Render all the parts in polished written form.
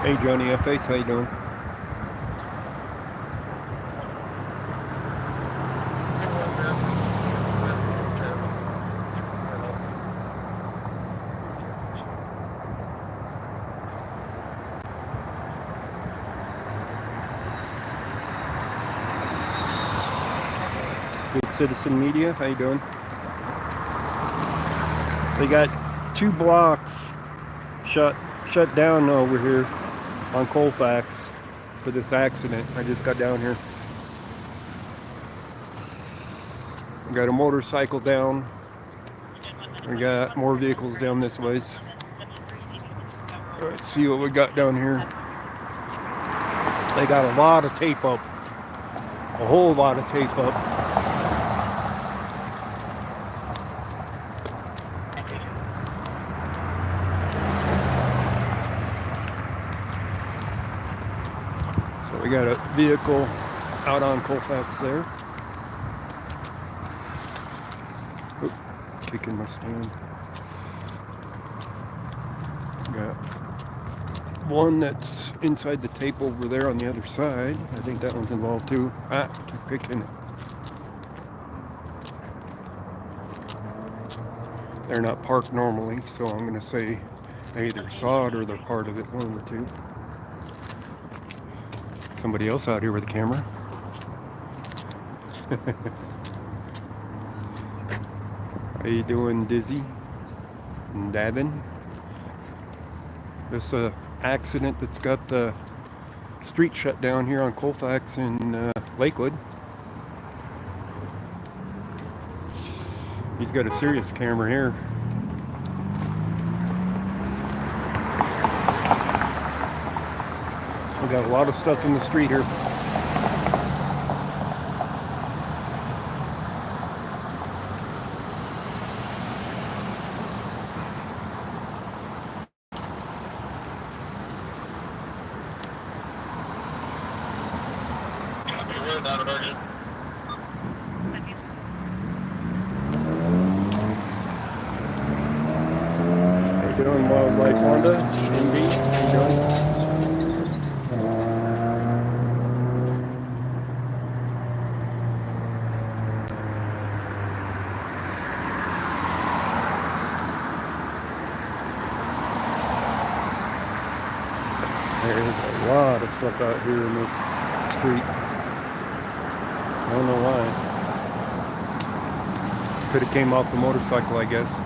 Hey Johnny F-Ace, how you doing? Good Citizen Media, how you doing? They got 2 blocks shut down over here on Colfax for this accident. I just got down here. We got a motorcycle down. We got more vehicles down this ways. Let's see what we got down here. They got a lot of tape up. A whole lot of tape up. So we got a vehicle out on Colfax there. Oop, kicking my stand. Got one that's inside the tape over there on the other side. I think that one's involved too. Keep kicking. They're not parked normally, so I'm going to say they either saw it or they're part of it, one of the two. Somebody else out here with a camera. How you doing, Dizzy and Davin? This accident that's got the street shut down here on Colfax in Lakewood. He's got a serious camera here. We got a lot of stuff in the street here. How you doing, Wildlife Honda? MB, how you doing? There's a lot of stuff out here in this street. I don't know why. Could have came off the motorcycle, I guess.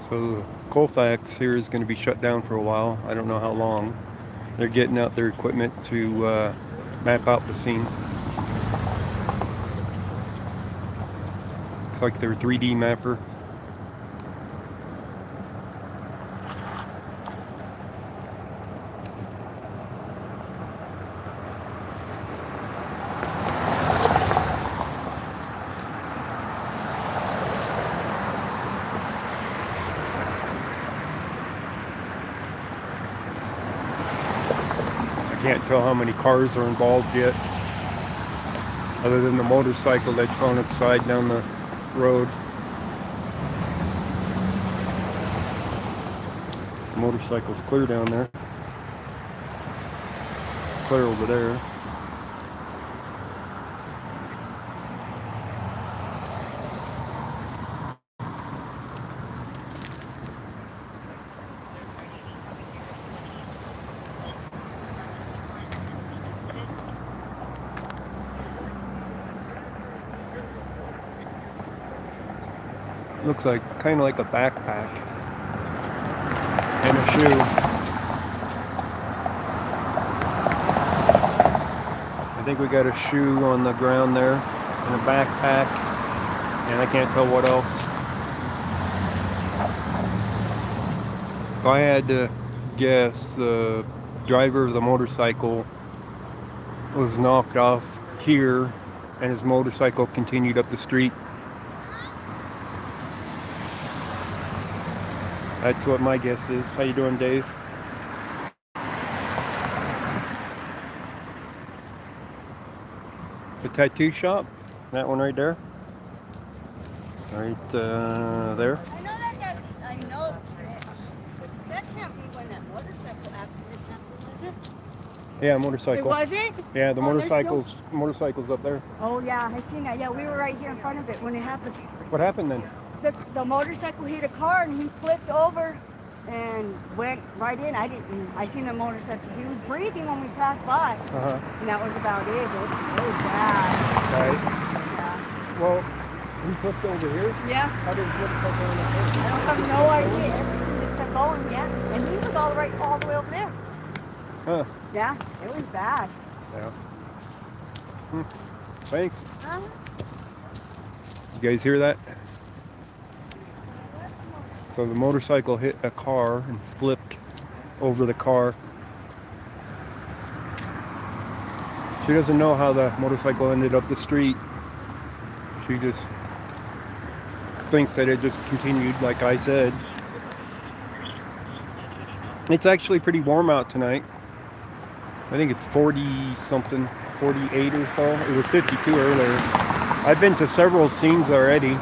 So Colfax here is going to be shut down for a while. I don't know how long. They're getting out their equipment to map out the scene. Looks like their 3D mapper. Can't tell how many cars are involved yet, other than the motorcycle that's on its side down the road. The motorcycle's clear down there. Clear over there. Looks like kind of like a backpack and a shoe. I think we got a shoe on the ground there and a backpack, and I can't tell what else. If I had to guess, the driver of the motorcycle was knocked off here and his motorcycle continued up the street. That's what my guess is. How you doing, Dave? The tattoo shop? That one right there? Right there? I know that can't be when that motorcycle accident happened, was it? Yeah, motorcycle. It wasn't? Yeah, the motorcycle's up there. Oh yeah, I seen that. Yeah, we were right here in front of it when it happened. What happened then? The motorcycle hit a car and he flipped over and went right in. I seen the motorcycle. He was breathing when we passed by. And that was about it. It was bad. Right. Yeah. Well, he flipped over here? Yeah. How did he flip over in the first? I don't have no idea. Everything just kept going, yeah. And he was all the way over there. Huh. Yeah, it was bad. Yeah. Thanks. Huh? You guys hear that? So the motorcycle hit a car and flipped over the car. She doesn't know how the motorcycle ended up the street. She just thinks that it just continued, like I said. It's actually pretty warm out tonight. I think it's 40 something, 48 or so. It was 52 earlier. I've been to several scenes already.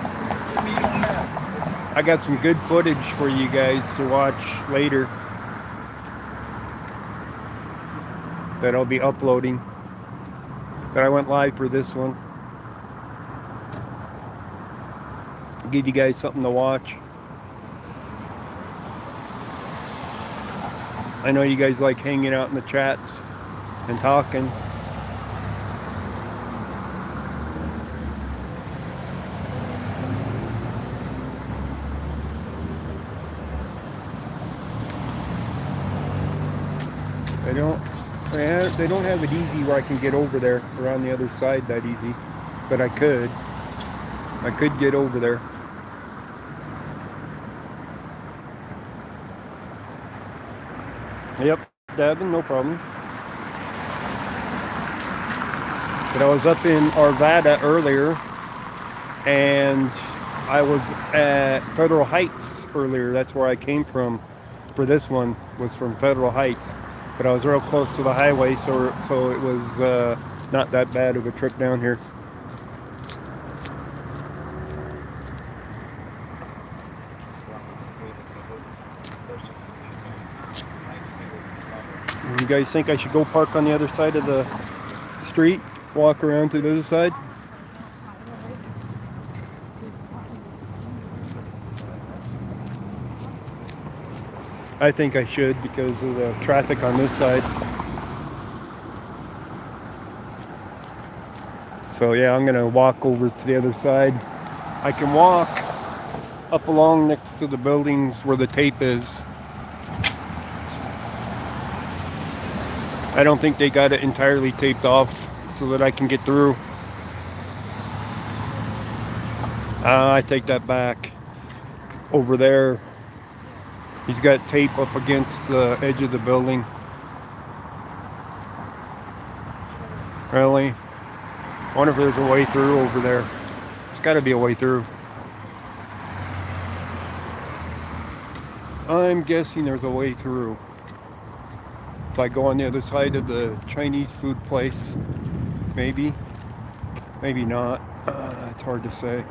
I got some good footage for you guys to watch later that I'll be uploading. But I went live for this one. Give you guys something to watch. I know you guys like hanging out in the chats and talking. They don't have it easy where I can get over there around the other side that easy, but I could get over there. Yep, dabbing, no problem. But I was up in Arvada earlier, and I was at Federal Heights earlier. That's where I came from for this one, was from Federal Heights. But I was real close to the highway, so it was not that bad of a trip down here. You guys think I should go park on the other side of the street, walk around to the other side? I think I should because of the traffic on this side. So yeah, I'm gonna walk over to the other side. I can walk up along next to the buildings where the tape is. I don't think they got it entirely taped off so that I can get through. I take that back. Over there, he's got tape up against the edge of the building. Really? I wonder if there's a way through over there. There's got to be a way through. I'm guessing there's a way through. If I go on the other side of the Chinese food place, maybe. Maybe not. It's hard to say.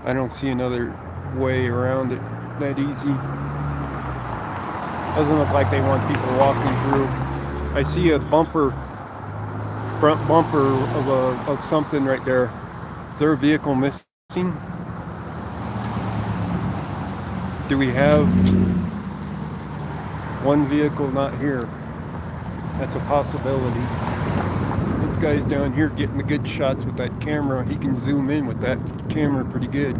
I don't see another way around it that easy. Doesn't look like they want people walking through. I see a bumper, front bumper of something right there. Is there a vehicle missing? Do we have one vehicle not here? That's a possibility. This guy's down here getting the good shots with that camera. He can zoom in with that camera pretty good.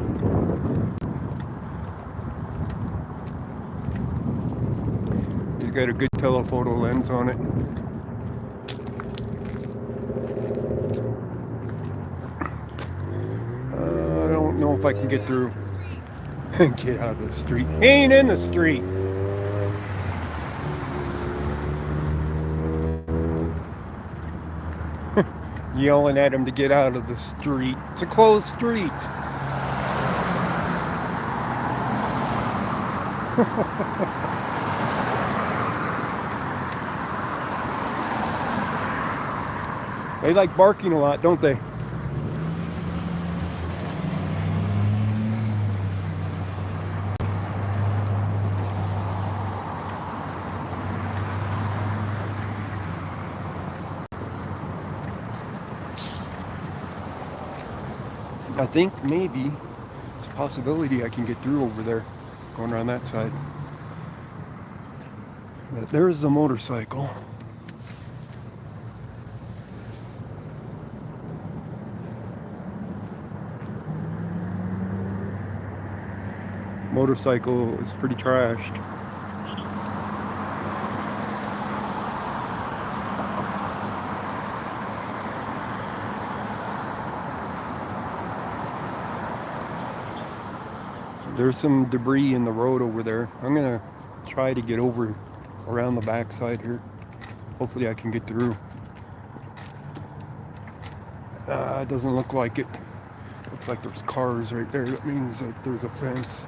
He's got a good telephoto lens on it. I don't know if I can get through. Get out of the street. He ain't in the street. Yelling at him to get out of the street. It's a closed street. They like barking a lot, don't they? I think maybe it's a possibility I can get through over there, going around that side. But there's the motorcycle. Motorcycle is pretty trashed. There's some debris in the road over there. I'm gonna try to get over around the backside here. Hopefully I can get through. It doesn't look like it. Looks like there's cars right there. That means that there's a fence.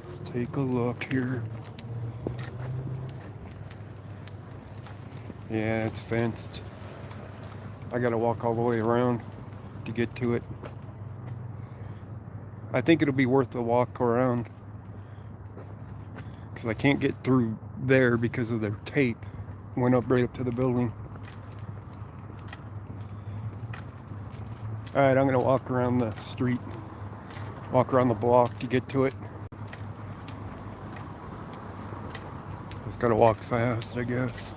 Let's take a look here. Yeah, it's fenced. I gotta walk all the way around to get to it. I think it'll be worth the walk around because I can't get through there because of their tape. Went up right up to the building. Alright, I'm gonna walk around the street, walk around the block to get to it. Just gotta walk fast, I guess.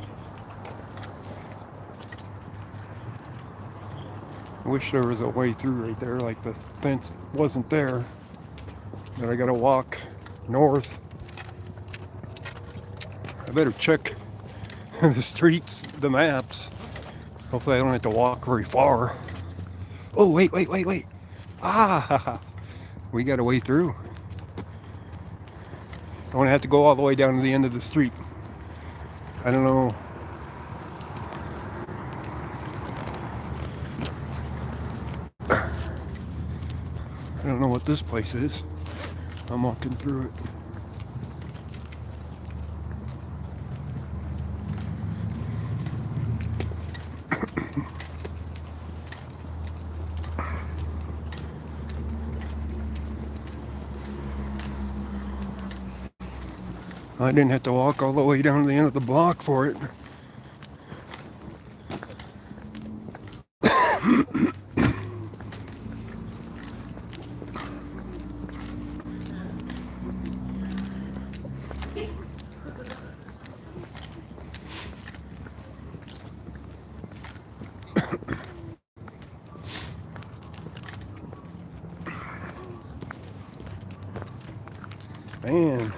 I wish there was a way through right there, like the fence wasn't there. But I gotta walk north. I better check the streets, the maps. Hopefully I don't have to walk very far. Oh, wait. Ah, we got a way through. Don't want to have to go all the way down to the end of the street. I don't know. I don't know what this place is. I'm walking through it. I didn't have to walk all the way down to the end of the block for it. Man,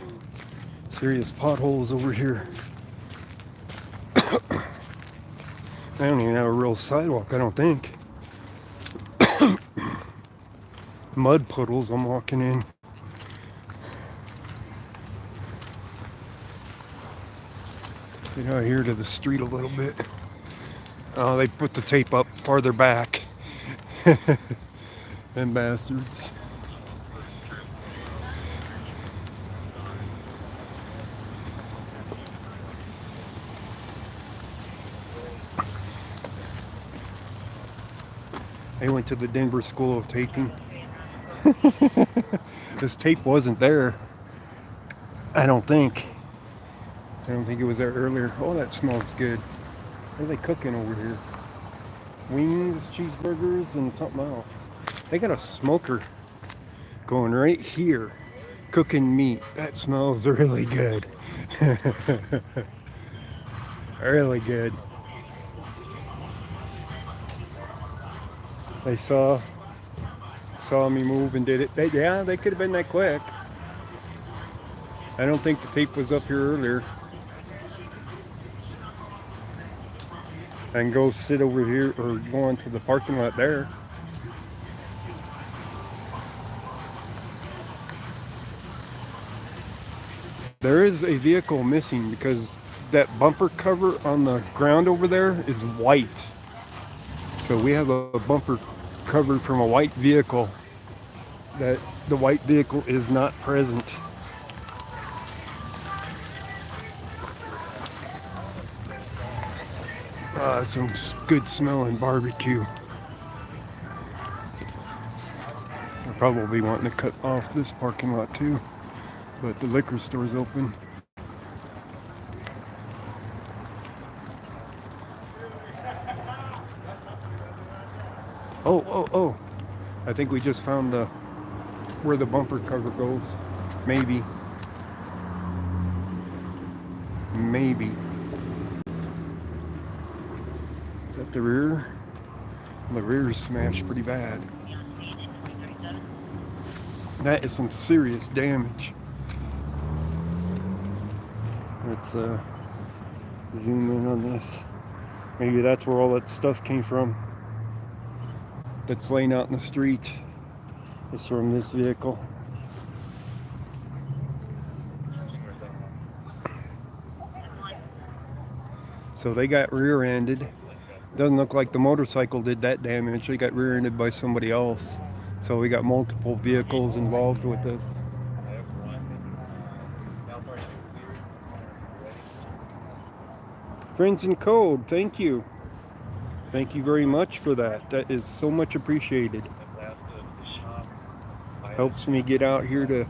serious potholes over here. I don't even have a real sidewalk, I don't think. Mud puddles I'm walking in. Get out here to the street a little bit. Oh, they put the tape up farther back. Them bastards. I went to the Denver School of Taping. This tape wasn't there. I don't think it was there earlier. Oh, that smells good. What are they cooking over here? Wings, cheeseburgers, and something else. They got a smoker going right here, cooking meat. That smells really good. Really good. They saw me move and did it. They could have been that quick. I don't think the tape was up here earlier. I can go sit over here or go into the parking lot there. There is a vehicle missing because that bumper cover on the ground over there is white. So we have a bumper covered from a white vehicle that the white vehicle is not present. Some good smelling barbecue. I'll probably wanting to cut off this parking lot too, but the liquor store's open. Oh. I think we just found where the bumper cover goes. Maybe. Is that the rear? The rear is smashed pretty bad. That is some serious damage. Let's zoom in on this. Maybe that's where all that stuff came from that's laying out in the street. It's from this vehicle. So they got rear-ended. Doesn't look like the motorcycle did that damage. They got rear-ended by somebody else. So we got multiple vehicles involved with this. Friends in Code, thank you. Thank you very much for that. That is so much appreciated. Helps me get out here to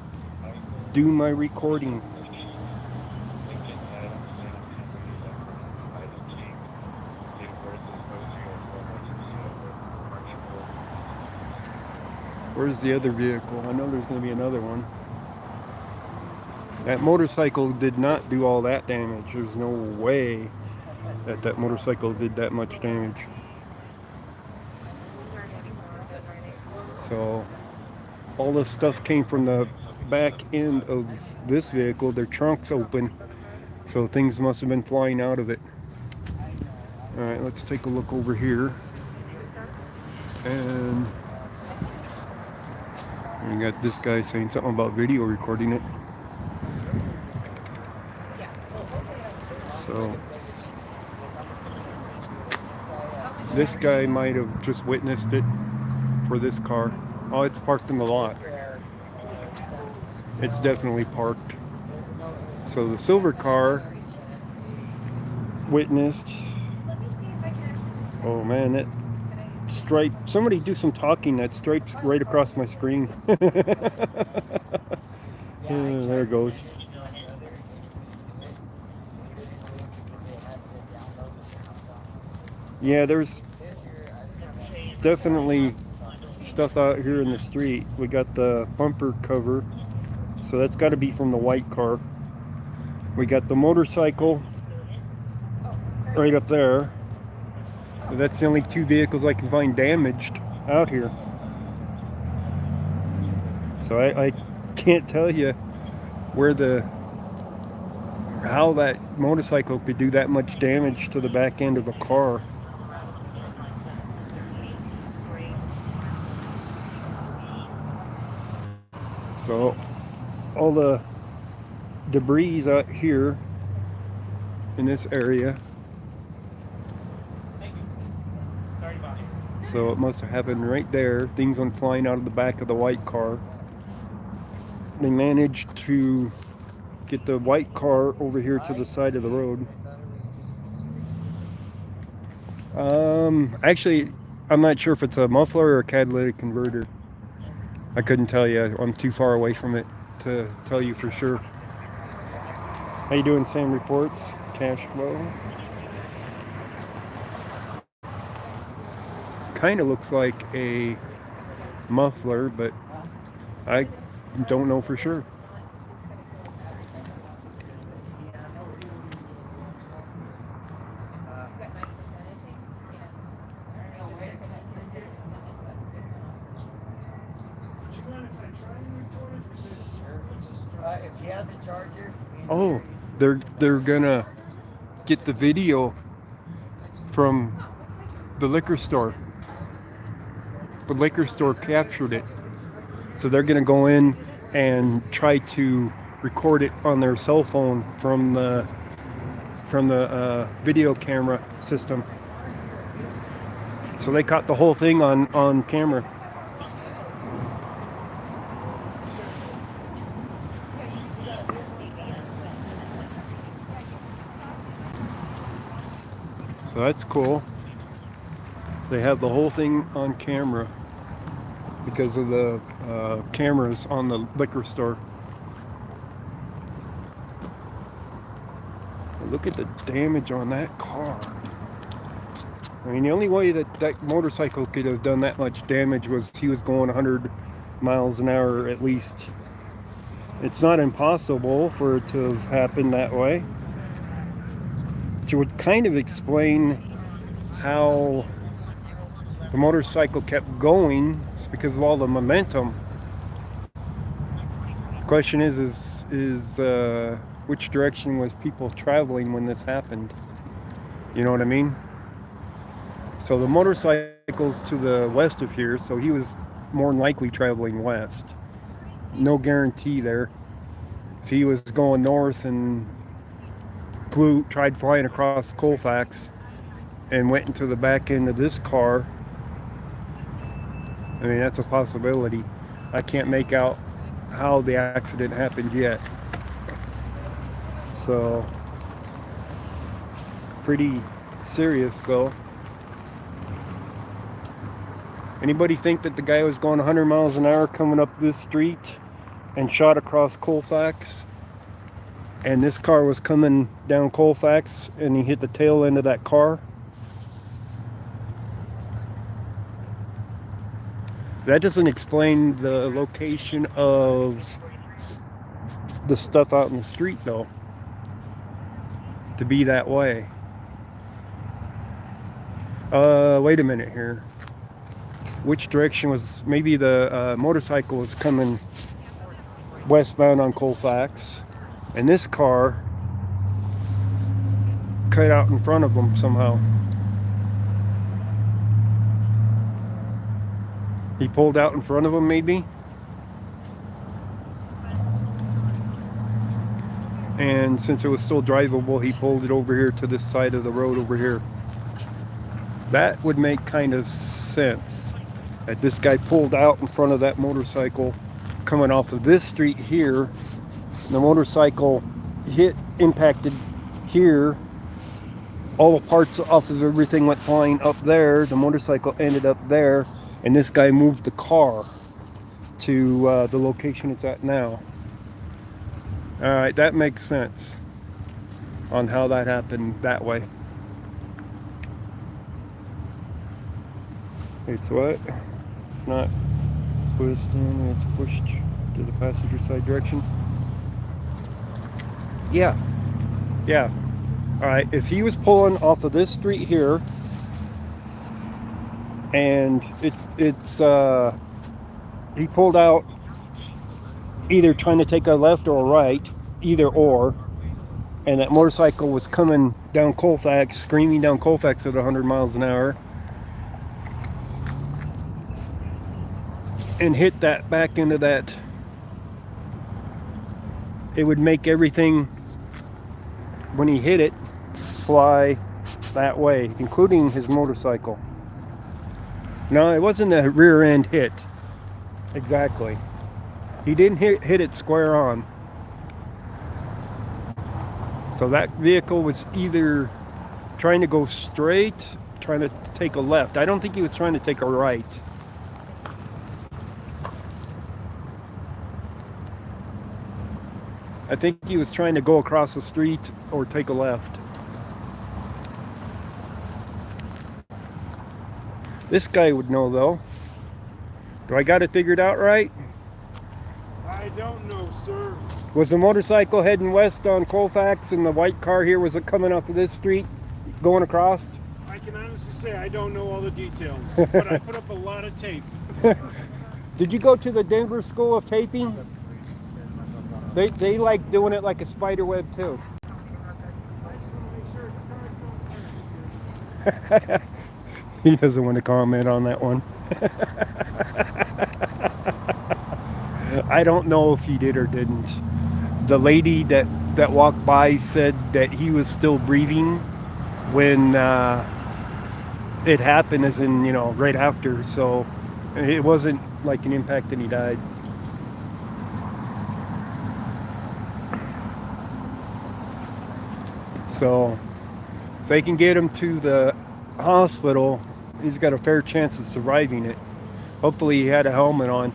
do my recording. Where's the other vehicle? I know there's going to be another one. That motorcycle did not do all that damage. There's no way that motorcycle did that much damage. So all this stuff came from the back end of this vehicle. Their trunk's open, so things must have been flying out of it. All right, let's take a look over here. And we got this guy saying something about video recording it. So this guy might have just witnessed it for this car. Oh, it's parked in the lot. It's definitely parked. So the silver car witnessed. Oh man, that stripe. Somebody do some talking. That stripe's right across my screen. There it goes. Yeah, there's definitely stuff out here in the street. We got the bumper cover, so that's got to be from the white car. We got the motorcycle right up there. That's the only two vehicles I can find damaged out here. So I can't tell you how that motorcycle could do that much damage to the back end of a car. So all the debris out here in this area. So it must have happened right there. Things went flying out of the back of the white car. They managed to get the white car over here to the side of the road. Actually, I'm not sure if it's a muffler or a catalytic converter. I couldn't tell you. I'm too far away from it to tell you for sure. How you doing, Sam Reports? Cash flow. Kind of looks like a muffler, but I don't know for sure. If he has a charger. Oh, they're gonna get the video from the liquor store. The liquor store captured it, so they're gonna go in and try to record it on their cell phone from the video camera system. So they caught the whole thing on camera. So that's cool. They have the whole thing on camera because of the cameras on the liquor store. Look at the damage on that car. I mean, the only way that that motorcycle could have done that much damage was he was going 100 miles an hour at least. It's not impossible for it to have happened that way. Which would kind of explain how the motorcycle kept going. It's because of all the momentum. The question is which direction was people traveling when this happened? You know what I mean? So the motorcycle's to the west of here, so he was more than likely traveling west. No guarantee there. If he was going north and tried flying across Colfax and went into the back end of this car, I mean, that's a possibility. I can't make out how the accident happened yet. So, pretty serious though. Anybody think that the guy was going 100 miles an hour coming up this street and shot across Colfax? And this car was coming down Colfax and he hit the tail end of that car? That doesn't explain the location of the stuff out in the street though, to be that way. Wait a minute here. Which direction was, maybe the motorcycle was coming westbound on Colfax, and this car cut out in front of them somehow. He pulled out in front of him maybe, and since it was still drivable, he pulled it over here to this side of the road over here. That would make kind of sense, that this guy pulled out in front of that motorcycle coming off of this street here. The motorcycle impacted here. All the parts off of everything went flying up there. The motorcycle ended up there, and this guy moved the car to the location it's at now. All right, that makes sense on how that happened that way. It's what? It's not pushed in, it's pushed to the passenger side direction. Yeah. All right, if he was pulling off of this street here, and he pulled out either trying to take a left or a right, either or, and that motorcycle was coming down Colfax, screaming down Colfax at 100 miles an hour, and hit that back into that, it would make everything, when he hit it, fly that way, including his motorcycle. No, it wasn't a rear end hit. Exactly. He didn't hit it square on. So that vehicle was either trying to go straight, trying to take a left. I don't think he was trying to take a right. I think he was trying to go across the street or take a left. This guy would know though. Do I got it figured out right? I don't know, sir. Was the motorcycle heading west on Colfax and the white car here, was it coming off of this street going across? I can honestly say I don't know all the details, but I put up a lot of tape. Did you go to the Denver School of Taping? They like doing it like a spider web too. He doesn't want to comment on that one. I don't know if he did or didn't. The lady that walked by said that he was still breathing when it happened, as in, you know, right after. So it wasn't like an impact and he died. So If they can get him to the hospital, he's got a fair chance of surviving it. Hopefully he had a helmet on.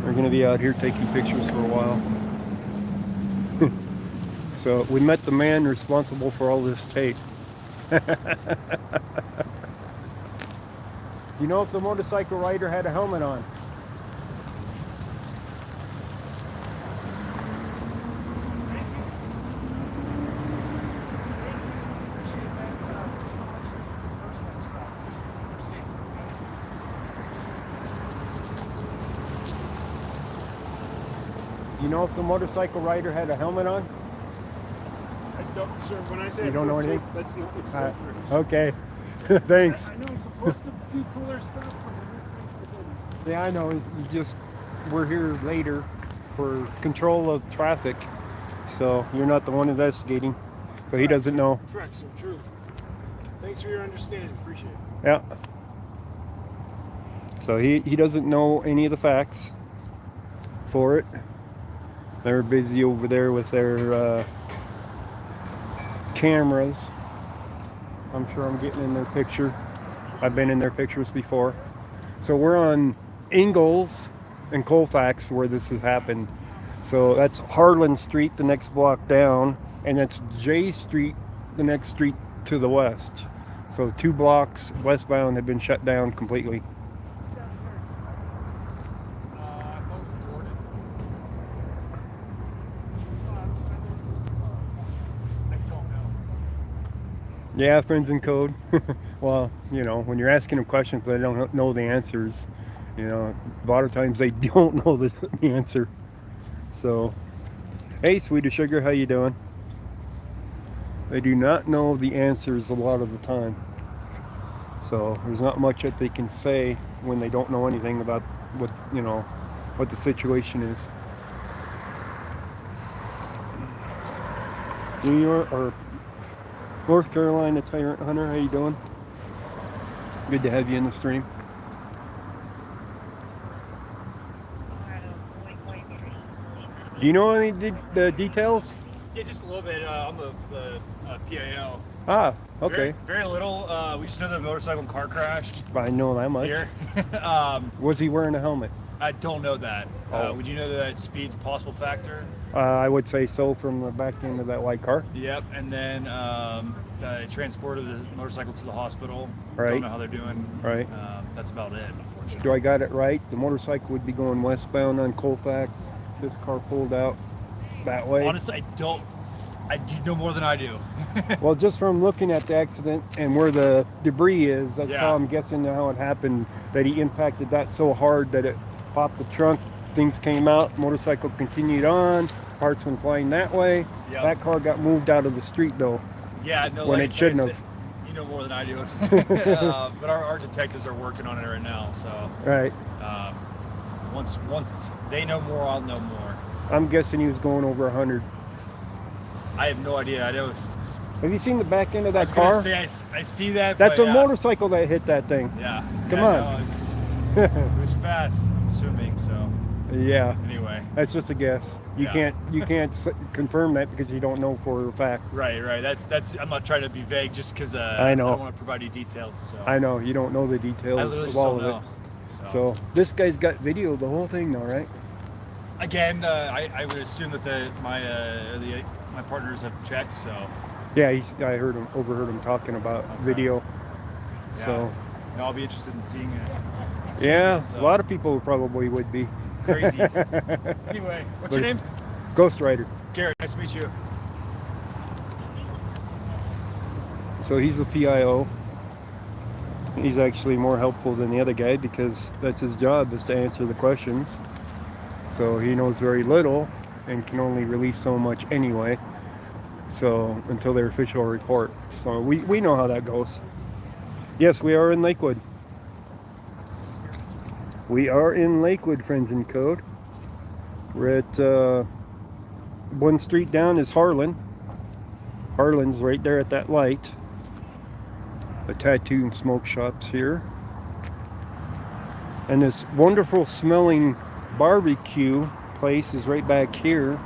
We're going to be out here taking pictures for a while. So we met the man responsible for all this tape. You know if the motorcycle rider had a helmet on? You know if the motorcycle rider had a helmet on? I don't, sir. When I say You don't know anything? that's not what's said. Okay. Thanks. I know I'm supposed to do cooler stuff. Yeah, I know. We're here later for control of traffic. So you're not the one investigating. So he doesn't know. Correct, sir. True. Thanks for your understanding. Appreciate it. Yeah. So he doesn't know any of the facts for it. They're busy over there with their cameras. I'm sure I'm getting in their picture. I've been in their pictures before. So we're on Ingalls and Colfax where this has happened. So that's Harlan Street, the next block down, and that's J Street, the next street to the west. So 2 blocks westbound have been shut down completely. Yeah, friends in code. Well, you know, when you're asking them questions, they don't know the answers. You know, a lot of times they don't know the answer. So, hey, Sweetie Sugar, how you doing? They do not know the answers a lot of the time. So there's not much that they can say when they don't know anything about what the situation is. New York or North Carolina Tyrant Hunter, how you doing? Good to have you in the stream. Do you know any the details? Yeah, just a little bit. I'm the PIO. Ah, okay. Very little. We just know the motorcycle and car crashed I know that much. here. Was he wearing a helmet? I don't know that. Oh. Would you know that speed's a possible factor? I would say so from the back end of that white car. Yep. And then transported the motorcycle to the hospital. Right. Don't know how they're doing. Right. That's about it, unfortunately. Do I got it right? The motorcycle would be going westbound on Colfax. This car pulled out that way. Honestly, you know more than I do. Well, just from looking at the accident and where the debris is, that's Yeah. how I'm guessing how it happened, that he impacted that so hard that it popped the trunk, things came out, motorcycle continued on, parts went flying that way. Yep. That car got moved out of the street though. Yeah, no, When like, it shouldn't like I have. said, you know more than I do. But our detectives are working on it right now, so Right. once they know more, I'll know more. So I'm guessing he was going over 100. I have no idea. I know it's. Have you seen the back end of I that was gonna car? say I see that. That's but a yeah. motorcycle that hit that thing. Yeah. Come yeah, on. No, it was fast. I'm assuming so. Yeah. Anyway. That's just a guess. You Yeah. can't confirm that because you don't know for a fact. Right. That's. I'm not trying to be vague just because I know. I don't want to provide you details. So I know you don't know the details I literally of just all don't of know. it. So this guy's got video of the whole thing now, right? Again, I would assume that my partners have checked. So Yeah, I overheard him talking about Okay. video. yeah. So No, I'll be interested in seeing it. yeah, So, a lot of people probably would be. crazy. Anyway, what's But your it's name? Ghost Rider. Garrett. Nice to meet you. So he's the PIO. He's actually more helpful than the other guy because that's his job, is to answer the questions. So he knows very little and can only release so much anyway. So until their official report. So we know how that goes. Yes, we are in Lakewood. We are in Lakewood, friends in code. We're at one street down is Harlan. Harlan's right there at that light. The tattoo and smoke shops here. And this wonderful smelling barbecue place is right back here.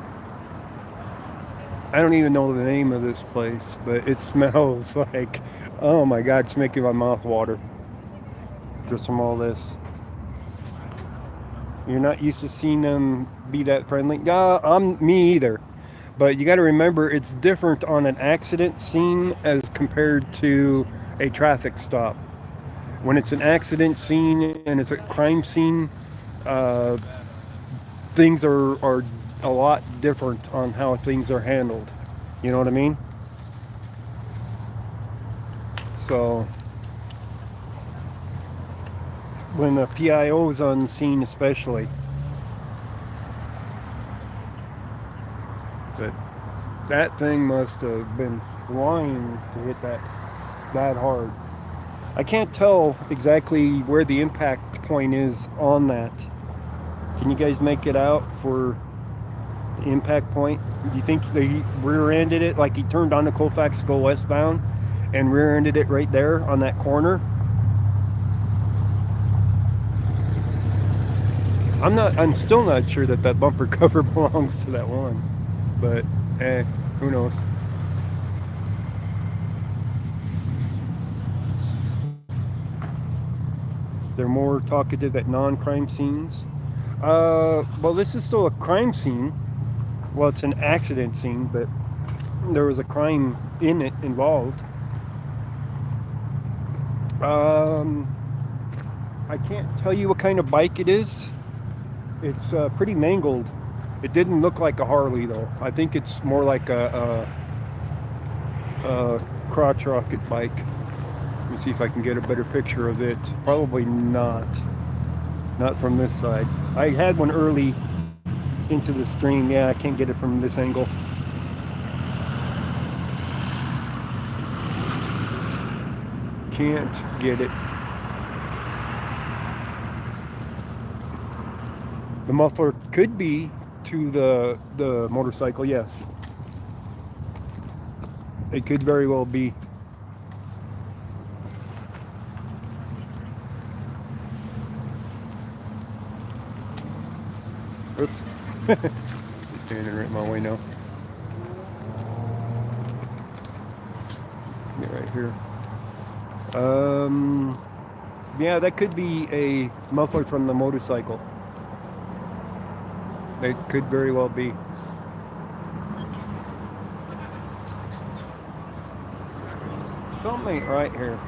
I don't even know the name of this place, but it smells like, oh my God, it's making my mouth water just from all this. You're not used to seeing them be that friendly. I'm me either. But you got to remember, it's different on an accident scene as compared to a traffic stop. When it's an accident scene and it's a crime scene, things are a lot different on how things are handled. You know what I mean? So when a PIO is on scene especially. But that thing must have been flying to hit that hard. I can't tell exactly where the impact point is on that. Can you guys make it out for the impact point? Do you think they rear-ended it, like he turned onto Colfax to go westbound and rear-ended it right there on that corner? I'm still not sure that bumper cover belongs to that one, but who knows? They're more talkative at non-crime scenes. Well, this is still a crime scene. Well, it's an accident scene, but there was a crime in it involved. I can't tell you what kind of bike it is. It's pretty mangled. It didn't look like a Harley though. I think it's more like a crotch rocket bike. Let me see if I can get a better picture of it. Probably not. Not from this side. I had one early into the stream. Yeah, I can't get it from this angle. Can't get it. The muffler could be to the motorcycle, yes. It could very well be. Oops. It's standing right in my way now. Get right here. Yeah, that could be a muffler from the motorcycle. It could very well be. Something ain't right here.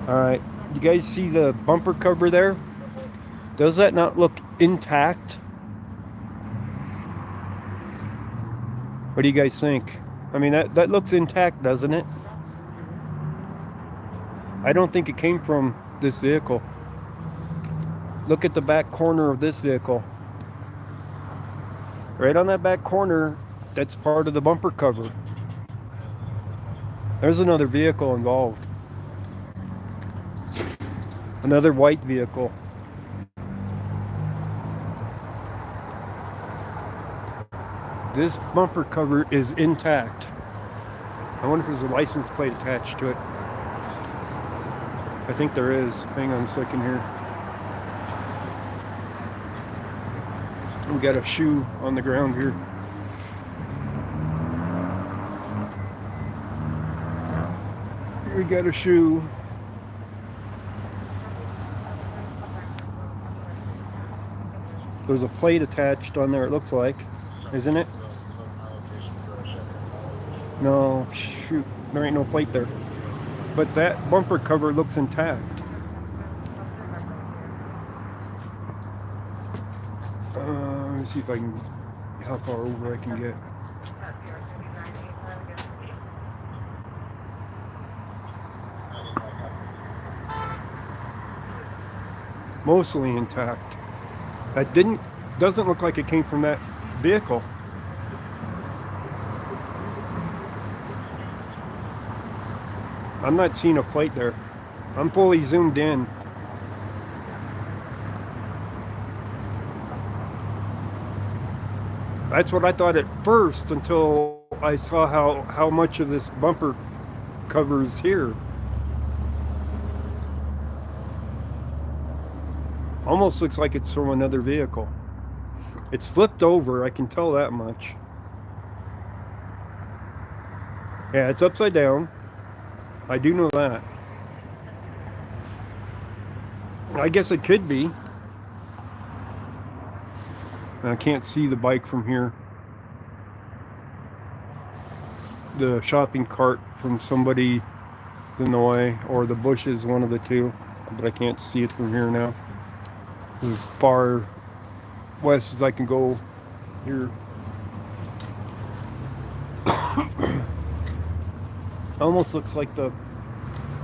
Alright, you guys see the bumper cover there? Does that not look intact? What do you guys think? I mean, that looks intact, doesn't it? I don't think it came from this vehicle. Look at the back corner of this vehicle. Right on that back corner, that's part of the bumper cover. There's another vehicle involved. Another white vehicle. This bumper cover is intact. I wonder if there's a license plate attached to it. I think there is. Hang on a second here. We got a shoe on the ground here. We got a shoe. There's a plate attached on there, it looks like, isn't it? No, shoot, there ain't no plate there. But that bumper cover looks intact. Let me see if I can, how far over I can get. Mostly intact. That doesn't look like it came from that vehicle. I'm not seeing a plate there. I'm fully zoomed in. That's what I thought at first until I saw how much of this bumper cover is here. Almost looks like it's from another vehicle. It's flipped over, I can tell that much. Yeah, it's upside down. I do know that. I guess it could be. I can't see the bike from here. The shopping cart from somebody is in the way, or the bushes, one of the two. But I can't see it from here now. This is as far west as I can go here. Almost looks like the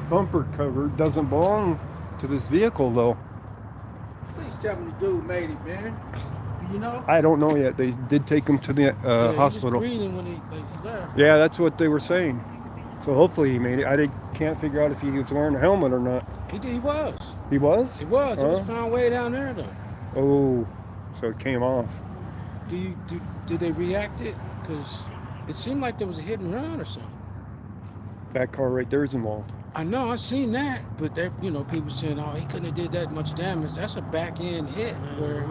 bumper cover doesn't belong to this vehicle, though. Please tell me the dude made it, man. Do you know? I don't know yet. They did take him to the Yeah, hospital. He was breathing when he left. Yeah, that's what they were saying. So hopefully he made it. Can't figure out if he was wearing a helmet or not. He did. He was. He was? He was. He was Oh. found way down there, though. Oh, so it came off. Did they react it? Because it seemed like there was a hit and run or something. That car right there is involved. I know, I seen that, but they, people saying, "Oh, he couldn't have did that much damage." That's a back end hit. Where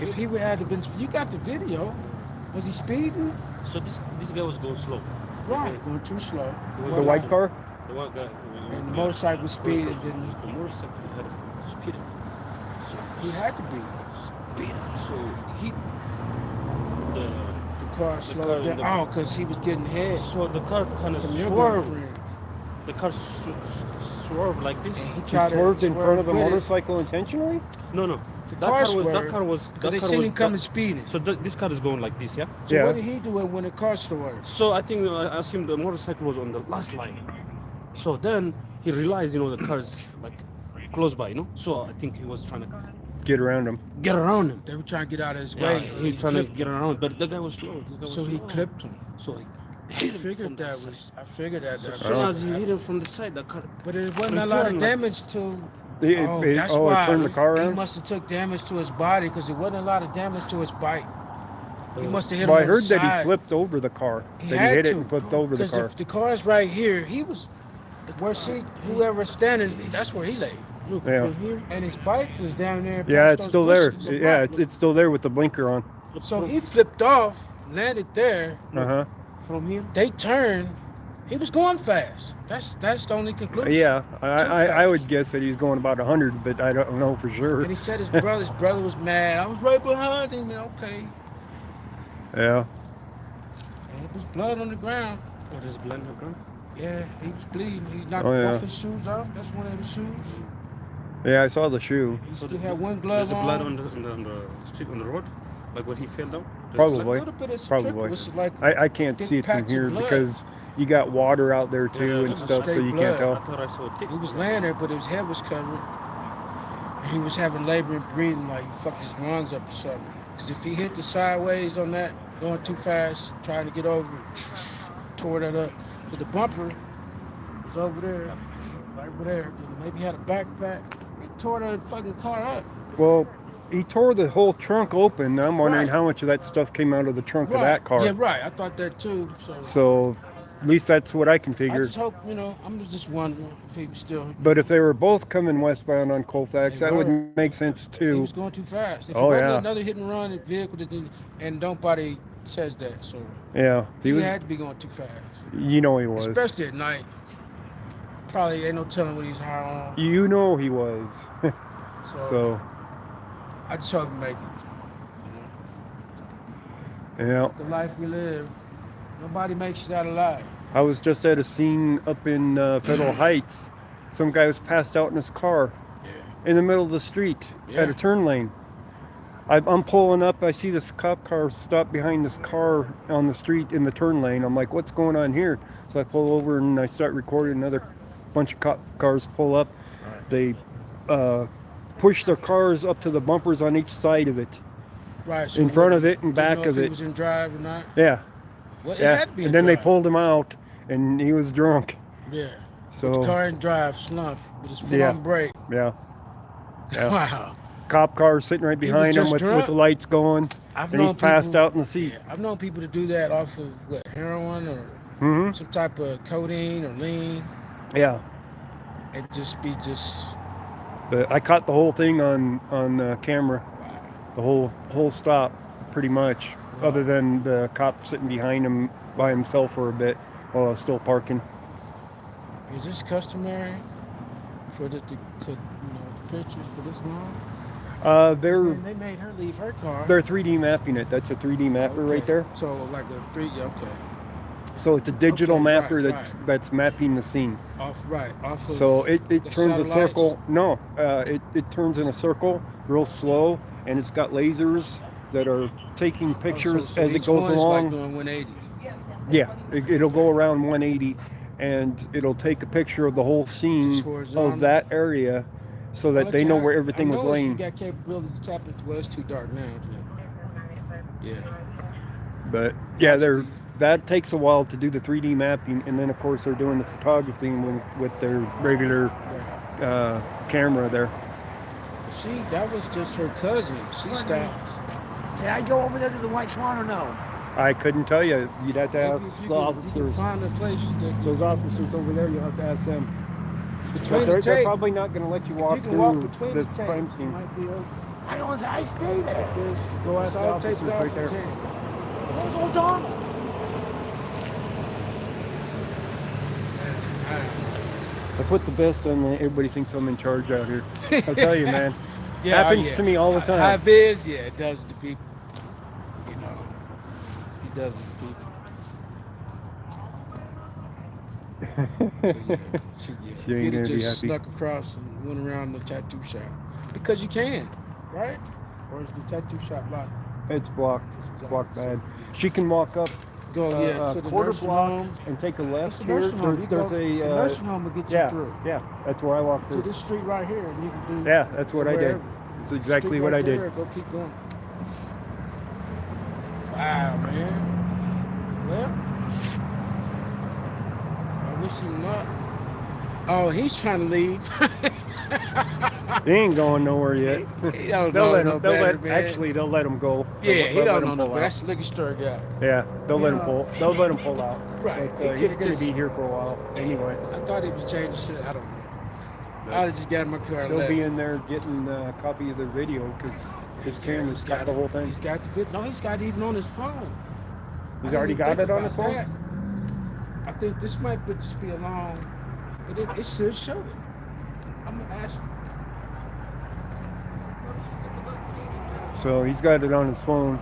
if he would have been, you got the video. Was he speeding? So this guy was going slow. Right, going too slow. The white car? The one guy. And the motorcycle speeding. The motorcycle had speeding. So He had to be. speeding. So he the The car slowed car- down. Oh, because he was getting hit so the car kind of from your swerved. girlfriend. The car swerved like this. And he He tried swerved to in front of the with it. motorcycle intentionally? No. The That car car was. That swerved car was. Because they That car seen was. him coming speeding. So this car is going like this, yeah. So Yeah. what did he do when the car swerved? So I think I assume the motorcycle was on the last line. So then he realized, the car's like close by, So I think he was trying to Get around him. get around him. They were trying to get out of his Yeah, way. he trying to clipped get around, but the guy was slow. This guy was So he slow. clipped him. So he I hit him from figured the that side. was. I figured that. As soon as he hit him from the side, the car. But it wasn't He a lot of turned like- damage to. That's it why turned the car he around? must have took damage to his body because it wasn't a lot of damage to his bike. He must have hit Well, him I on heard the that he side. flipped over the car. He That had he hit to, it and flipped over the Because car. if the car's right here, he was whoever's standing, that's where he lay. Look Yeah. from here. And his bike was down there. Yeah, past it's those still there. bushes. Yeah, it's still there with the blinker on. So he flipped off, landed there. Uh-huh. From here. They turned. He was going fast. That's the only conclusion. Yeah, Too I fast. would guess that he's going about 100, but I don't know for sure. And he said his brother was mad. I was right behind him. And okay. Yeah. And it was blood on the ground. What is blend ground? Yeah, he was bleeding. He's knocked Oh, yeah. both his shoes off. That's one of his shoes. Yeah, I saw the shoe. He So still the- had one glove There's the blood on. on the street on the road, like when he fell down. There's Probably. A little bit of Probably. trickle. It's like I can't Thick see it from patch of here blood. because you got water out there too Yeah, and that's stuff, so straight you can't blood. I tell. thought I saw a tick. he was laying there, but his head was covered. And he was having labor and breathing like he fucked his lungs up or something. Because if he hit the sideways on that, going too fast, trying to get over it, tore that up. So the bumper was over there, right over there. Maybe he had a backpack. He tore the fucking car up. Well, he tore the whole trunk open. I'm wondering Right. how much of that stuff came out of the trunk of Right. that car. Yeah, right. I thought that too. So So at least that's what I can I figure. just hope, I'm just wondering if he was still. But if they were both coming westbound on Colfax, They that would were. make sense He too. was going too fast. If Oh, it wasn't yeah. another hit and run vehicle, and nobody says that, so Yeah, he he was. had to be going too fast, You know he was. especially at night. Probably ain't no telling what he's high on. You know he was. So, So I just hope he make it. yeah, The life we live, nobody makes it out alive. I was just at a scene up in Federal Heights. Some guy was passed out in his car in the middle of the street at Yeah. a turn lane. I'm pulling up. I see this cop car stop behind this car on the street in the turn lane. I'm like, what's going on here? So I pull over and I start recording. Another bunch of cop cars pull up. They push their cars up to the bumpers on each side of it. Right. So In front we of it and didn't back know if of he it. was in drive or not. Yeah, Well, it yeah. had to be in And then they drive. pulled him out, and he was drunk. Yeah. So The car in drive, slump, with his foot Yeah. on brake. yeah, yeah. Wow. Cop car sitting right He was behind him just with drunk. the lights going, I've and he's known passed people- out in the seat. Yeah, I've known people to do that off of what, heroin or Hmm. some type of codeine or lean, Yeah, and just be But I caught the whole thing on camera, the whole stop, pretty much. Other than the cop sitting behind him by himself for a bit while I was still parking. Is this customary for the pictures for this long? They're Man, they made her leave her car. they're 3D mapping it. That's a 3D mapper right Okay. there. So like a 3, okay. So it's a digital Okay, mapper right. that's mapping the scene. Off of So it the turns a satellites? circle. No, it turns in a circle real slow, and it's got lasers that are taking pictures so as it each goes one is along. like doing 180. Yeah, it'll go around 180, and it'll take a picture of the whole scene Just horizontal? of that area, so that they know where everything was You laying. got capability to tap into. Well, it's too dark now, but yeah. But yeah, that takes a while to do the 3D mapping, and then of course they're doing the photography with their regular camera there. See, that was just her cousin. She stopped. Can I go over there to the White Swan or no? I couldn't tell you. You'd have to Maybe ask if you the can officers. find a place Those officers over there, you'll have to ask them. But between they're the tape. probably not going to let you walk You can walk through between this the crime tapes. scene. Might be okay. I stay there. Go ask It's the all officers taped off right the there. tape. Hold on. I put the vest on, and everybody thinks I'm in charge out here. I'll tell you, man. Yeah, Happens to me all the time. High vis, yeah, it does to people. You know, it does to people. So, She if ain't you'd gonna have be just happy. snuck across and went around the tattoo shop. Because you can, right? Or is the tattoo shop locked? It's blocked. It's blocked bad. She can walk up Go, yeah, to the quarter nursing block home. and take a It's left the here. nursing home. You There's go, a the nursing home will get you yeah, through. yeah. That's where I walked To through. this street right here, and you can do. Yeah, that's what I did. wherever. That's exactly Street what right I did. there, go keep going. Wow, man. Well, I wish him luck. Oh, he's trying to leave. He ain't going nowhere yet. He don't They'll know let no him. They'll better, let. man. Actually, they'll let him go. Yeah, They'll he let don't him know no pull better. out. That's the liquor store guy. Yeah, they'll let him pull. They'll let him pull out. Right. But, He he's could've gonna just- be here for a while anyway. I thought he was changing shit. I don't know. I'd have just got in my car and He'll left. be in there getting a copy of the video because his camera's got the whole thing. He's got the video. No, he's got it even on his phone. He's I already didn't got think it on about his phone. that. I think this might just be a long, but it should show it. I'm gonna ask him. So he's got it on his phone.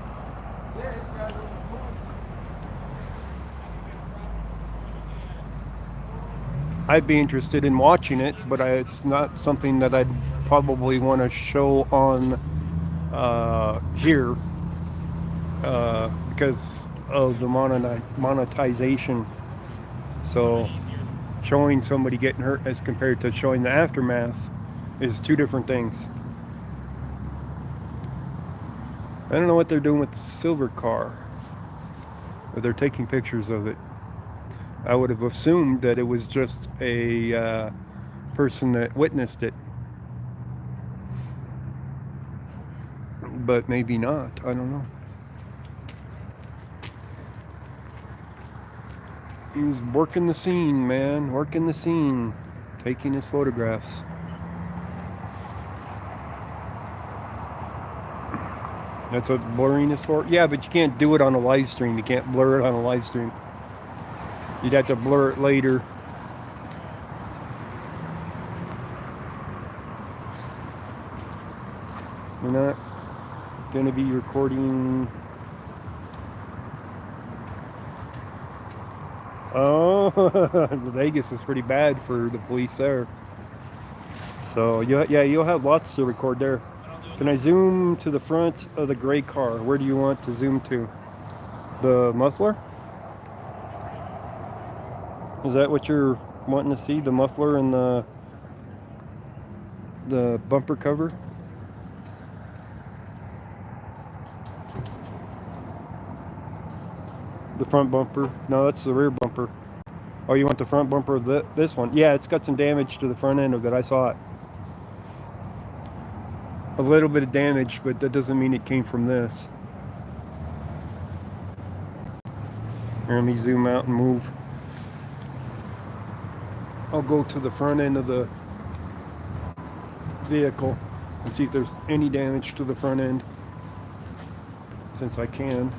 Yeah, he's got it on his phone. I'd be interested in watching it, but it's not something that I'd probably want to show on here because of the monetization. So showing somebody getting hurt as compared to showing the aftermath is two different things. I don't know what they're doing with the silver car, but they're taking pictures of it. I would have assumed that it was just a person that witnessed it. But maybe not. I don't know. He's working the scene, man. Working the scene. Taking his photographs. That's what blurring is for? Yeah, but you can't do it on a live stream. You can't blur it on a live stream. You'd have to blur it later. You're not going to be recording. Oh, Vegas is pretty bad for the police there. So you'll have lots to record there. Can I zoom to the front of the gray car? Where do you want to zoom to? The muffler? Is that what you're wanting to see? The muffler and the bumper cover? The front bumper? No, that's the rear bumper. Oh, you want the front bumper of this one? Yeah, it's got some damage to the front end of it. I saw it. A little bit of damage, but that doesn't mean it came from this. Here, let me zoom out and move. I'll go to the front end of the vehicle and see if there's any damage to the front end. Since I can,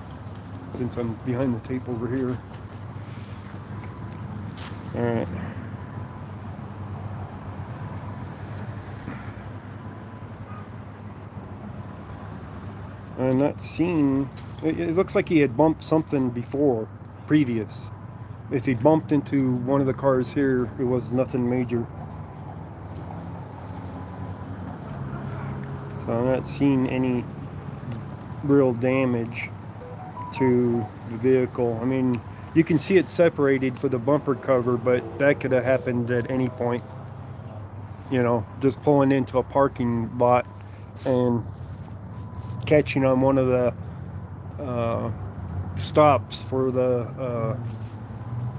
since I'm behind the tape over here. Alright. I'm not seeing. It looks like he had bumped something before, previous. If he bumped into one of the cars here, it was nothing major. So I'm not seeing any real damage to the vehicle. I mean, you can see it separated for the bumper cover, but that could have happened at any point. You know, just pulling into a parking lot and catching on one of the stops for the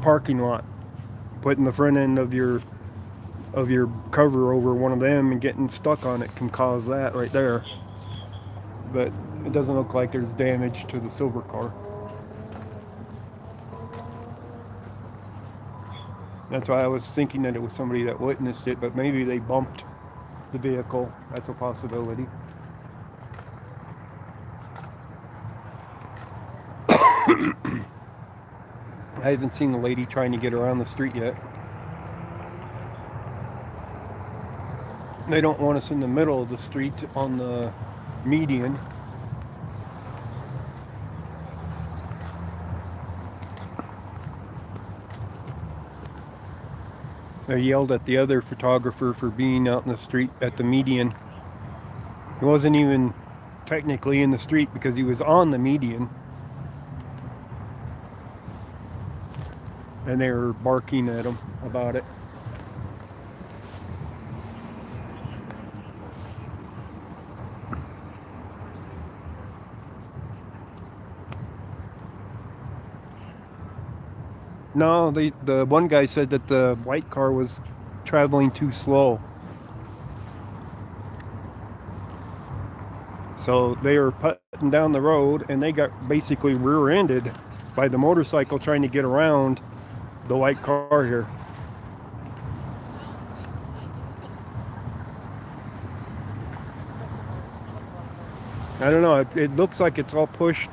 parking lot, putting the front end of your cover over one of them and getting stuck on it can cause that right there. But it doesn't look like there's damage to the silver car. That's why I was thinking that it was somebody that witnessed it, but maybe they bumped the vehicle. That's a possibility. I haven't seen the lady trying to get around the street yet. They don't want us in the middle of the street on the median. They yelled at the other photographer for being out in the street at the median. He wasn't even technically in the street because he was on the median. And they were barking at him about it. No, the one guy said that the white car was traveling too slow. So they were putting down the road and they got basically rear-ended by the motorcycle trying to get around the white car here. I don't know, it looks like it's all pushed.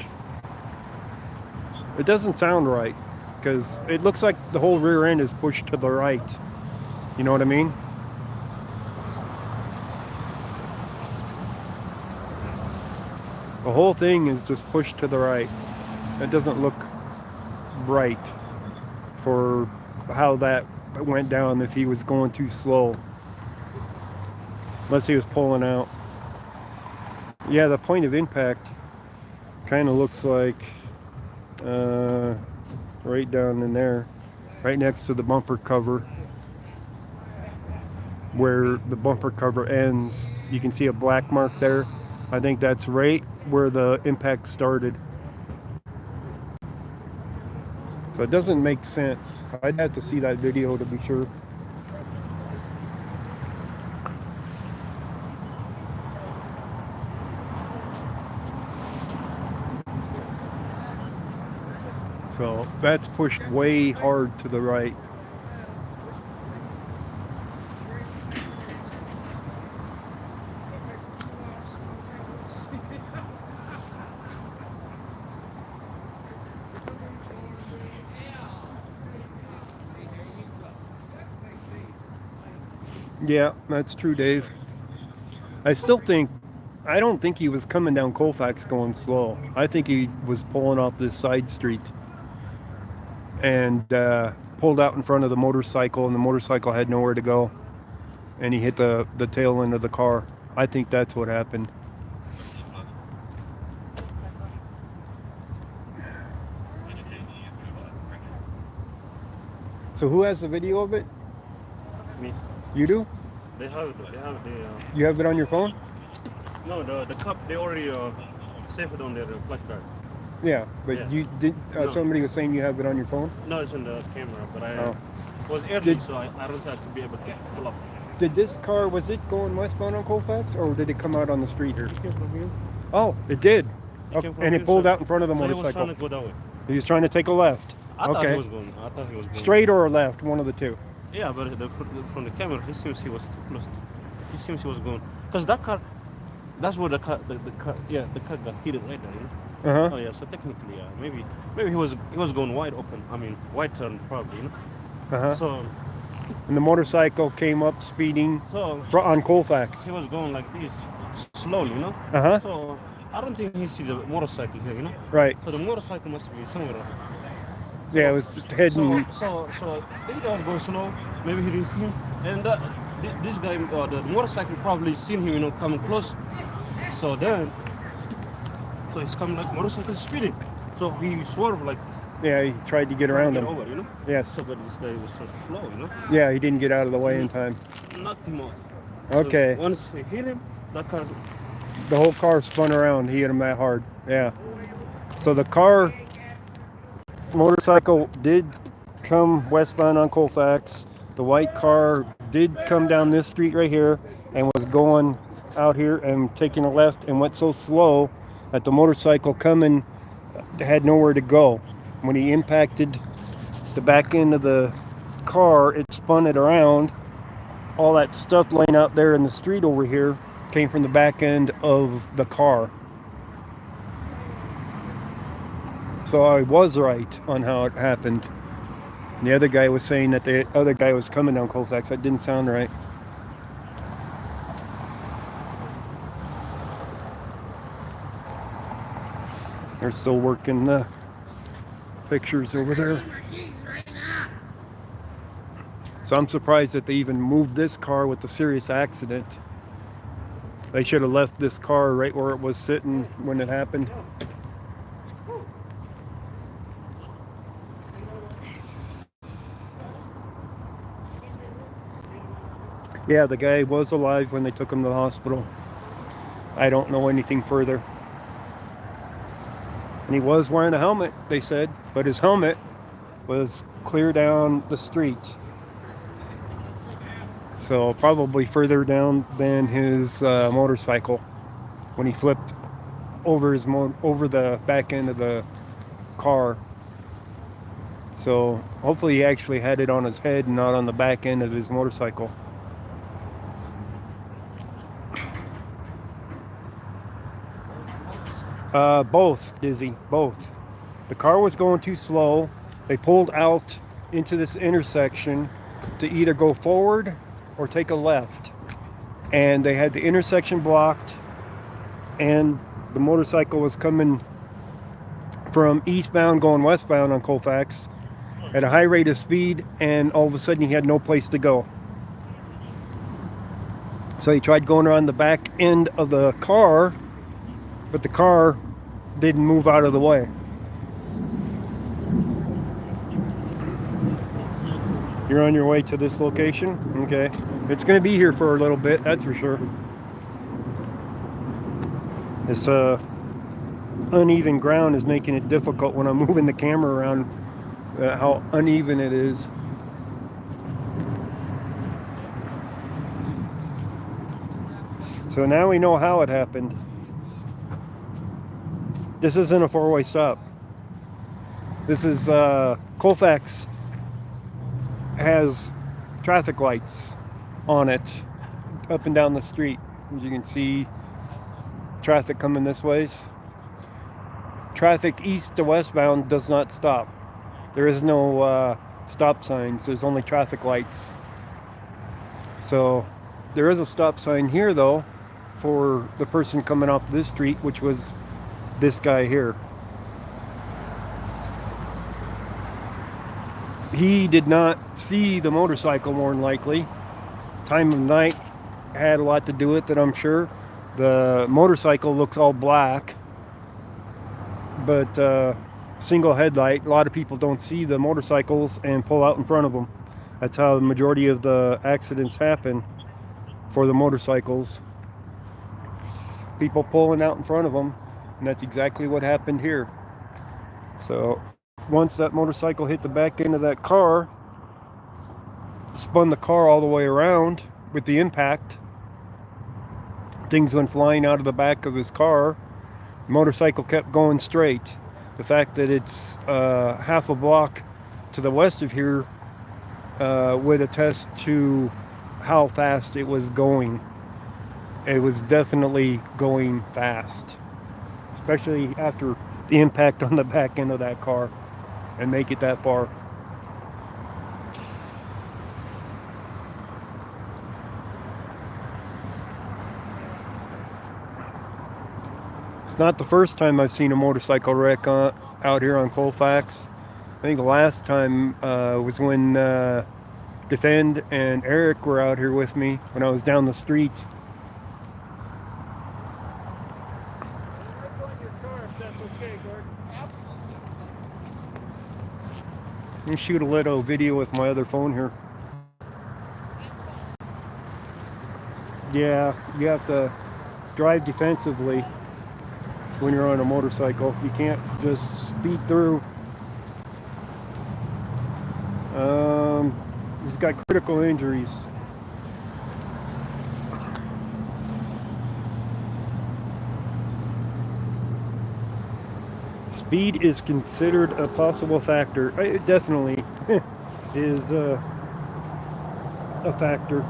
It doesn't sound right, because it looks like the whole rear end is pushed to the right. You know what I mean? The whole thing is just pushed to the right. It doesn't look right for how that went down if he was going too slow. Unless he was pulling out. Yeah, the point of impact kind of looks like right down in there, right next to the bumper cover, where the bumper cover ends. You can see a black mark there. I think that's right where the impact started. So it doesn't make sense. I'd have to see that video to be sure. So that's pushed way hard to the right. Yeah, that's true, Dave. I don't think he was coming down Colfax going slow. I think he was pulling off this side street and pulled out in front of the motorcycle, and the motorcycle had nowhere to go, and he hit the tail end of the car. I think that's what happened. So who has the video of it? Me. You do? They have the. You have it on your phone? No, the cup they already saved it on their flash card. Yeah, but Yeah. you did. No. Somebody was saying you have it on your phone. No, it's in the camera, but I Oh. was early, so I don't think I could be able to pull up. Did this car, was it going westbound on Colfax, or did it come out on the street here? It came from here. Oh, it did. It came from And here, it pulled so- out in front of the so he was motorcycle. trying to go that way. He was trying to take a left. I thought Okay. he was going. Straight or left, one of the two. Yeah, but from the camera, he seems he was too close. It seems he was going because that car, that's where the car got hit right there. You know? Uh-huh. Oh yeah, so technically, yeah, maybe he was going wide open. I mean, wide turn probably. You know. Uh-huh. So And the motorcycle came up speeding on Colfax. he was going like this slowly, you know. Uh-huh. So I don't think he see the motorcycle here, you know. Right. So the motorcycle must be somewhere. Yeah, it was just heading. So this guy was going slow. Maybe he didn't see him, and this guy, the motorcycle probably seen him, you know, coming close. So he's coming like motorcycle speeding. So he swerved like Yeah, he tried to get around him. over, you know. Yes. So but this guy was so slow, you know. Yeah, he didn't get out of the way in time. Knocked him out. Okay. So once he hit him, that car. The whole car spun around. He hit him that hard. Yeah. So the motorcycle did come westbound on Colfax. The white car did come down this street right here and was going out here and taking a left and went so slow that the motorcycle coming had nowhere to go. When he impacted the back end of the car, it spun it around. All that stuff laying out there in the street over here came from the back end of the car. So I was right on how it happened. The other guy was saying that the other guy was coming down Colfax. That didn't sound right. They're still working the pictures over there. So I'm surprised that they even moved this car with the serious accident. They should have left this car right where it was sitting when it happened. Yeah, the guy was alive when they took him to the hospital. I don't know anything further. And he was wearing a helmet, they said, but his helmet was clear down the street. So probably further down than his motorcycle when he flipped over over the back end of the car. So hopefully he actually had it on his head and not on the back end of his motorcycle. Both, Dizzy, both. The car was going too slow. They pulled out into this intersection to either go forward or take a left. And they had the intersection blocked, and the motorcycle was coming from eastbound going westbound on Colfax at a high rate of speed, and all of a sudden he had no place to go. So he tried going around the back end of the car, but the car didn't move out of the way. You're on your way to this location? Okay. It's going to be here for a little bit, that's for sure. This uneven ground is making it difficult when I'm moving the camera around, how uneven it is. So now we know how it happened. This isn't a four-way stop. This is Colfax has traffic lights on it up and down the street. As you can see, traffic coming this ways. Traffic east to westbound does not stop. There is no stop signs. There's only traffic lights. So there is a stop sign here though for the person coming off this street, which was this guy here. He did not see the motorcycle, more than likely. Time of night had a lot to do with it, I'm sure. The motorcycle looks all black, but single headlight. A lot of people don't see the motorcycles and pull out in front of them. That's how the majority of the accidents happen for the motorcycles. People pulling out in front of them, and that's exactly what happened here. So once that motorcycle hit the back end of that car, spun the car all the way around with the impact. Things went flying out of the back of his car. The motorcycle kept going straight. The fact that it's half a block to the west of here would attest to how fast it was going. it was definitely going fast, especially after the impact on the back end of that car and make it that far. It's not the first time I've seen a motorcycle wreck out here on Colfax. I think the last time was when Defend and Eric were out here with me when I was down the street. Let me shoot a little video with my other phone here. Yeah, you have to drive defensively when you're on a motorcycle. You can't just speed through. He's got critical injuries. Speed is considered a possible factor. It definitely is a factor.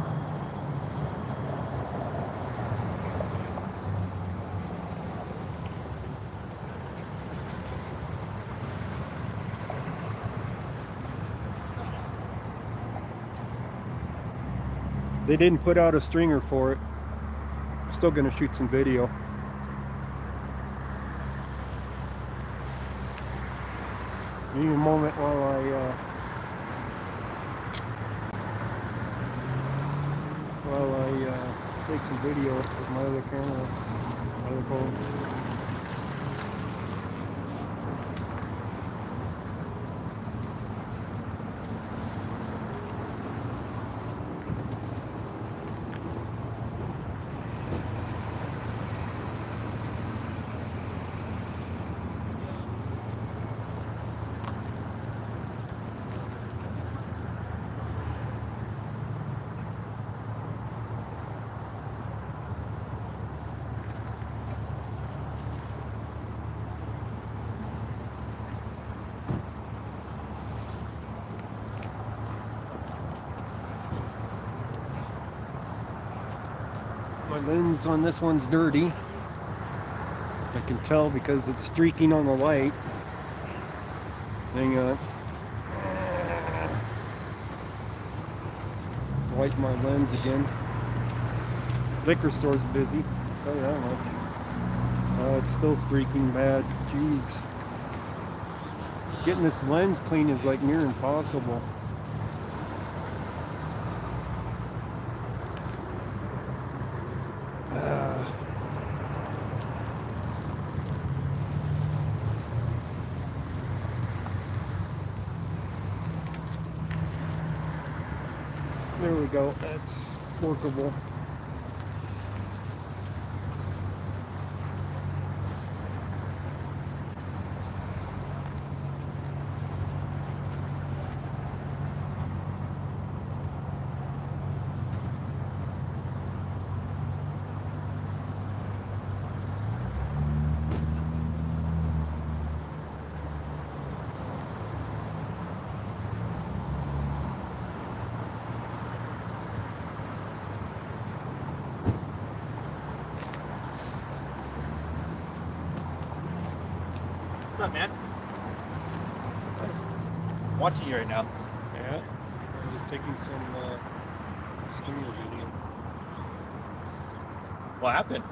They didn't put out a stringer for it. Still gonna shoot some video. Need a moment while I take some video with my other camera, my other phone. My lens on this one's dirty. I can tell because it's streaking on the light. Hang on. Wipe my lens again. Liquor store's busy. Tell you that much. It's still streaking bad. Jeez. Getting this lens clean is like near impossible. There we go, that's workable. What's up, man? Watching you right now. Yeah, I'm just taking some stinger video. What happened?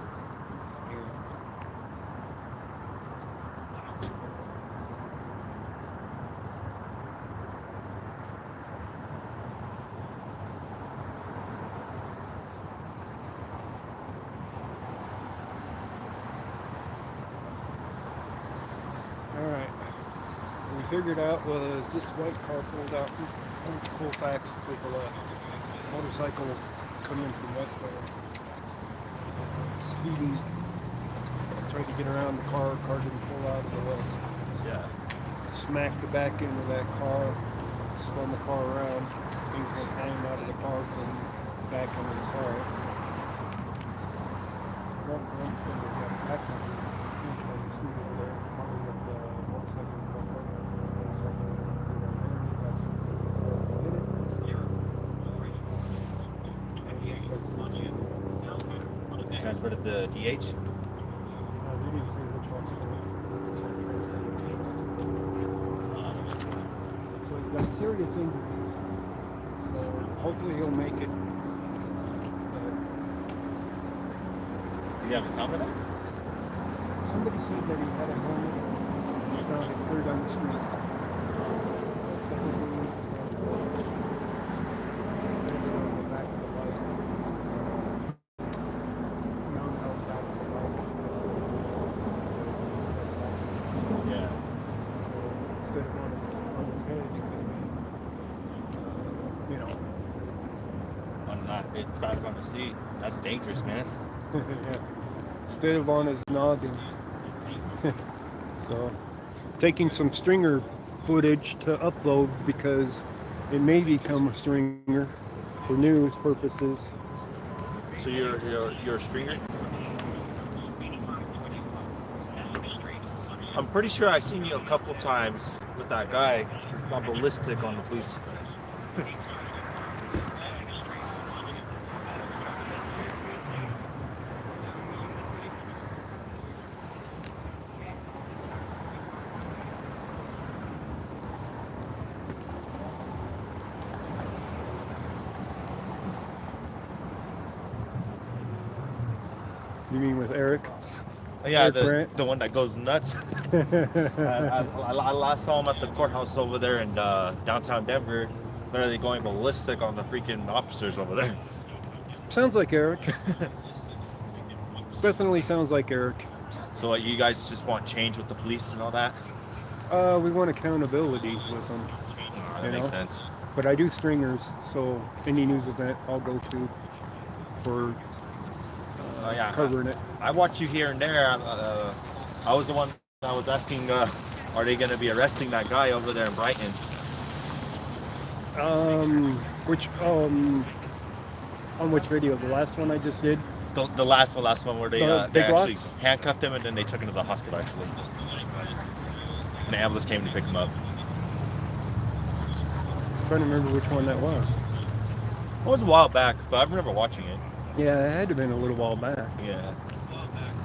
Alright, what we figured out was this white car pulled out from Colfax to take a left. Motorcycle coming from westbound. Speeding. Tried to get around the car didn't pull out of the way. Yeah. Smacked the back end of that car, spun the car around. Things went hanging out of the car from the back end of the car. of the DH? We didn't see which one's so he's got serious injuries. So hopefully he'll make it. Do you have a sound of that? Somebody said that he had a helmet and found it cleared on the streets. That was the back of the light. Now that was back of the light. Yeah. So instead of on his head, it could be, On that, it's back on the seat. That's dangerous, man. yeah. Instead of on his noggin. So, taking some stringer footage to upload because it may become a stringer for news purposes. So you're a stringer? I'm pretty sure I've seen you a couple times with that guy who's gone ballistic on the police. You mean with Eric? Yeah, Eric Brandt? the one that goes nuts. I last saw him at the courthouse over there in downtown Denver, literally going ballistic on the freaking officers over there. Sounds like Eric. Definitely sounds like Eric. So you guys just want change with the police and all that? We want accountability with them. That makes sense. But I do stringers, so any news event I'll go to for covering it. I watch you here and there. I was the one that was asking, are they going to be arresting that guy over there in Brighton? On which video? The last one I just did? The last one where they Big actually Lots? handcuffed him and then they took him to the hospital actually. And the ambulance came to pick him up. I'm trying to remember which one that was. It was a while back, but I remember watching it. Yeah, it had to have been a little while back. Yeah.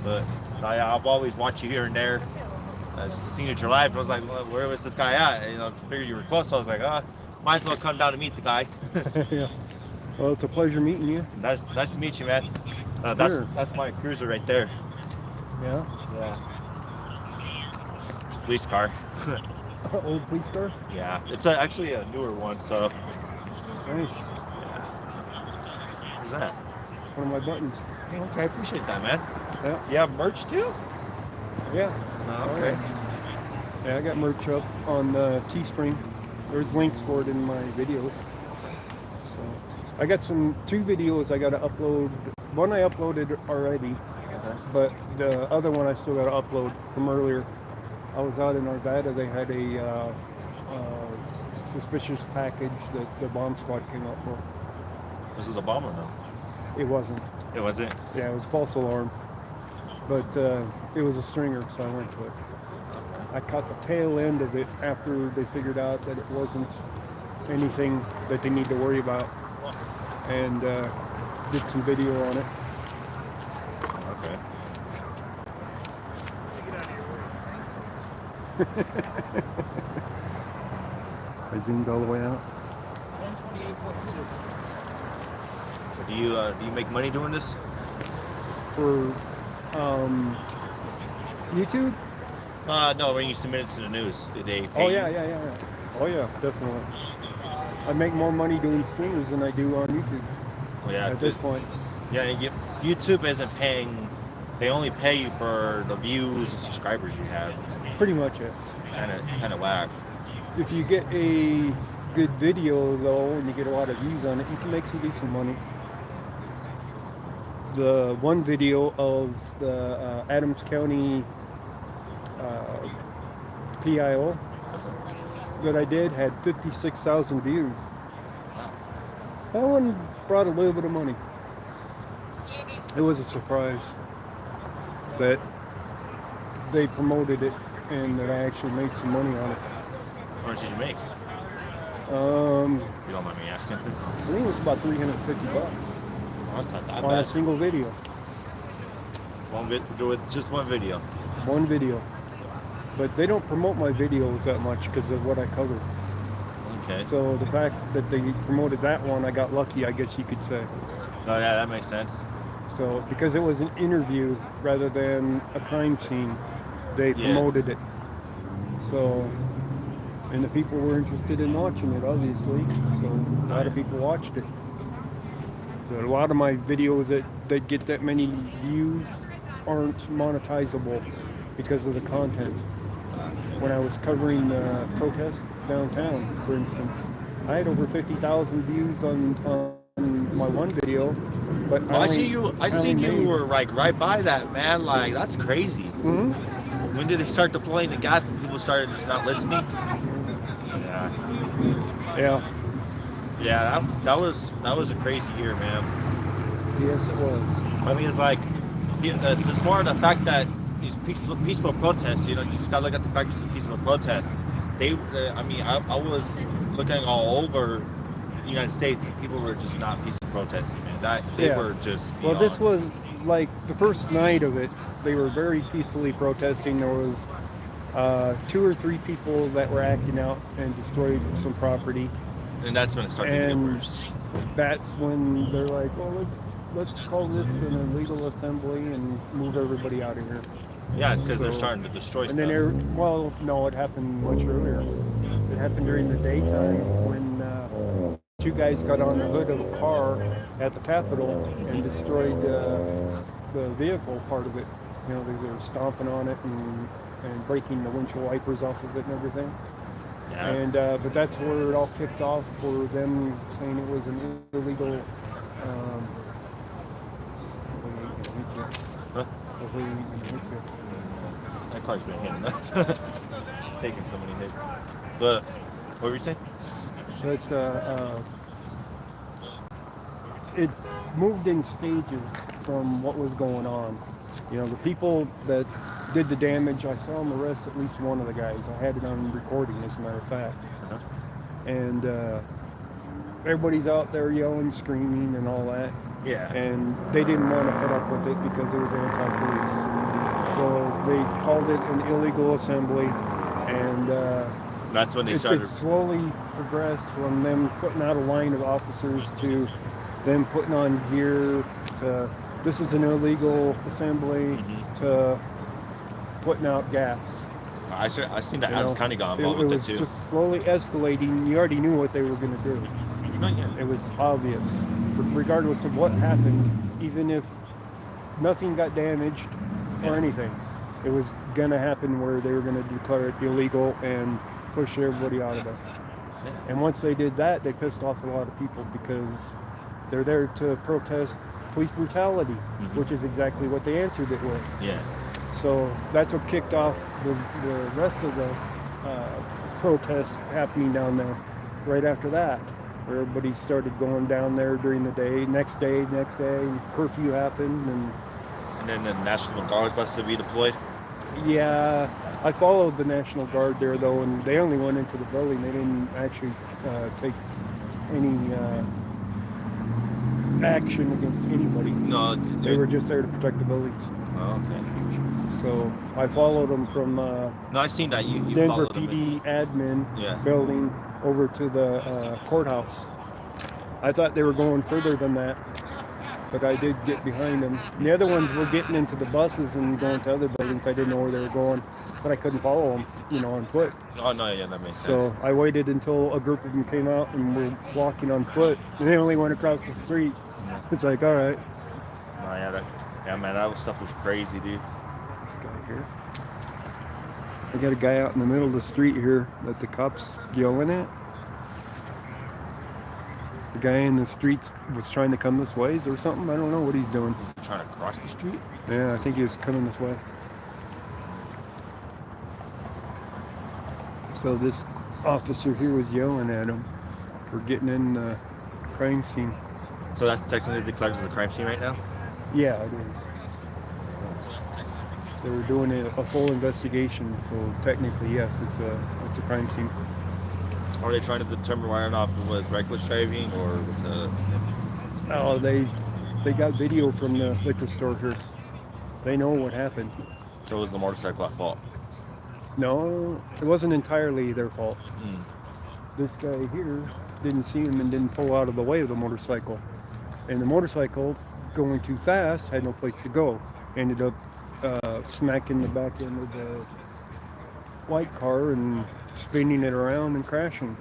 But I've always watched you here and there. I've seen you at your life. I was like, well, where was this guy at? And, I figured you were close. So I was like, might as well come down to meet the guy. Yeah. Well, it's a pleasure meeting you. Nice to meet you, man. Sure. That's my cruiser right there. Yeah. Yeah. It's a police car. Old police car? Yeah. It's actually a newer one, so. Nice. What's that? One of my buttons. Okay, I appreciate that, man. Yeah. You have merch too? Yeah. Okay. Yeah, I got merch up on Teespring. There's links for it in my videos. So I got two videos I got to upload. One I uploaded already, but the other one I still got to upload from earlier. I was out in Arvada. They had a suspicious package that the bomb squad came out for. This was a bomb or no? It wasn't. It wasn't? Yeah, it was false alarm. But it was a stringer, so I went to it. I caught the tail end of it after they figured out that it wasn't anything that they need to worry about, and did some video on it. Okay. I zoomed all the way out. So do you make money doing this? For YouTube? No, when you submit it to the news, did they pay Oh you? yeah. Oh yeah, definitely. I make more money doing streamers than I do on YouTube. Oh, yeah. At this point. Yeah, YouTube isn't paying. They only pay you for the views and subscribers you have. Pretty much, yes. It's kind of whack. If you get a good video though, and you get a lot of views on it, you can make some decent money. The one video of the Adams County PIO that I did had 56,000 views. That one brought a little bit of money. It was a surprise that they promoted it and that I actually made some money on it. How much did you make? You You don't mind me asking. I think it was about $350 Well, that's not that on a bad. single video. Just one video. One video. But they don't promote my videos that much because of what I cover. Okay. So the fact that they promoted that one, I got lucky, I guess you could say. Oh yeah, that makes sense. So because it was an interview rather than a crime scene, they promoted it. So, and the people were interested in watching it, obviously. So a lot of people watched it. But a lot of my videos that get that many views aren't monetizable because of the content. When I was covering the protests downtown, for instance, I had over 50,000 views on my one video. But I seen you were like right by that, man. Like that's crazy. Mm-hmm. When did they start deploying the gas and people started just not listening? Yeah. Yeah, that was a crazy year, man. Yes, it was. I mean, it's like it's just more the fact that these peaceful protests. You know, you just gotta look at the fact that it's a peaceful protest. I was looking all over the United States, and people were just not peaceful protesting, man. They were just. Well, this was like the first night of it. They were very peacefully protesting. There was 2 or 3 people that were acting out and destroyed some property. And that's when it started to get worse. That's when they're like, well, let's call this an illegal assembly and move everybody out of here. Yeah, it's because they're starting to destroy stuff. Then, well, no, it happened much earlier. It happened during the daytime when 2 guys got on the hood of a car at the Capitol and destroyed the vehicle part of it. You know, they were stomping on it and breaking the windshield wipers off of it and everything. Yeah. And but that's where it all kicked off for them saying it was an illegal. That car's been hitting. It's taking so many hits. But what were you saying? But it moved in stages from what was going on. You know, the people that did the damage, I saw them arrest at least one of the guys. I had it on recording, as a matter of fact. Uh-huh. And everybody's out there yelling, screaming, and all that. Yeah. And they didn't want to put up with it because it was anti-police. So they called it an illegal assembly, and that's when they started. It slowly progressed from them putting out a line of officers to them putting on gear to this is an illegal assembly to putting out gas. I seen that Adams County got involved with it too. It was just slowly escalating. You already knew what they were going to do. It was obvious. Regardless of what happened, even if nothing got damaged or anything, it was going to happen where they were going to declare it illegal and push everybody out of it. And once they did that, they pissed off a lot of people because they're there to protest police brutality, which is exactly what they answered it with. Yeah. So that's what kicked off the rest of the protests happening down there right after that, where everybody started going down there during the day. Next day, curfew happened. And then the National Guard was to be deployed? Yeah, I followed the National Guard there, though, and they only went into the building. They didn't actually take any action against anybody. No. They were just there to protect the buildings. Oh, okay. So I followed them from no, I seen that you Denver followed them PD admin building over to the courthouse. I thought they were going further than that, but I did get behind them. The other ones were getting into the buses and going to other buildings. I didn't know where they were going, but I couldn't follow them, on foot. Oh, no, yeah, that makes sense. So I waited until a group of them came out and were walking on foot, and they only went across the street. It's like, all right. No, yeah, man, that stuff was crazy, dude. This guy here. I got a guy out in the middle of the street here that the cops yelling at. The guy in the streets was trying to come this way or something. I don't know what he's doing. He's trying to cross the street? Yeah, I think he was coming this way. So this officer here was yelling at him for getting in the crime scene. So that's technically declared as a crime scene right now? Yeah, it is. They were doing a full investigation, so technically, yes, it's a crime scene. Are they trying to determine whether or not it was reckless driving or was it? Oh, they got video from the liquor store here. They know what happened. So it was the motorcycle at fault. No, it wasn't entirely their fault. This guy here didn't see him and didn't pull out of the way of the motorcycle. And the motorcycle, going too fast, had no place to go. Ended up smacking the back end of the white car and spinning it around and crashing.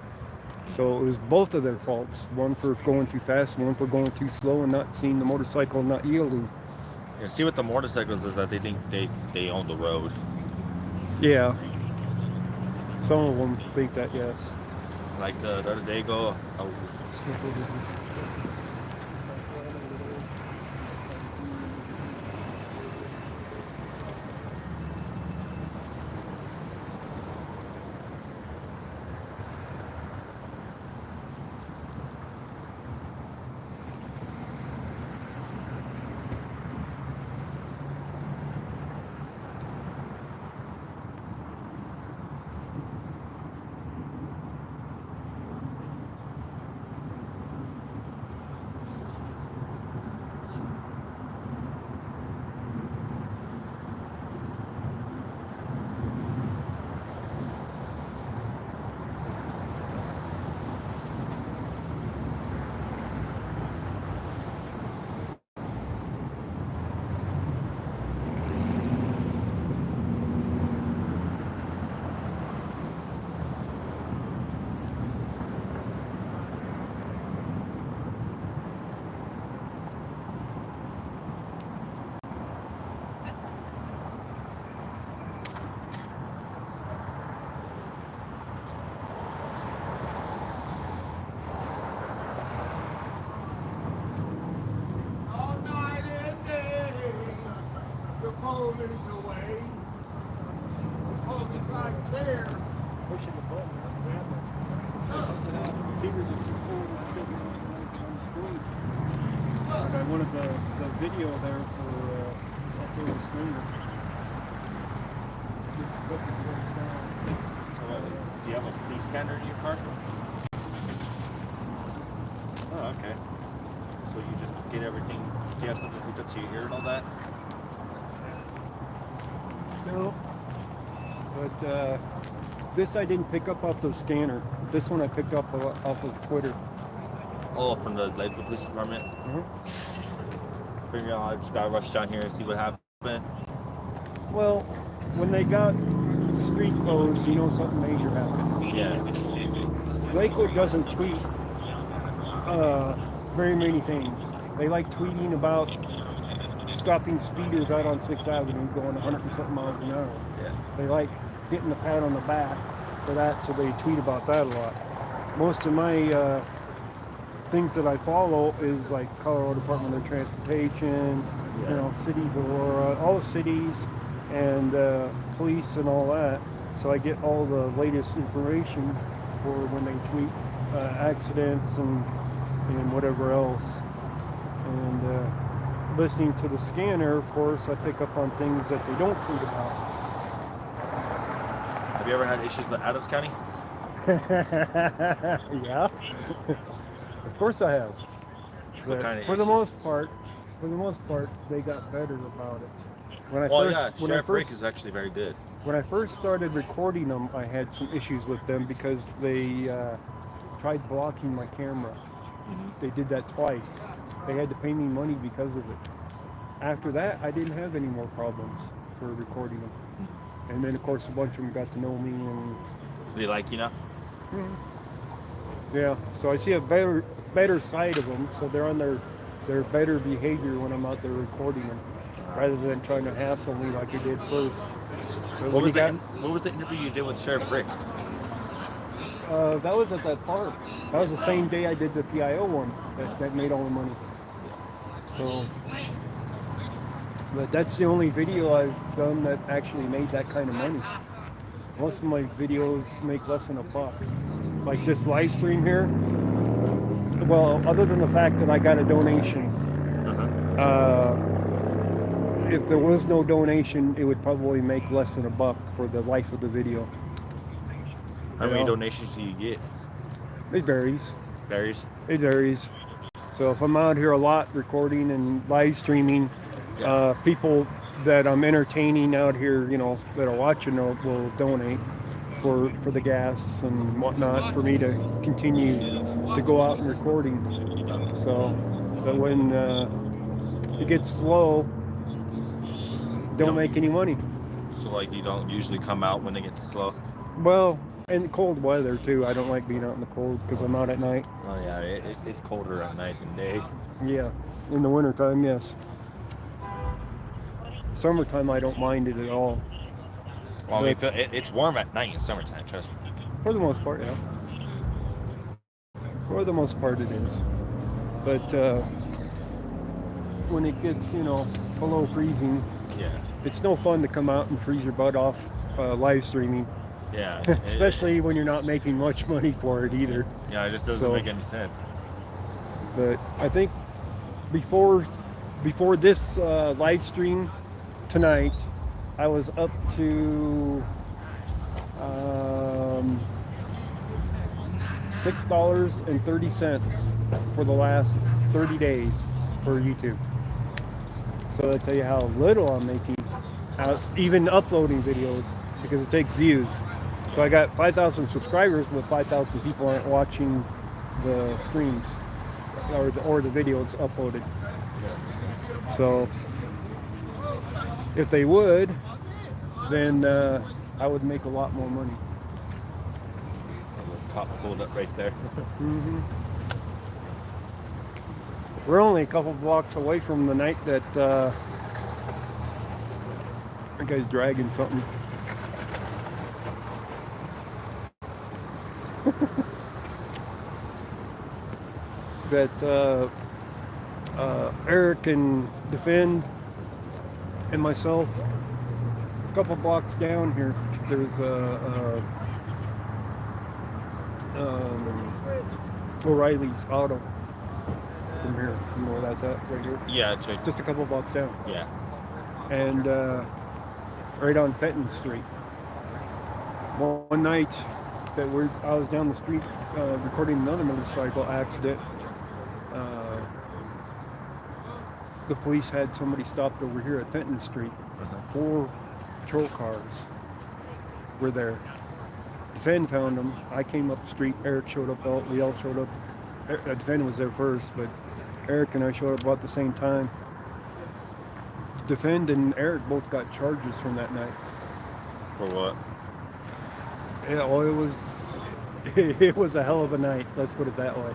So it was both of their faults. One for going too fast, one for going too slow and not seeing the motorcycle and not yielding. Yeah, see with the motorcycles is that they think they own the road. Yeah. Some of them think that, yes. Like the other day ago, I wanted the video there for uploading the screen. do you have a police scanner in your car? Oh, okay. So you just get everything. Do you have something hooked up to your ear and all that? No. But this I didn't pick up off the scanner. This one I picked up off of Twitter. Oh, from the Lakewood Police Department? Figure out I just gotta rush down here and see what happened. Well, when they got the street closed, you know something major happened. Yeah. Lakewood doesn't tweet very many things. They like tweeting about stopping speeders out on 6th Avenue going 100 and something miles an hour. Yeah. They like getting the pat on the back for that, so they tweet about that a lot. Most of my things that I follow is like Colorado Department of Transportation, you know, cities of Aurora, all the cities and police and all that. So I get all the latest information for when they tweet accidents and whatever else. And listening to the scanner, of course, I pick up on things that they don't tweet about. Have you ever had issues with Adams County? Yeah. Of course I have. What But kind of for the issues? most part, they got better about it. When Sheriff Rick is actually very good. When I first started recording them, I had some issues with them because they tried blocking my camera. They did that twice. They had to pay me money because of it. After that, I didn't have any more problems for recording them. And then, of course, a bunch of them got to know me and They like you now? yeah, so I see a better side of them, so they're on their better behavior when I'm out there recording them, rather than trying to hassle me like they did first. But What when was the interview you did with Sheriff Rick? that was at that park. That was the same day I did the PIO one that made all the money. So, but that's the only video I've done that actually made that kind of money. Most of my videos make less than $1. Like this live stream here, well, other than the fact that I got a donation, if there was no donation, it would probably make less than $1 for the life of the video. How many donations do you get? It varies. Varies? It varies. So if I'm out here a lot recording and live streaming, people that I'm entertaining out here, that are watching will donate for the gas and whatnot for me to continue to go out and recording. So that when it gets slow, don't make any money. So like you don't usually come out when it gets slow. Well, and cold weather too. I don't like being out in the cold because I'm out at night. Oh yeah, it's colder at night than day. Yeah, in the wintertime, yes. Summertime, I don't mind it at all. Well, I mean, it's warm at night in summertime, trust me. For the most part, yeah. For the most part, it is. But when it gets, below freezing, Yeah. it's no fun to come out and freeze your butt off live streaming. Yeah. Especially when you're not making much money for it either. Yeah, it just doesn't make any sense. But I think before this live stream tonight, I was up to $6.30 for the last 30 days for YouTube. So I tell you how little I'm making, even uploading videos, because it takes views. So I got 5,000 subscribers, but 5,000 people aren't watching the streams or the videos uploaded. So if they would, then I would make a lot more money. Cop pulled up right there. Mm-hmm. We're only a couple blocks away from the night that that guy's dragging something. That Eric and Defend and myself, a couple blocks down here, there's O'Reilly's Auto from here. You know where that's at? Right here? Yeah, it's just a couple blocks down. Yeah. And right on Fenton Street. One night that I was down the street recording another motorcycle accident. The police had somebody stopped over here at Fenton Street. 4 patrol cars were there. Defend found them. I came up the street. Eric showed up. We all showed up. Defend was there first, but Eric and I showed up about the same time. Defend and Eric both got charges from that night. For what? Yeah, well, it was a hell of a night. Let's put it that way.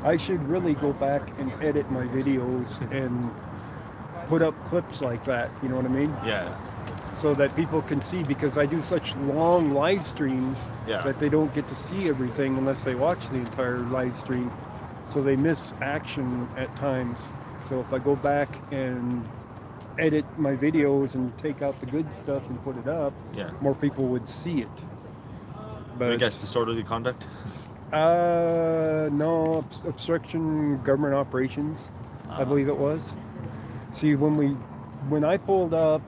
I should really go back and edit my videos and put up clips like that. You know what I mean? Yeah. So that people can see, because I do such long live streams that they don't get to see everything unless they watch the entire live stream. So they miss action at times. So if I go back and edit my videos and take out the good stuff and put it up, more people would see it. But I guess disorderly conduct? No, obstruction government operations, I believe it was. See, when I pulled up,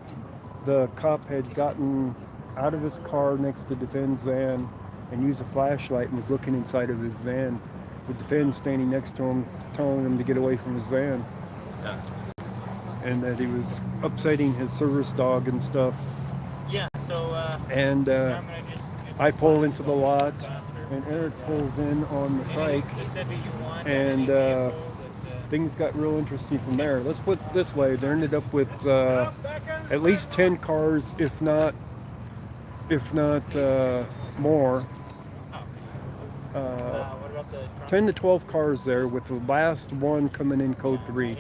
the cop had gotten out of his car next to Defend's van and used a flashlight and was looking inside of his van, with Defend standing next to him, telling him to get away from his van. Yeah. And that he was upsetting his service dog and stuff. Yeah, so and I pull into the lot, and Eric pulls in on the trike, and things got real interesting from there. Let's put it this way: they ended up with at least 10 cars, if not more. 10 to 12 cars there, with the last one coming in code 3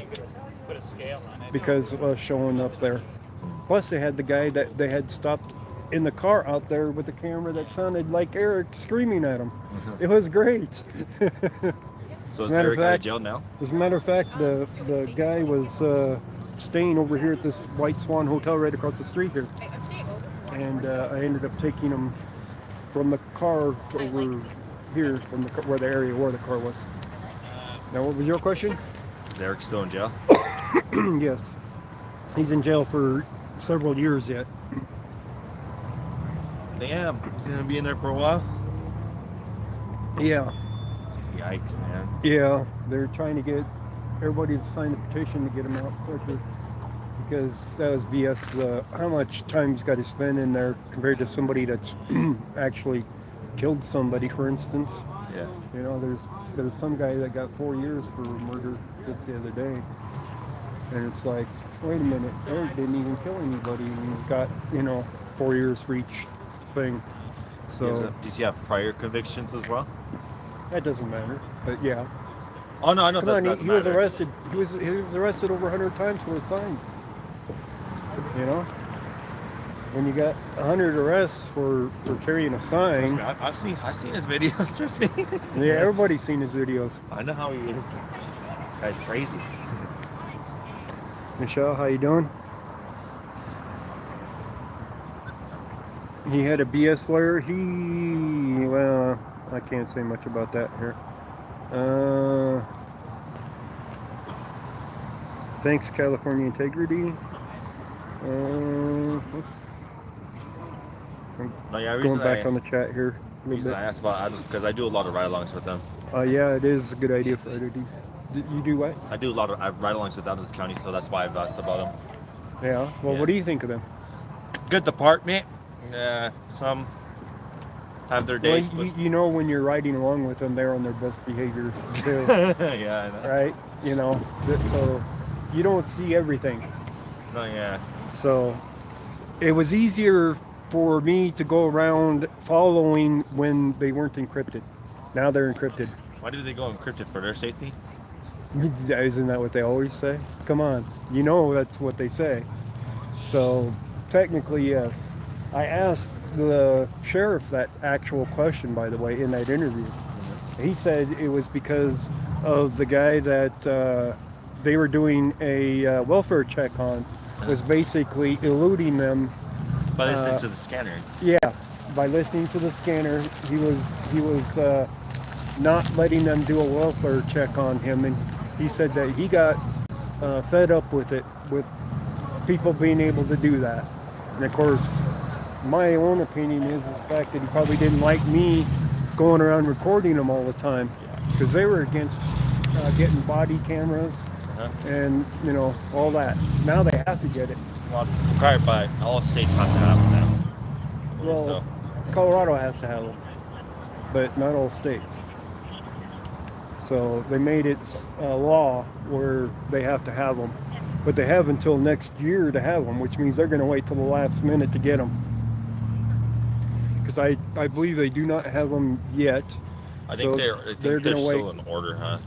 because of us showing up there. Plus, they had the guy that they had stopped in the car out there with the camera that sounded like Eric screaming at him. It was great. So is Eric out of jail now? As a matter of fact, the guy was staying over here at this White Swan Hotel right across the street here. And I ended up taking him from the car to over here, from where the car was. Now, what was your question? Is Eric still in jail? Yes. He's in jail for several years yet. Damn, he's gonna be in there for a while? Yeah. Yikes, man. Yeah, they're trying to get everybody to sign a petition to get him out quicker. because that was BS. How much time he's got to spend in there compared to somebody that's actually killed somebody, for instance. Yeah. You know, there's some guy that got 4 years for murder just the other day, and it's like, wait a minute, Eric didn't even kill anybody, and he's got 4 years for each thing. So Does he have prior convictions as well? that doesn't matter. But yeah. Oh no, I know Come that on, doesn't he was matter. arrested. He was arrested over 100 times for a sign. You know, when you got 100 arrests for carrying a Trust sign, me, I've seen his videos. Trust me. yeah, everybody's seen his videos. I know how he is. Guy's crazy. Michelle, how you doing? He had a BS lawyer. Well, I can't say much about that here. Thanks, California Integrity. No, yeah, Going back on the chat here a The little reason bit. I asked about Adams because I do a lot of ride-alongs with them. Yeah, it is a good idea for you to do. You do what? I do a lot of ride-alongs with Adams County, so that's why I've asked about them. Yeah. Well, Yeah. what do you think of them? Good department. Some have their Well, days, but you know, when you're riding along with them, they're on their best behavior too, yeah, I know. right? You know, so you don't see everything. No, yeah. So it was easier for me to go around following when they weren't encrypted. Now they're encrypted. Why did they go encrypted for their safety? Isn't that what they always say? Come on, you know that's what they say. So technically, yes. I asked the sheriff that actual question, by the way, in that interview. He said it was because of the guy that they were doing a welfare check on was basically eluding them. By listening to the scanner. Yeah, by listening to the scanner, he was not letting them do a welfare check on him, and he said that he got fed up with it, with people being able to do that. And of course, my own opinion is the fact that he probably didn't like me going around recording them all the time, because they were against getting body cameras and all that. Now they have to get it. Well, it's required by all states have to have them. Well, So, Colorado has to have them, but not all states. So they made it a law where they have to have them, but they have until next year to have them, which means they're going to wait till the last minute to get them. Because I believe they do not have them yet. I think so they're gonna wait. still in order, huh?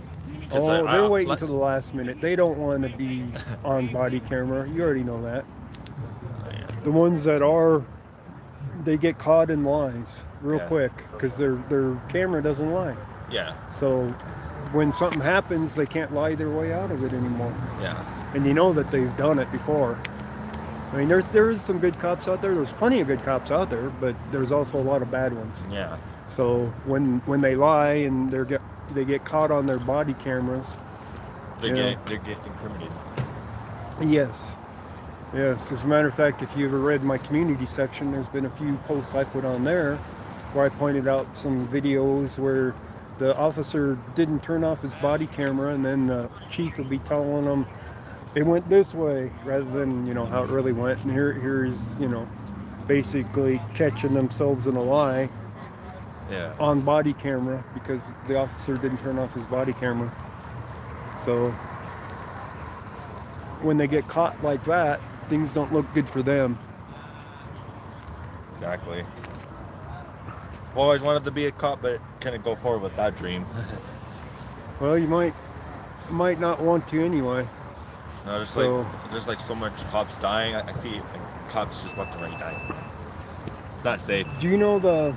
Oh, they're waiting to the last minute. They don't want to be on body camera. You already know that. The ones that are, they get caught in lies real quick because their camera doesn't lie. Yeah. So when something happens, they can't lie their way out of it anymore. Yeah. And you know that they've done it before. I mean, there is some good cops out there. There's plenty of good cops out there, but there's also a lot of bad ones. Yeah. So when they lie and they get caught on their body cameras, They're getting incriminated. Yes. As a matter of fact, if you ever read my community section, there's been a few posts I put on there where I pointed out some videos where the officer didn't turn off his body camera, and then the chief would be telling them it went this way rather than how it really went. And here's basically catching themselves in a lie. Yeah. On body camera because the officer didn't turn off his body camera. So when they get caught like that, things don't look good for them. Exactly. Well, I always wanted to be a cop, but couldn't go forward with that dream. Well, you might not want to anyway. No, there's so much cops dying. I see cops just left and right dying. It's not safe. Do you know the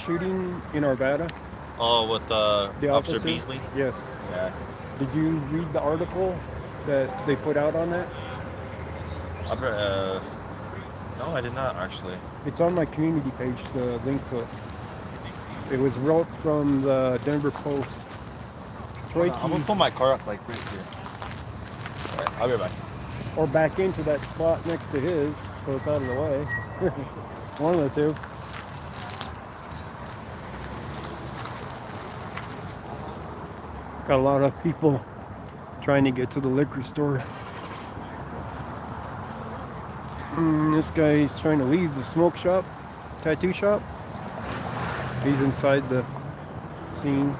shooting in Arvada? Oh, with The Officer Beasley? Yes. Yeah. Did you read the article that they put out on that? I've heard, no, I did not actually. It's on my community page, the link to it. It was wrote from the Denver Post. I'm gonna pull my car up like right here. Alright, I'll be right back. Or back into that spot next to his, so it's out of the way. One of the two. Got a lot of people trying to get to the liquor store. This guy's trying to leave the smoke shop, tattoo shop. He's inside the scene.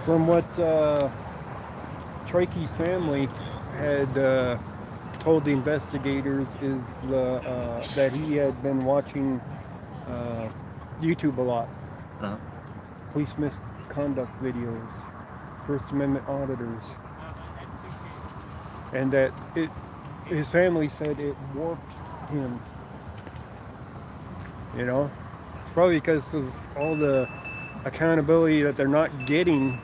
From what Trakey's family had told the investigators is that he had been watching YouTube a lot. Uh-huh. Police misconduct videos, First Amendment auditors, and that his family said it warped him. You know, it's probably because of all the accountability that they're not getting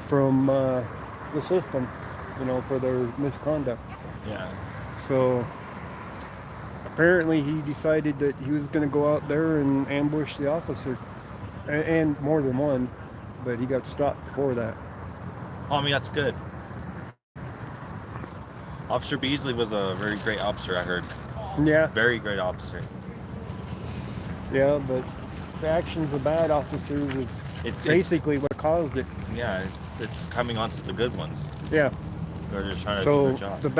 from the system, you know, for their misconduct. Yeah. So apparently he decided that he was going to go out there and ambush the officer, and more than one, but he got stopped before that. Oh, I mean, that's good. Officer Beasley was a very great officer, I heard. Yeah, Very great officer. yeah, but the actions of bad officers is It's basically what caused it. Yeah, it's coming on to the good ones. Yeah. They're just trying to So do their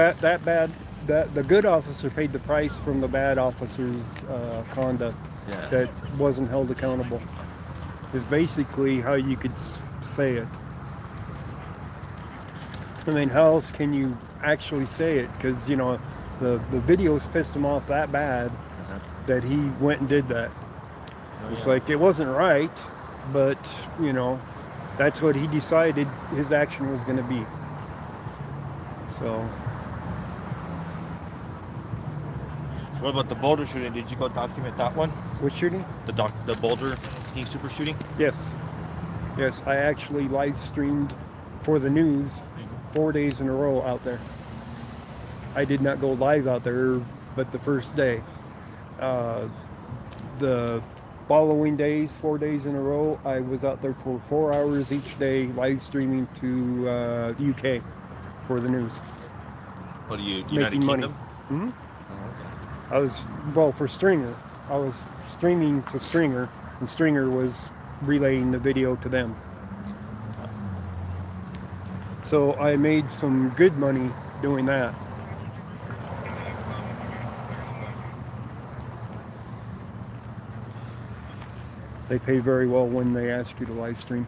job. the good officer paid the price from the bad officer's conduct Yeah. that wasn't held accountable. Is basically how you could say it. I mean, how else can you actually say it? Because you know, the videos pissed him off that bad that he went and did that. It's like it wasn't right, but you know, that's what he decided his action was going to be. So. What about the Boulder shooting? Did you go document that one? Which shooting? The Boulder ski super shooting? Yes. Yes, I actually live streamed for the news 4 days in a row out there. I did not go live out there, but the first day. The following days, 4 days in a row, I was out there for 4 hours each day live streaming to the UK for the news. What do you United Making money. Kingdom? Hmm? Oh, okay. I was, well, for Stringer. I was streaming to Stringer, and Stringer was relaying the video to them. So I made some good money doing that. They pay very well when they ask you to live stream.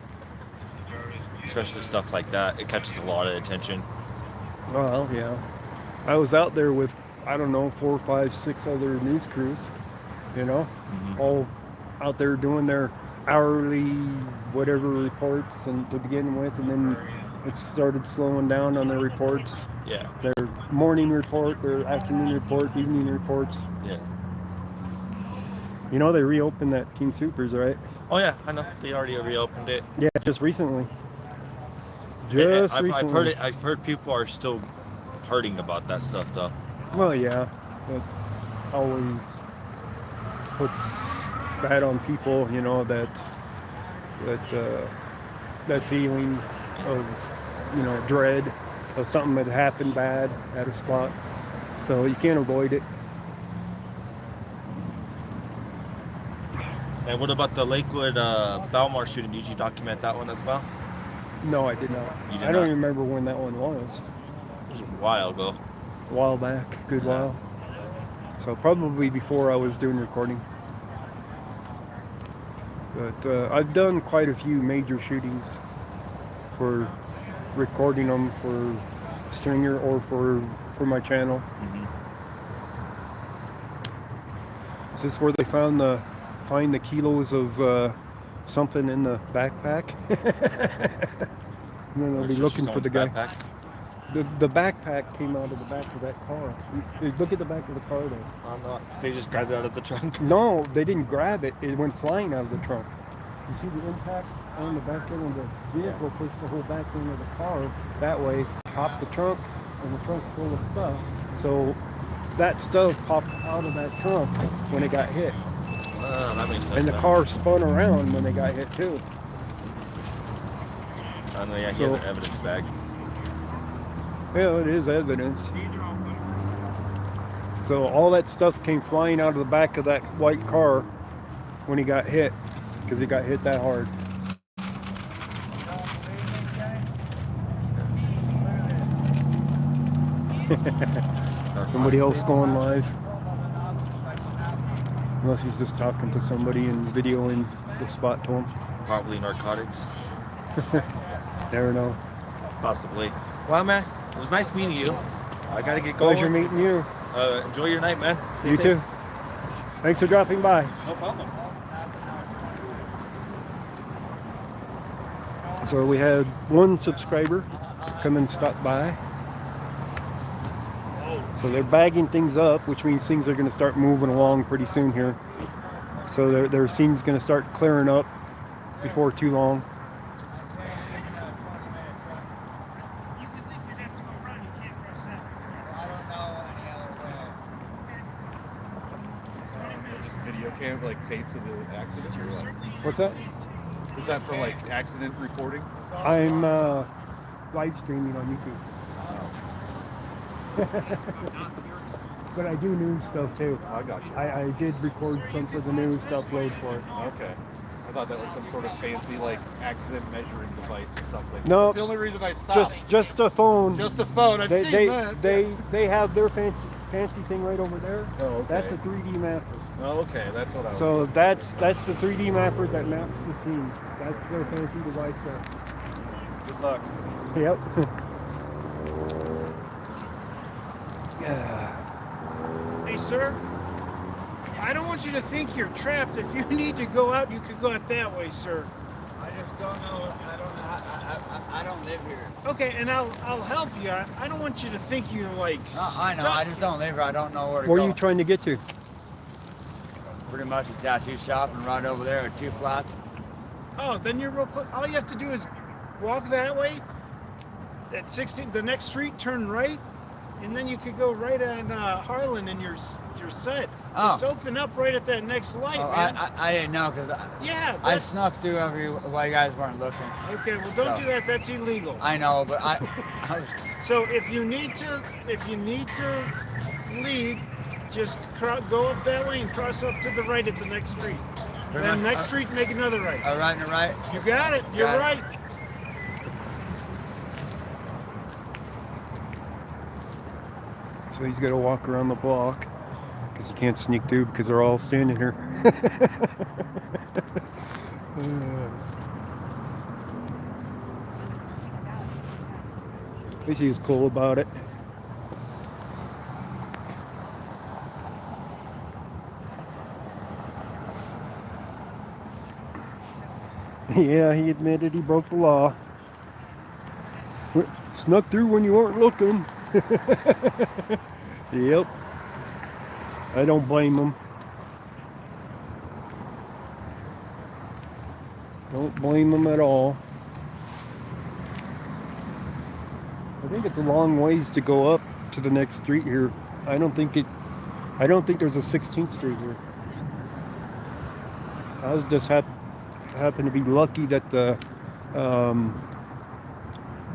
Especially stuff like that. It catches a lot of attention. Well, yeah. I was out there with, I don't know, 4, 5, 6 other news crews, you know, all out there doing their hourly whatever reports and to begin with, and then it started slowing down on their reports. Yeah. Their morning report, their afternoon report, evening reports. Yeah. You know, they reopened that Team Supers, right? Oh yeah, I know. They already reopened it. Yeah, just recently. I've heard people are still hurting about that stuff though. Well, yeah, it always puts that on people, you know, that feeling of, you know, dread of something that happened bad at a spot. So you can't avoid it. And what about the Lakewood Balmar shooting? Did you document that one as well? No, I did not. You did I don't not? even remember when that one was. It was a while ago. A while back, good while. So probably before I was doing recording. But I've done quite a few major shootings for recording them for Stringer or for my channel. Is this where they find the kilos of something in the backpack? And then they'll be looking for the guy. Backpack? The backpack came out of the back of that car. Look at the back of the car there. I'm not. They just grabbed it out of the trunk. No, they didn't grab it. It went flying out of the trunk. You see the impact on the back end of the vehicle pushed the whole back end of the car. That way, popped the trunk, and the trunk's full of stuff. So that stuff popped out of that trunk when it got hit. That makes sense. And the car spun around when they got hit too. I know, yeah, he has an evidence bag. Yeah, it is evidence. So all that stuff came flying out of the back of that white car when he got hit, because he got hit that hard. Somebody else going live. Unless he's just talking to somebody and videoing the spot to him. Probably narcotics. Never know. Possibly. Well, man, it was nice meeting you. I gotta get going. Pleasure meeting you. Enjoy your night, man. Stay You safe. too. Thanks for dropping by. No problem. So we had one subscriber come and stop by. So they're bagging things up, which means things are going to start moving along pretty soon here. So their scene's going to start clearing up before too long. Just video cam, like tapes of the accident or what? What's that? Is that for like accident reporting? I'm live streaming on YouTube. But I do news stuff too. I got you. I did record some for the news to upload for it. Okay. I thought that was some sort of fancy like accident measuring device or something. No. That's the only reason I stopped. Just a phone. Just a phone. I've seen that. They have their fancy thing right over there. Oh, okay. That's a 3D mapper. Oh, okay. That's what I was. So that's the 3D mapper that maps the scene. That's their fancy device there. Good luck. Yep. Hey, sir. I don't want you to think you're trapped. If you need to go out, you could go out that way, sir. I just don't know. I don't live here. Okay, and I'll help you. I don't want you to think you're like. I know. I just don't live here. I don't know where to Where go. are you trying to get to? Pretty much a tattoo shop and right over there are 2 flats. Oh, then you're real close. All you have to do is walk that way. At 16, the next street, turn right, and then you could go right on Harlan, and you're set. Oh. It's open up right at that next light, Oh, man. I didn't know because Yeah. I snuck through while you guys weren't looking. Okay, well, don't So- do that. That's illegal. I know, but I was, So if you need to leave, just go up that way and cross up to the right at the next street. Then next street, make another right. a right and a right. You got it. You're Got it. right. So he's got to walk around the block because he can't sneak through because they're all standing here. At least he was cool about it. Yeah, he admitted he broke the law. Snuck through when you weren't looking. Yep. I don't blame him. Don't blame him at all. I think it's a long ways to go up to the next street here. I don't think there's a 16th street here. I was just happened to be lucky that the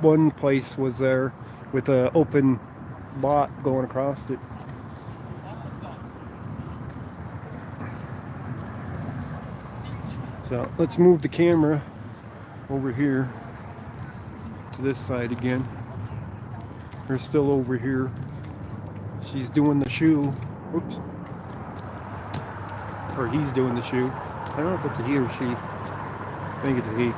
one place was there with an open lot going across it. So let's move the camera over here to this side again. We're still over here. She's doing the shoe. Oops. Or he's doing the shoe. I don't know if it's a he or she. I think it's a he.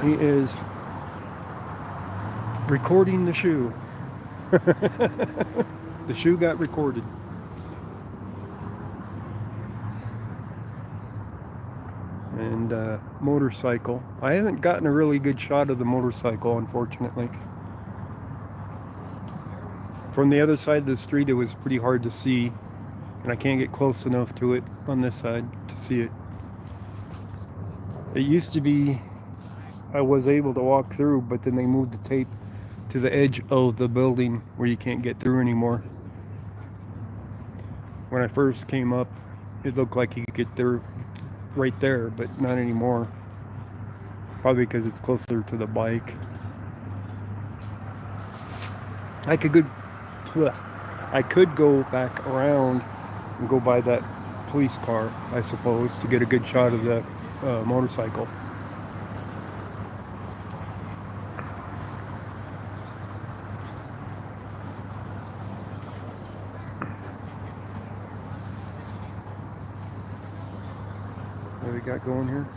He is recording the shoe. The shoe got recorded. And motorcycle. I haven't gotten a really good shot of the motorcycle, unfortunately. From the other side of the street, it was pretty hard to see. And I can't get close enough to it on this side to see it. It used to be I was able to walk through, but then they moved the tape to the edge of the building where you can't get through anymore. When I first came up, it looked like you could get through right there, but not anymore. Probably because it's closer to the bike. I could go back around and go by that police car, I suppose, to get a good shot of that motorcycle. What we got going here?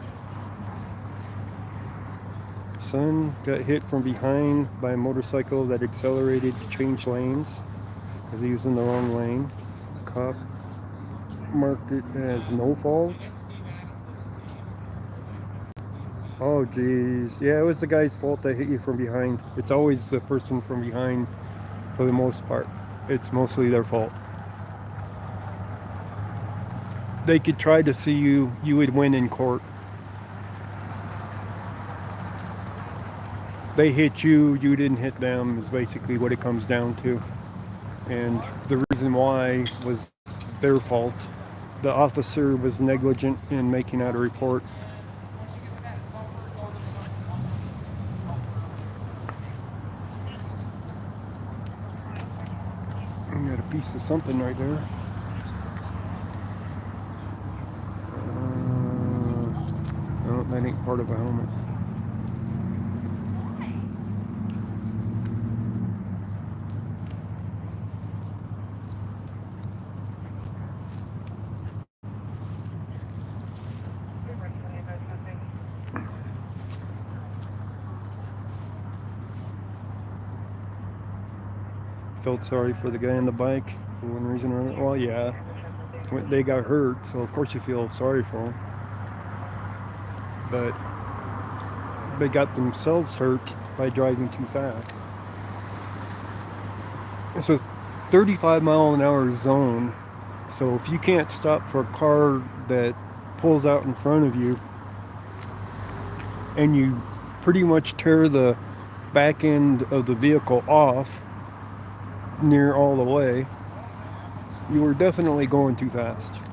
Son got hit from behind by a motorcycle that accelerated to change lanes because he was in the wrong lane. Cop marked it as no fault. Oh geez, yeah, it was the guy's fault that hit you from behind. It's always the person from behind for the most part. It's mostly their fault. They could try to see you would win in court. They hit you, you didn't hit them is basically what it comes down to. And the reason why was their fault. The officer was negligent in making out a report. I got a piece of something right there. No, that ain't part of a helmet. Felt sorry for the guy on the bike for one reason or another. Well, yeah, they got hurt, so of course you feel sorry for them. But they got themselves hurt by driving too fast. It's a 35-mile-an-hour zone, so if you can't stop for a car that pulls out in front of you and you pretty much tear the back end of the vehicle off near all the way, you were definitely going too fast.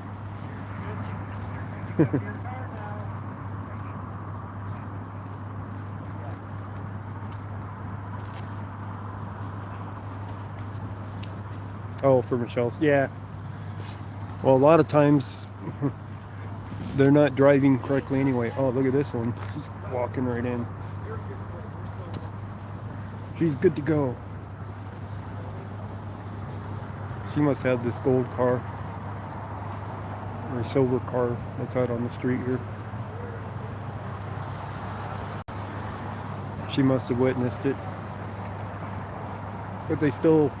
Oh, for Michelle's, yeah. Well, a lot of times they're not driving correctly anyway. Oh, look at this one. She's walking right in. She's good to go. She must have this gold car or silver car that's out on the street here. She must have witnessed it. But they still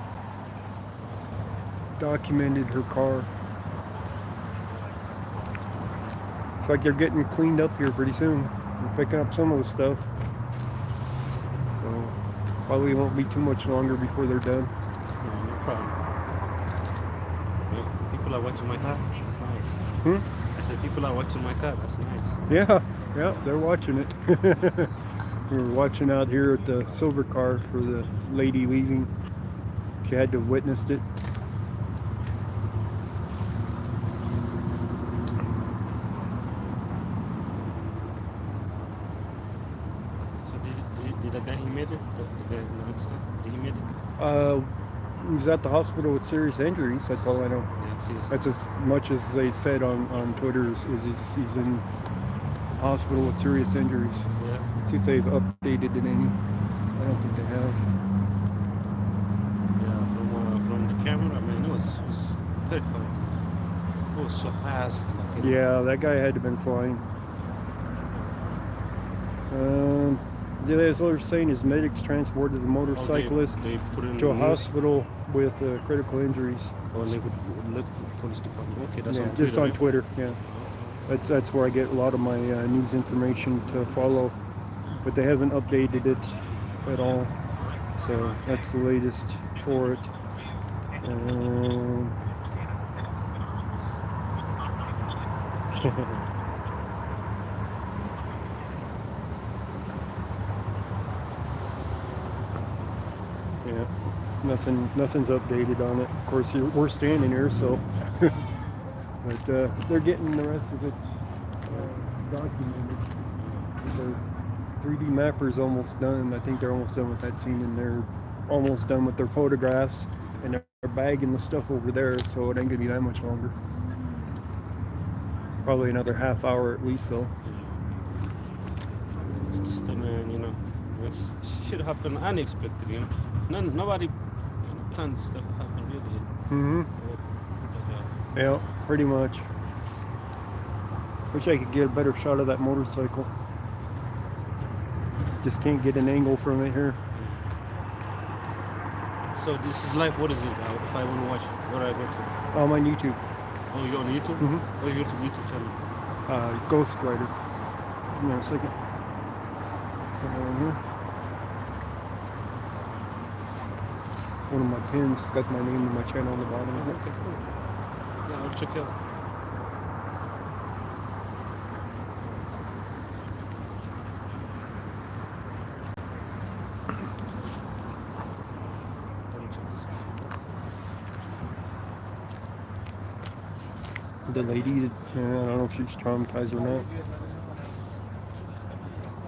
documented her car. It's like they're getting cleaned up here pretty soon. They're picking up some of the stuff. So probably won't be too much longer before they're done. Yeah, no problem. People are watching my car. That's nice. I said people are watching my car. That's nice. Yeah, they're watching it. We were watching out here at the silver car for the lady leaving. She had to have witnessed it. Did the guy he made it? The guy in the accident? Did he made it? He was at the hospital with serious injuries. That's all I know. Yeah, seriously. That's as much as they said on Twitter. Is he's in hospital with serious injuries. Yeah. See if they've updated it any. I don't think they have. Yeah, from the camera, man, it was terrifying. It was so fast. Like, Yeah, that guy had to have been flying. Yeah, that's what they're saying is medics transported the motorcyclist they put it in to a the news? hospital with critical injuries. Or Lakewood Police Department. Okay, that's Yeah, on just Twitter, on right? Twitter. Yeah, that's where I get a lot of my news information to follow, but they haven't updated it at all. So that's the latest for it. Yeah, nothing's updated on it. Of course, we're standing here, so. But they're getting the rest of it documented. Their 3D mapper's almost done. I think they're almost done with that scene in their almost done with their photographs, and they're bagging the stuff over there, so it ain't gonna be that much longer. Probably another half hour at least, though. It's just man, you know, it's shit happen unexpected, you know. Nobody planned this stuff to happen really. Mm-hmm. Yeah, pretty much. Wish I could get a better shot of that motorcycle. Just can't get an angle from it here. So this is live. What is it? If I want to watch, where do I go to? I'm on YouTube. Oh, you're on YouTube? Mhm. What's your YouTube channel? Ghost Rider. Give me a second. Come on here. One of my pins got my name and my channel on the bottom of it. Okay, cool. Yeah, I'll check it out. The lady, I don't know if she's traumatized or not.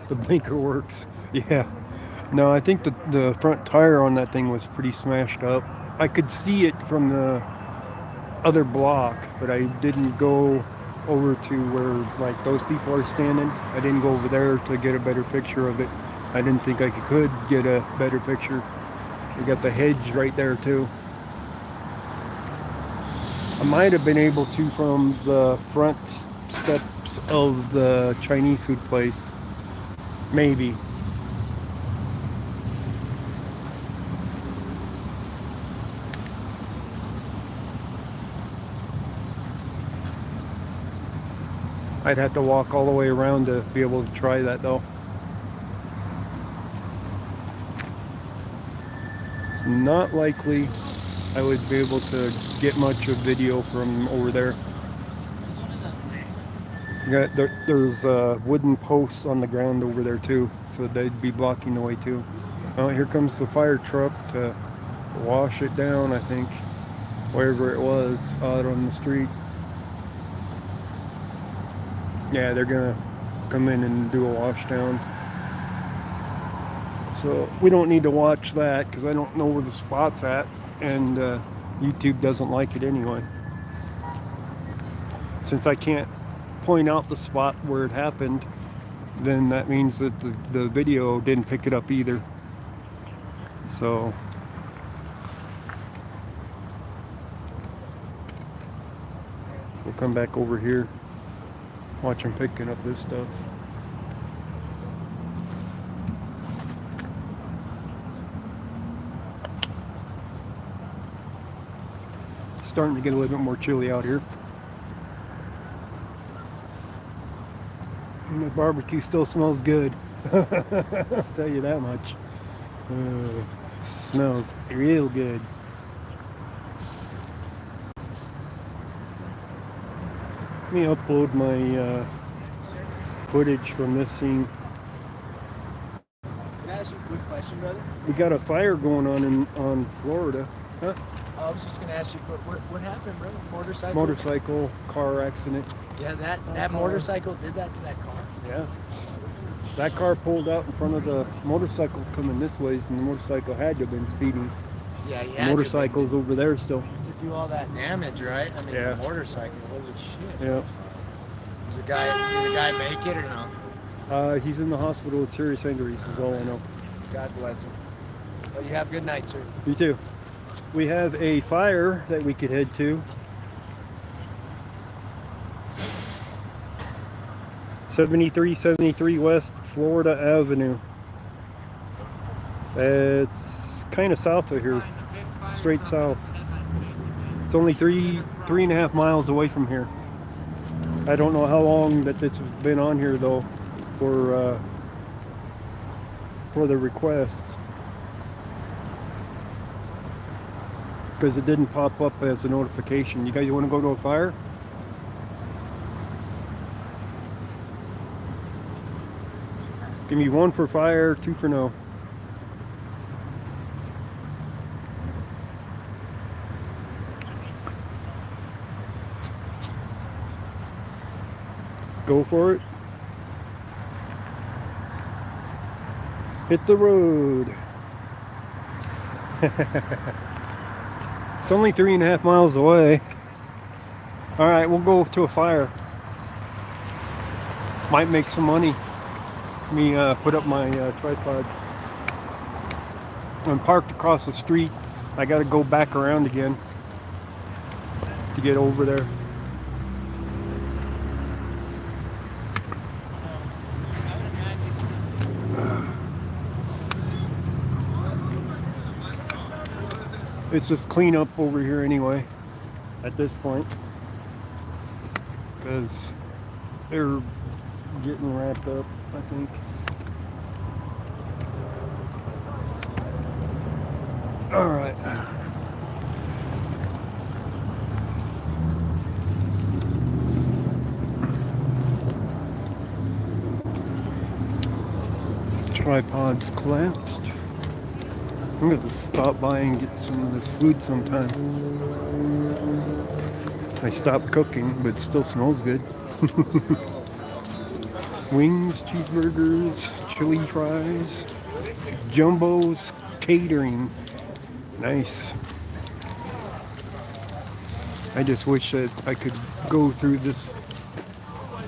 The blinker works. Yeah. No, I think the front tire on that thing was pretty smashed up. I could see it from the other block, but I didn't go over to where like those people are standing. I didn't go over there to get a better picture of it. I didn't think I could get a better picture. We got the hedge right there too. I might have been able to from the front steps of the Chinese food place. Maybe. I'd have to walk all the way around to be able to try that though. It's not likely I would be able to get much of video from over there. Yeah, there's wooden posts on the ground over there too, so they'd be blocking the way too. Oh, here comes the fire truck to wash it down, I think, wherever it was out on the street. Yeah, they're gonna come in and do a wash down. So we don't need to watch that because I don't know where the spot's at, and YouTube doesn't like it anyway. Since I can't point out the spot where it happened, then that means that the video didn't pick it up either. So we'll come back over here, watch them picking up this stuff. Starting to get a little bit more chilly out here. And the barbecue still smells good. I'll tell you that much. Smells real good. Let me upload my footage from this scene. Can I ask you a quick question, brother? We got a fire going on Florida. Huh? I was just gonna ask you, what happened, brother? Motorcycle? Motorcycle car accident. Yeah, that motorcycle did that to that car. Yeah. That car pulled out in front of the motorcycle coming this way, and the motorcycle had to have been speeding. Yeah, The motorcycle's over there still. to do all that damage, right? I mean, Yeah. the motorcycle. Holy shit. Yeah. Did the guy make it or no? He's in the hospital with serious injuries, is all I know. God bless him. Well, you have a good night, sir. You too. We have a fire that we could head to. 7373 West Florida Avenue. It's kind of south of here, straight south. It's only three and a half miles away from here. I don't know how long that this has been on here though for the request, because it didn't pop up as a notification. You guys want to go to a fire? Give me 1 for fire, 2 for no. Go for it. Hit the road. It's only 3.5 miles away. All right, we'll go to a fire. Might make some money. Let me put up my tripod. I'm parked across the street. I got to go back around again to get over there. It's just clean up over here anyway at this point, because they're getting wrapped up, I think. All right. Tripod's collapsed. I'm gonna stop by and get some of this food sometime. I stopped cooking, but it still smells good. Wings, cheeseburgers, chili fries, Jumbo's Catering. Nice. I just wish that I could go through this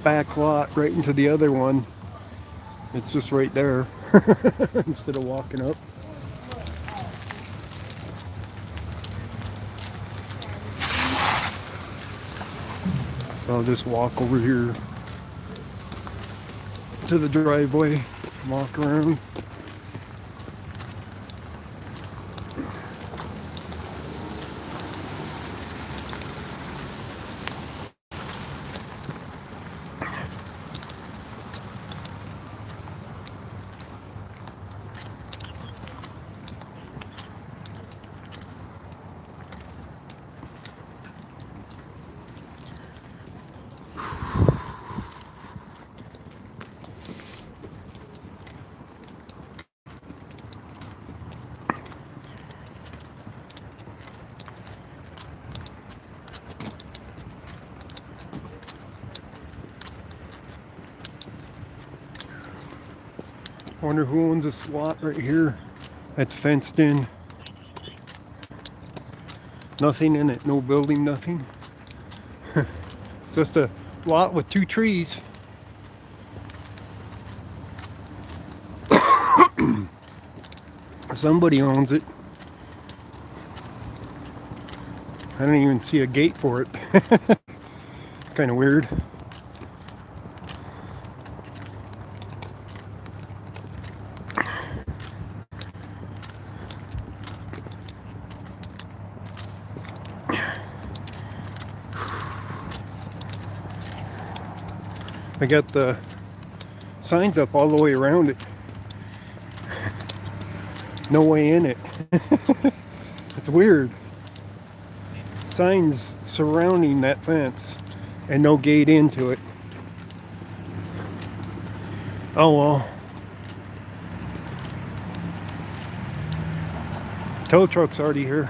back lot right into the other one. It's just right there instead of walking up. So I'll just walk over here to the driveway, walk around. I wonder who owns this lot right here that's fenced in. Nothing in it, no building, nothing. It's just a lot with 2 trees. Somebody owns it. I don't even see a gate for it. It's kind of weird. I got the signs up all the way around it. No way in it. It's weird. Signs surrounding that fence and no gate into it. Oh well. Tow truck's already here.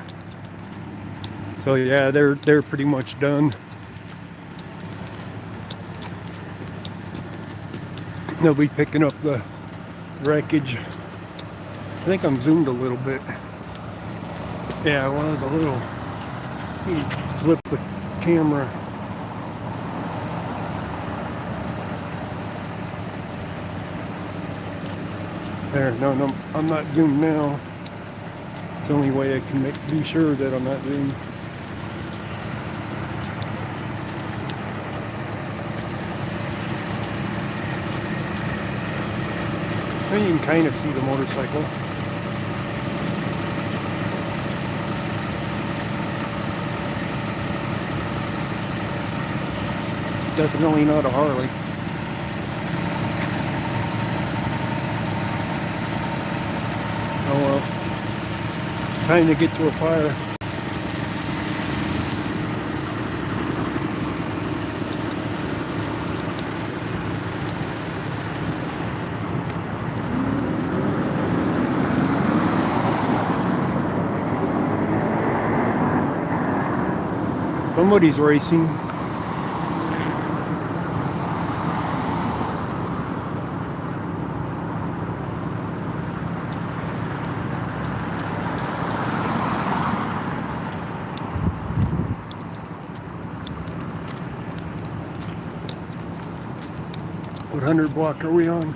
So yeah, they're pretty much done. They'll be picking up the wreckage. I think I'm zoomed a little bit. Yeah, I was a little. Flip the camera. There, no, I'm not zoomed now. It's the only way I can be sure that I'm not zoomed. And you can kind of see the motorcycle. Definitely not a Harley. Oh well. Time to get to a fire. Somebody's racing. What 100 block are we on?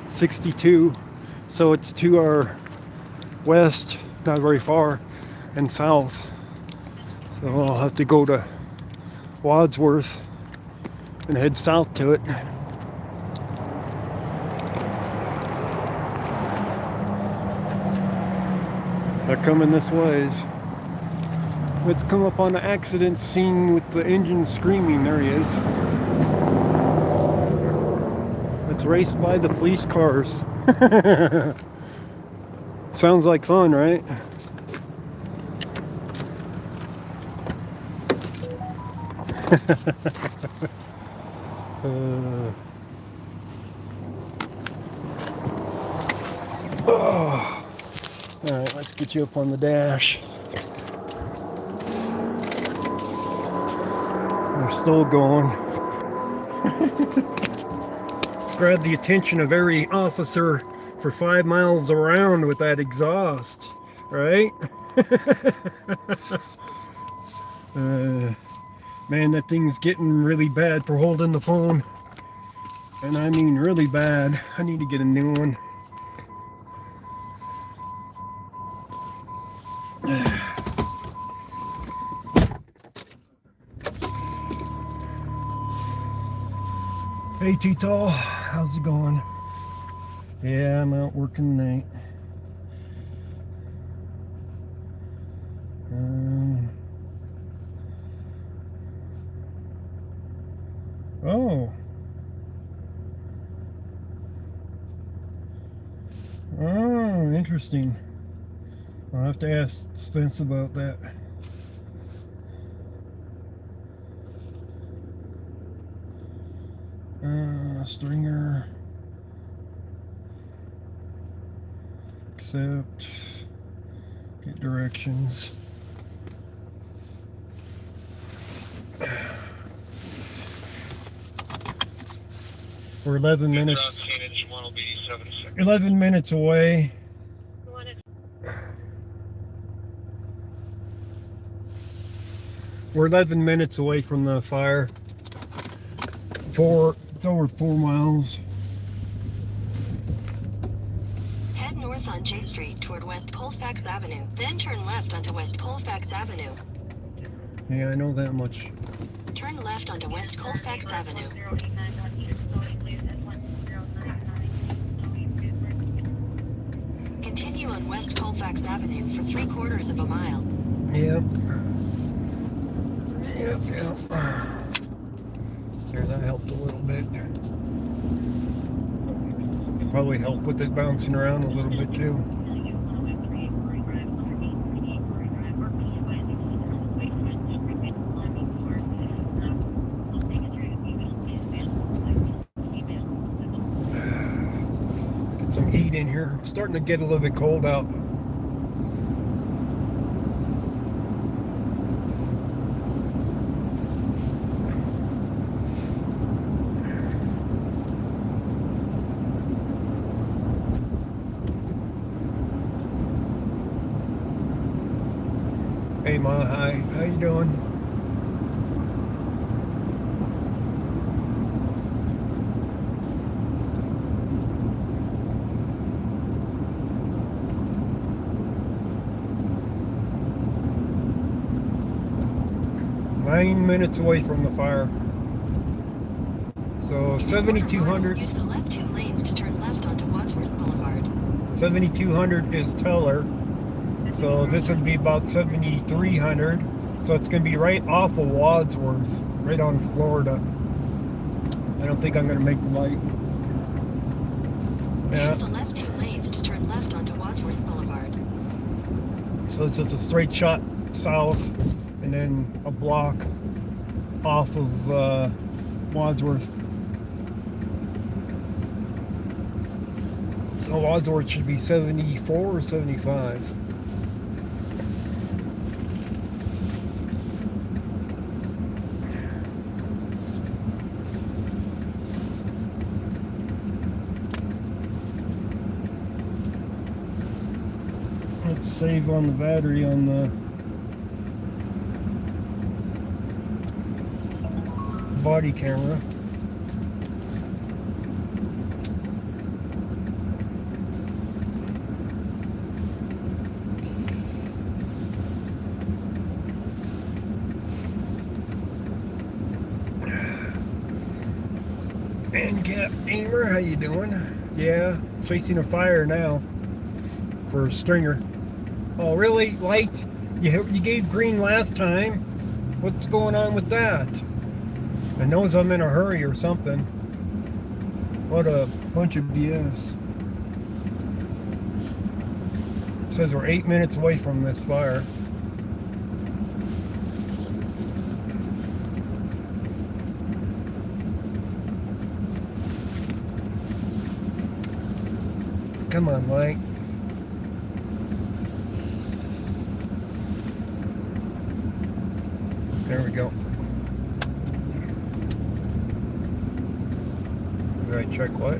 62. So it's to our west, not very far, and south. So I'll have to go to Wadsworth and head south to it. They're coming this ways. Let's come up on the accident scene with the engine screaming. There he is. Let's race by the police cars. Sounds like fun, right? Oh. All right, let's get you up on the dash. We're still going. Let's grab the attention of every officer for 5 miles around with that exhaust, right? Man, that thing's getting really bad for holding the phone. And I mean really bad. I need to get a new one. Hey T-Tall, how's it going? Yeah, I'm out working tonight. Oh. Oh, interesting. I'll have to ask Spence about that. Stringer. Accept. Get directions. We're 11 minutes. 11 minutes away. We're 11 minutes away from the fire. It's over 4 miles. Head north on J Street toward West Colfax Avenue, then turn left onto West Colfax Avenue. Yeah, I know that much. Turn left onto West Colfax Avenue. Continue on West Colfax Avenue for 3/4 of a mile. Yep. There, that helped a little bit. Probably helped with it bouncing around a little bit too. Let's get some heat in here. It's starting to get a little bit cold out. Hey Ma, hi, how you doing? Nine minutes away from the fire. So 7,200. Use the left 2 lanes to turn left onto Wadsworth Boulevard. 7,200 is Teller. So this would be about 7,300. So it's going to be right off of Wadsworth, right on Florida. I don't think I'm going to make the light. Use the left 2 lanes to turn left onto Wadsworth Boulevard. So it's just a straight shot south and then a block off of Wadsworth. So Wadsworth should be 74 or 75. Let's save on the battery on the body camera. And Cap Gamer, how you doing? Yeah, chasing a fire now for a stringer. Oh, really? Light? You gave green last time. What's going on with that? It knows I'm in a hurry or something. What a bunch of BS. It says we're 8 minutes away from this fire. Come on, Light. There we go. Did I check what?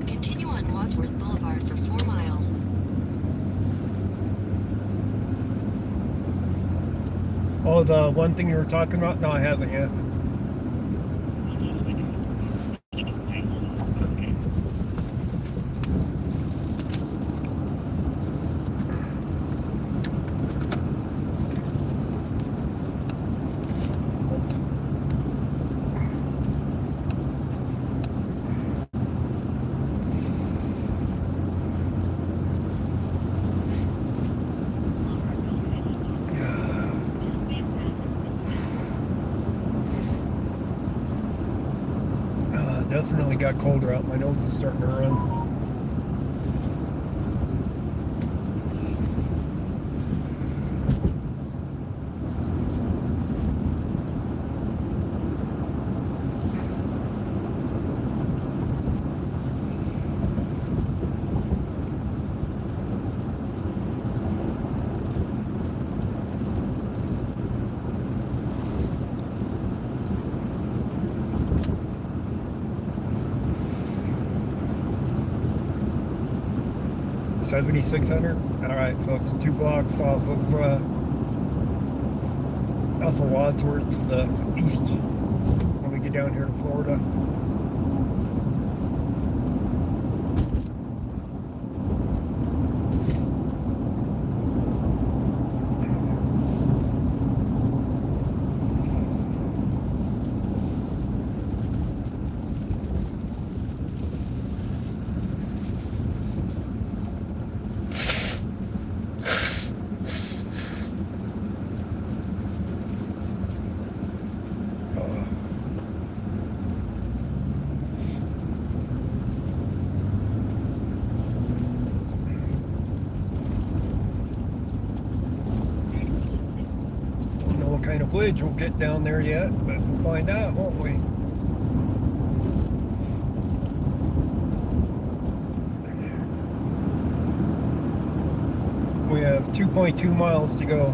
Continue on Wadsworth Boulevard for 4 miles. Oh, the one thing you were talking about? No, I haven't yet. Definitely got colder out. My nose is starting to run. $7,600. All right, so it's 2 blocks off of Wadsworth to the east when we get down here to Florida. Kind of footage we'll get down there yet, but we'll find out, won't we? We have 2.2 miles to go.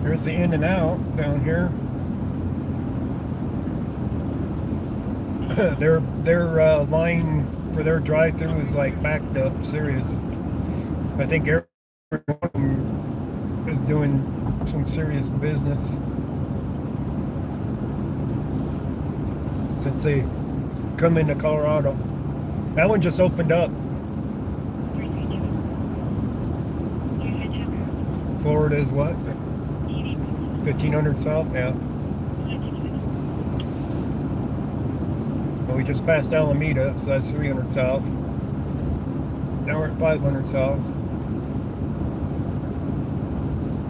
There's the In and Out down here. their line for their drive-through is like backed up, serious. I think every one of them is doing some serious business since they come into Colorado. That one just opened up. Florida is what? 1500 south, yeah. Well, we just passed Alameda, so that's 300 south. Now we're at 500 south.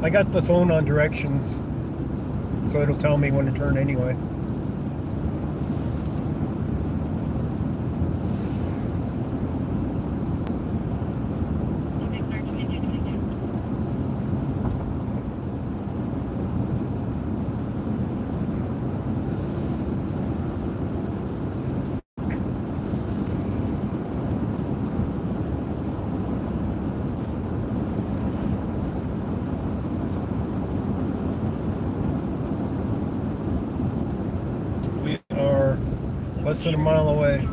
I got the phone on directions, so it'll tell me when to turn anyway. Less than a mile away.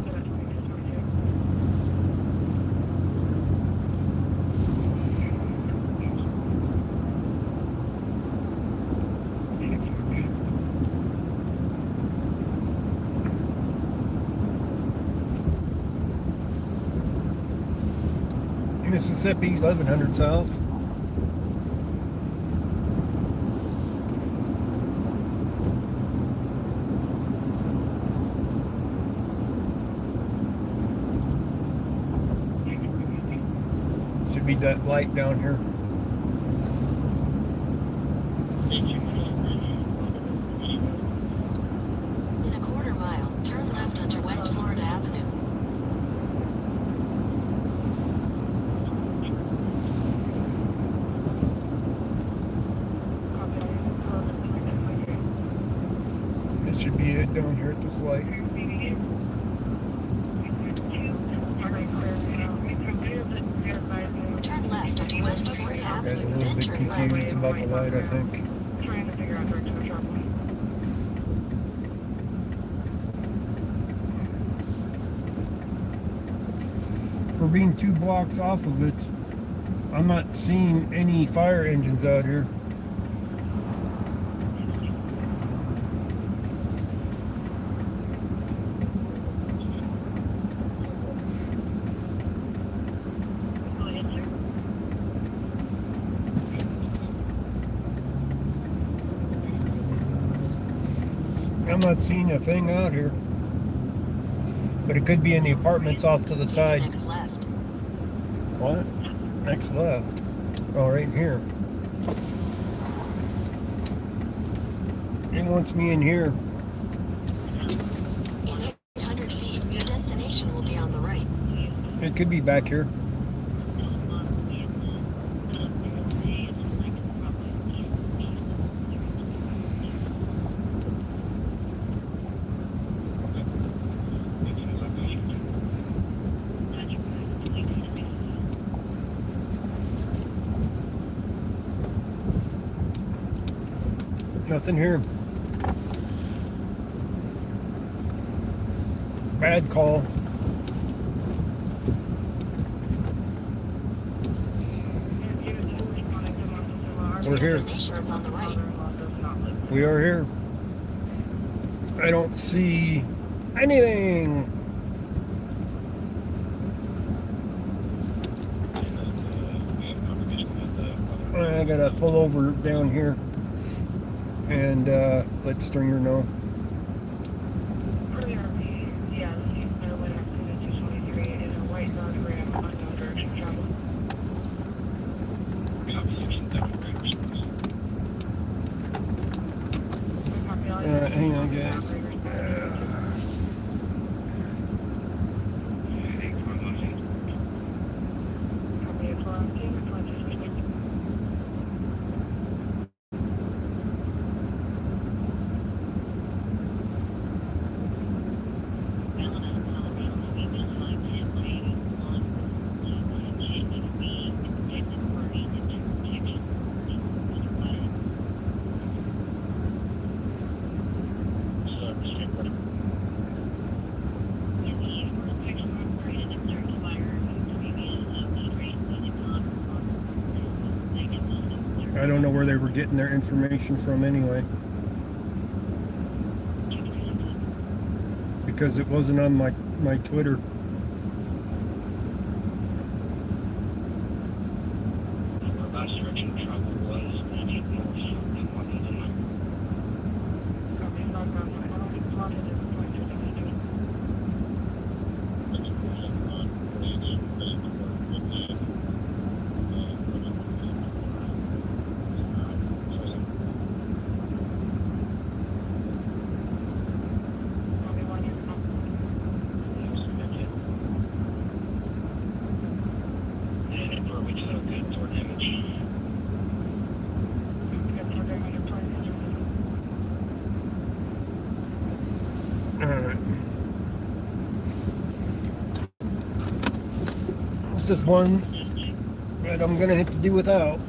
Mississippi, 1100 south. Should be that light down here. In a quarter mile, turn left onto West Florida Avenue. That should be it down here at this light. Turn left onto West Florida You guys Avenue, are a little then bit turn confused left. about the light, I think. For being 2 blocks off of it, I'm not seeing any fire engines out here. I'm not seeing a thing out here. But it could be in the apartments off to the side. Next left. What? Next left. Oh, right here. It wants me in here. In 800 feet, your destination will be on the right. It could be back here. Nothing here. Bad call. We're here. Destination is on the right. We are here. I don't see anything. I gotta pull over down here and let Stringer know. Hang on, guys. I don't know where they were getting their information from anyway. Because it wasn't on my Twitter. It's just one that I'm gonna have to do without.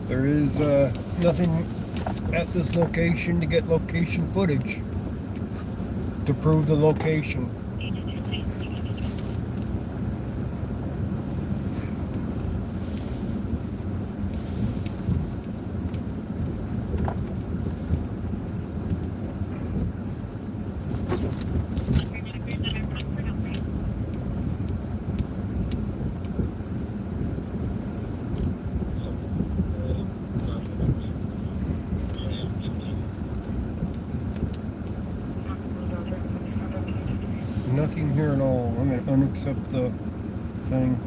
There is nothing at this location to get location footage to prove the location. Nothing here at all. I'm going to unaccept the thing.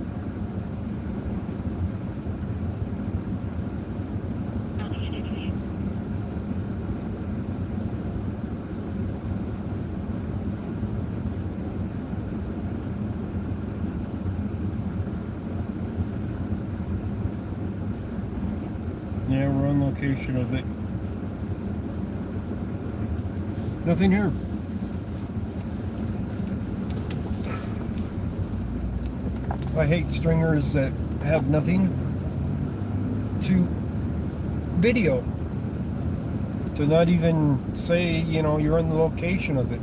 Yeah, we're on location of it. Nothing here. I hate stringers that have nothing to video. To not even say, you know, you're in the location of it.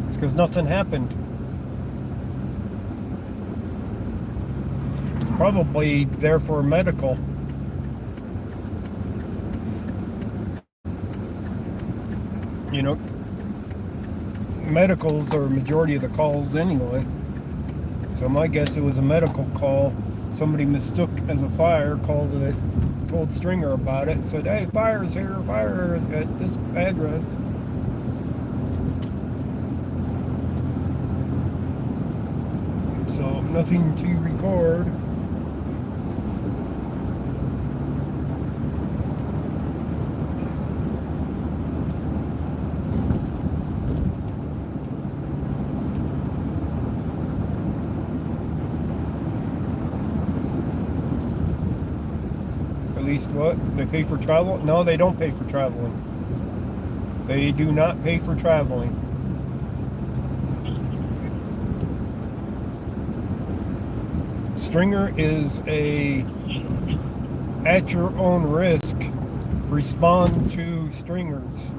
It's because nothing happened. It's probably there for medical. You know, medicals are a majority of the calls anyway. So my guess it was a medical call. Somebody mistook as a fire, called it, told Stringer about it, and said, "Hey, fire's here, fire at this address." So nothing to record. At least what? They pay for travel? No, they don't pay for traveling. They do not pay for traveling. Stringer is a at your own risk, respond to stringers.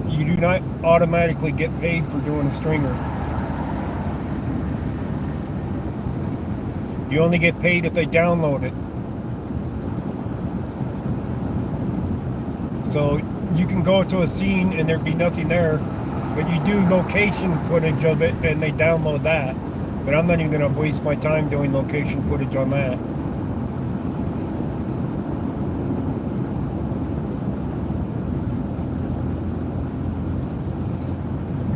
You do not automatically get paid for doing a stringer. You only get paid if they download it. So you can go to a scene and there'd be nothing there, but you do location footage of it and they download that. But I'm not even going to waste my time doing location footage on that.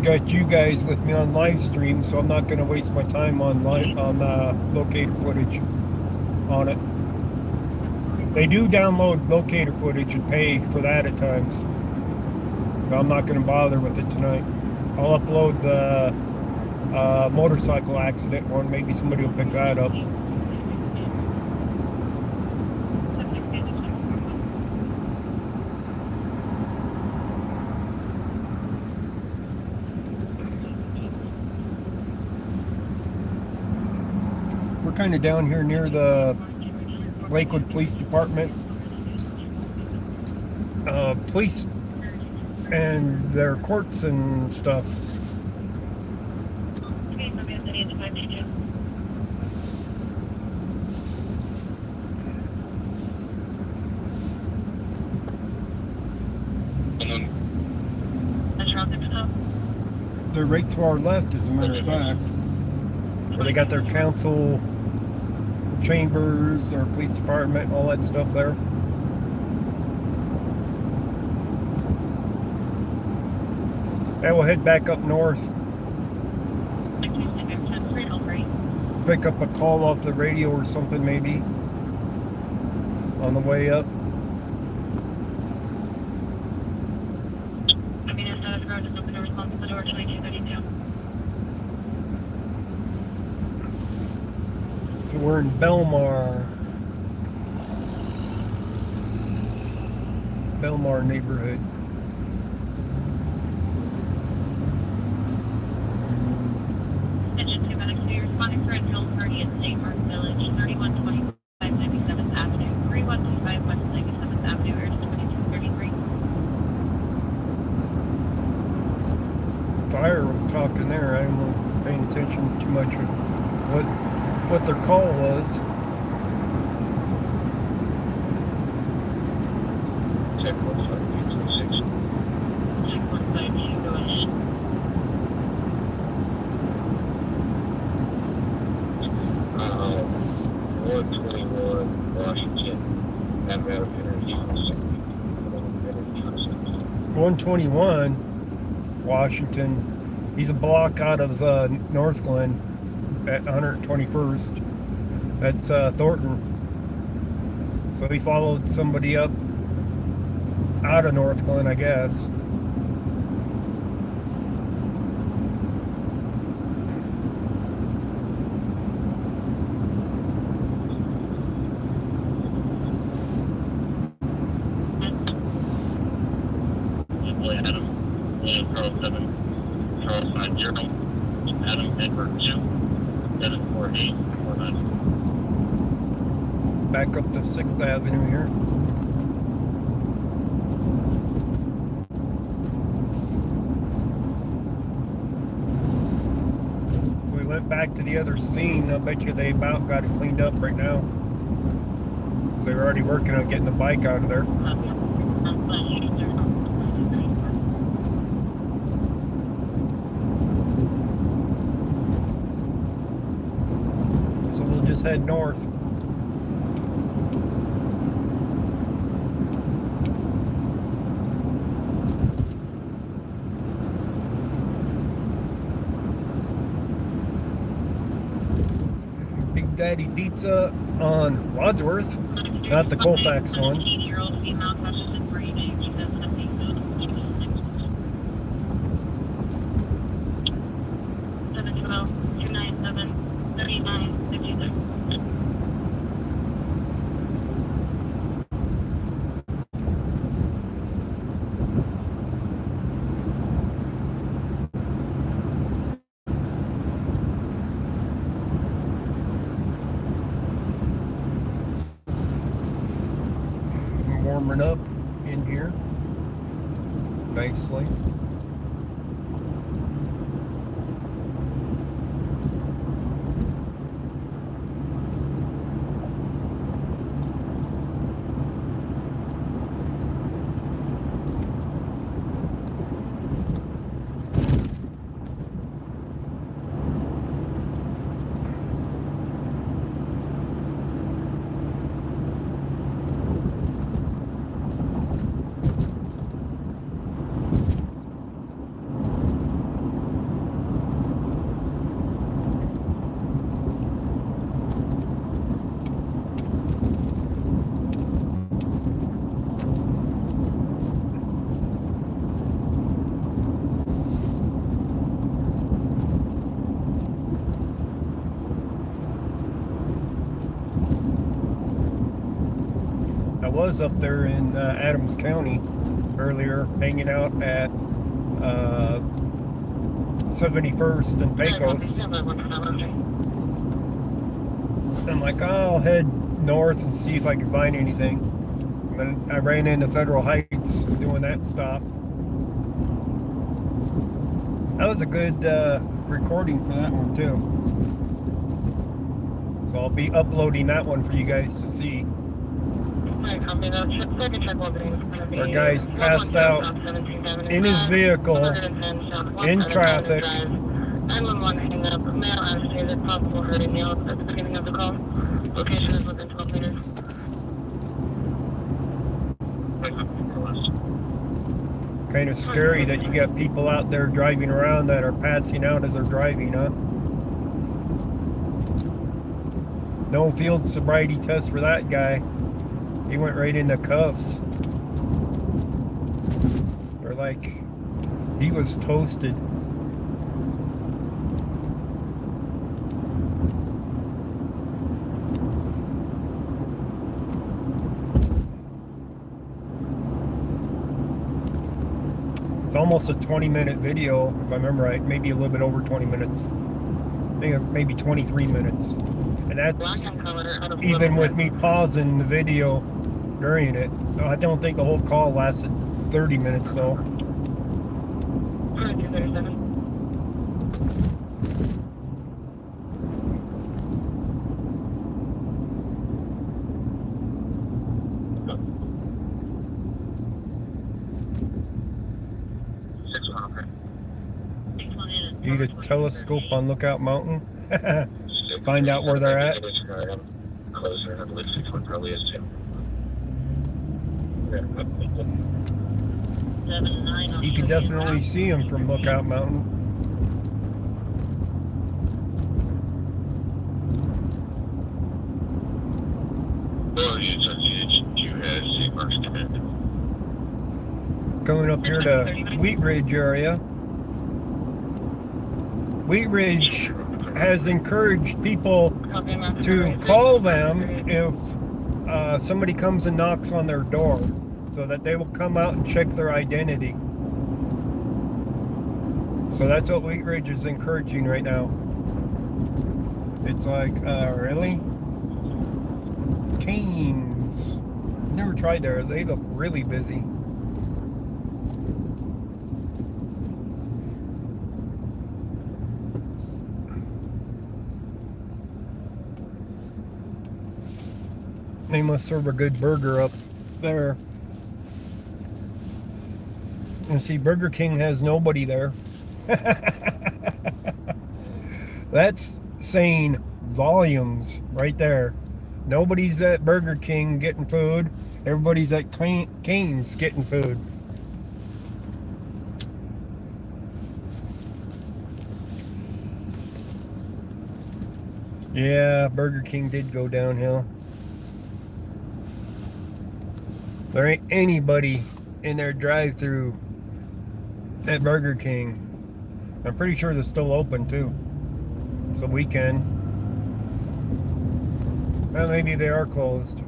Got you guys with me on live stream, so I'm not going to waste my time on locator footage on it. They do download locator footage and pay for that at times. But I'm not going to bother with it tonight. I'll upload the motorcycle accident one. Maybe somebody will pick that up. We're kind of down here near the Lakewood Police Department. Police and their courts and stuff. They're right to our left, as a matter of fact. Where they got their council chambers or police department, all that stuff there. And we'll head back up north. Pick up a call off the radio or something maybe on the way up. So we're in Belmar neighborhood. Engine 2 medics, so you're responding for a fuel party at St. Mark Village, 3125 97th Avenue, 3125 West 97th Avenue, urgent 20 talking there. I wasn't paying attention too much of what their call was. Check 15226. Check 152, go ahead. Uh, 121 Washington. Have American Houston. 121 Washington. He's a block out of North Glen at 121st. That's Thornton. So he followed somebody up out of North Glen, I guess. Adam, Charles 7, Charles 50, Adam, Edward 2, 748, 49. Back up to 6th Avenue here. If we went back to the other scene, I bet you they about got it cleaned up right now. They were already working on getting the bike out of there. So we'll just head north. Big Daddy Pizza on Wadsworth, not the Colfax one. 18-year-old female catches in breathing. She does have pizza. 712 297 3956. Warming up in here nicely. I was up there in Adams County earlier, hanging out at 71st and Pecos. I'm like, oh, I'll head north and see if I can find anything. And then I ran into Federal Heights doing that stop. That was a good recording for that one too. So I'll be uploading that one for you guys to see. Our guy's passed out in his vehicle in traffic. 911 hang up. Male agitated, possible hurting nails at the beginning of the call. Location is within 12 meters. Kind of scary that you got people out there driving around that are passing out as they're driving, huh? No field sobriety test for that guy. He went right into cuffs. Or like, he was toasted. It's almost a 20-minute video, if I remember right. Maybe a little bit over 20 minutes. I think maybe 23 minutes. And that's even with me pausing the video during it. I don't think the whole call lasted 30 minutes, so. Need a telescope on Lookout Mountain. Find out where they're at. Closer, I believe 6-1 probably is too. You can definitely see them from Lookout Mountain. Well, you had St. Mark's connected. Coming up here to Wheat Ridge area. Wheat Ridge has encouraged people to call them if somebody comes and knocks on their door, so that they will come out and check their identity. So that's what Wheat Ridge is encouraging right now. It's like, really? Canes. Never tried there. They look really busy. They must serve a good burger up there. And see, Burger King has nobody there. That's saying volumes right there. Nobody's at Burger King getting food. Everybody's at Cane's getting food. Yeah, Burger King did go downhill. There ain't anybody in their drive-through at Burger King. I'm pretty sure they're still open too. It's a weekend. Well, maybe they are closed.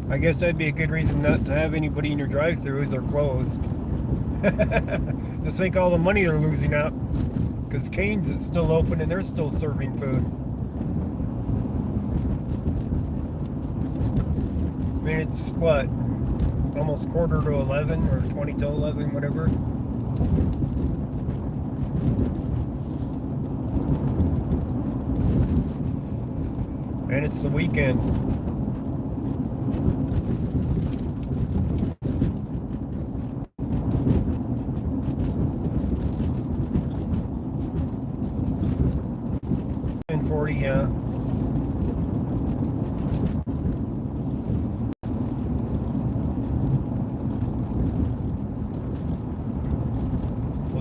I guess that'd be a good reason not to have anybody in your drive-through is they're closed. Just think all the money they're losing out. Because Cane's is still open and they're still serving food. I mean, it's what? Almost quarter to 11 or 20 to 11, whatever. And it's the weekend. And 40, yeah.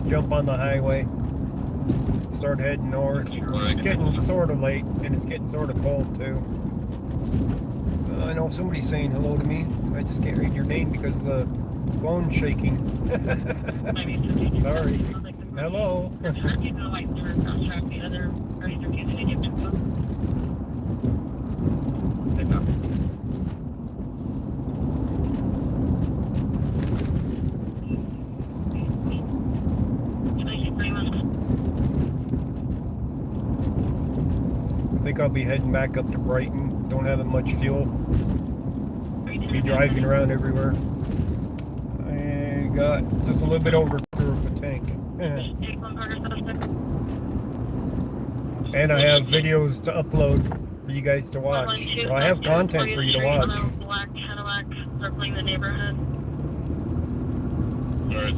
Jump on the highway, start heading north. It's getting sort of late and it's getting sort of cold too. I know somebody's saying hello to me. I just can't read your name because the phone's shaking. Sorry. Hello. I think I'll be heading back up to Brighton. Don't have much fuel. Be driving around everywhere. I got just a little bit over of a tank. And I have videos to upload for you guys to watch. So I have content for you to watch. Black Cadillac circling the neighborhood. Alright.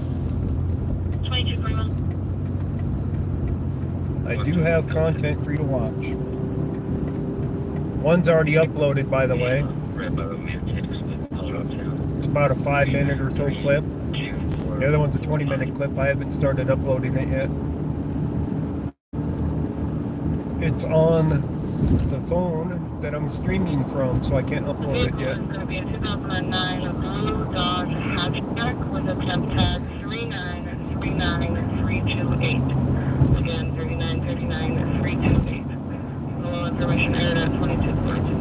2241. I do have content for you to watch. One's already uploaded, by the way. It's about a 5-minute or so clip. The other one's a 20-minute clip. I haven't started uploading it yet. It's on the phone that I'm streaming from, so I can't upload it yet. It's going to be a 2009 blue Dodge hatchback with a temp tag 3939328. Again, 3939328. All information aired at 2242.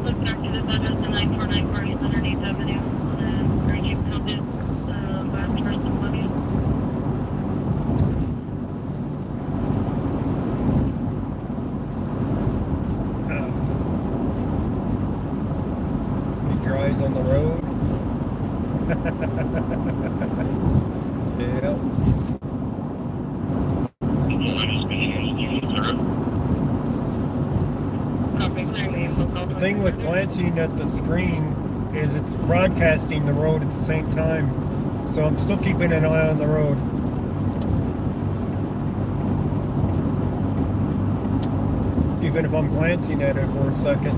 Look back to this address, the 949 parties underneath Avenue. Are you counted by the first of money? Keep your eyes on the road. The thing with glancing at the screen is it's broadcasting the road at the same time. So I'm still keeping an eye on the road. Even if I'm glancing at it for a second.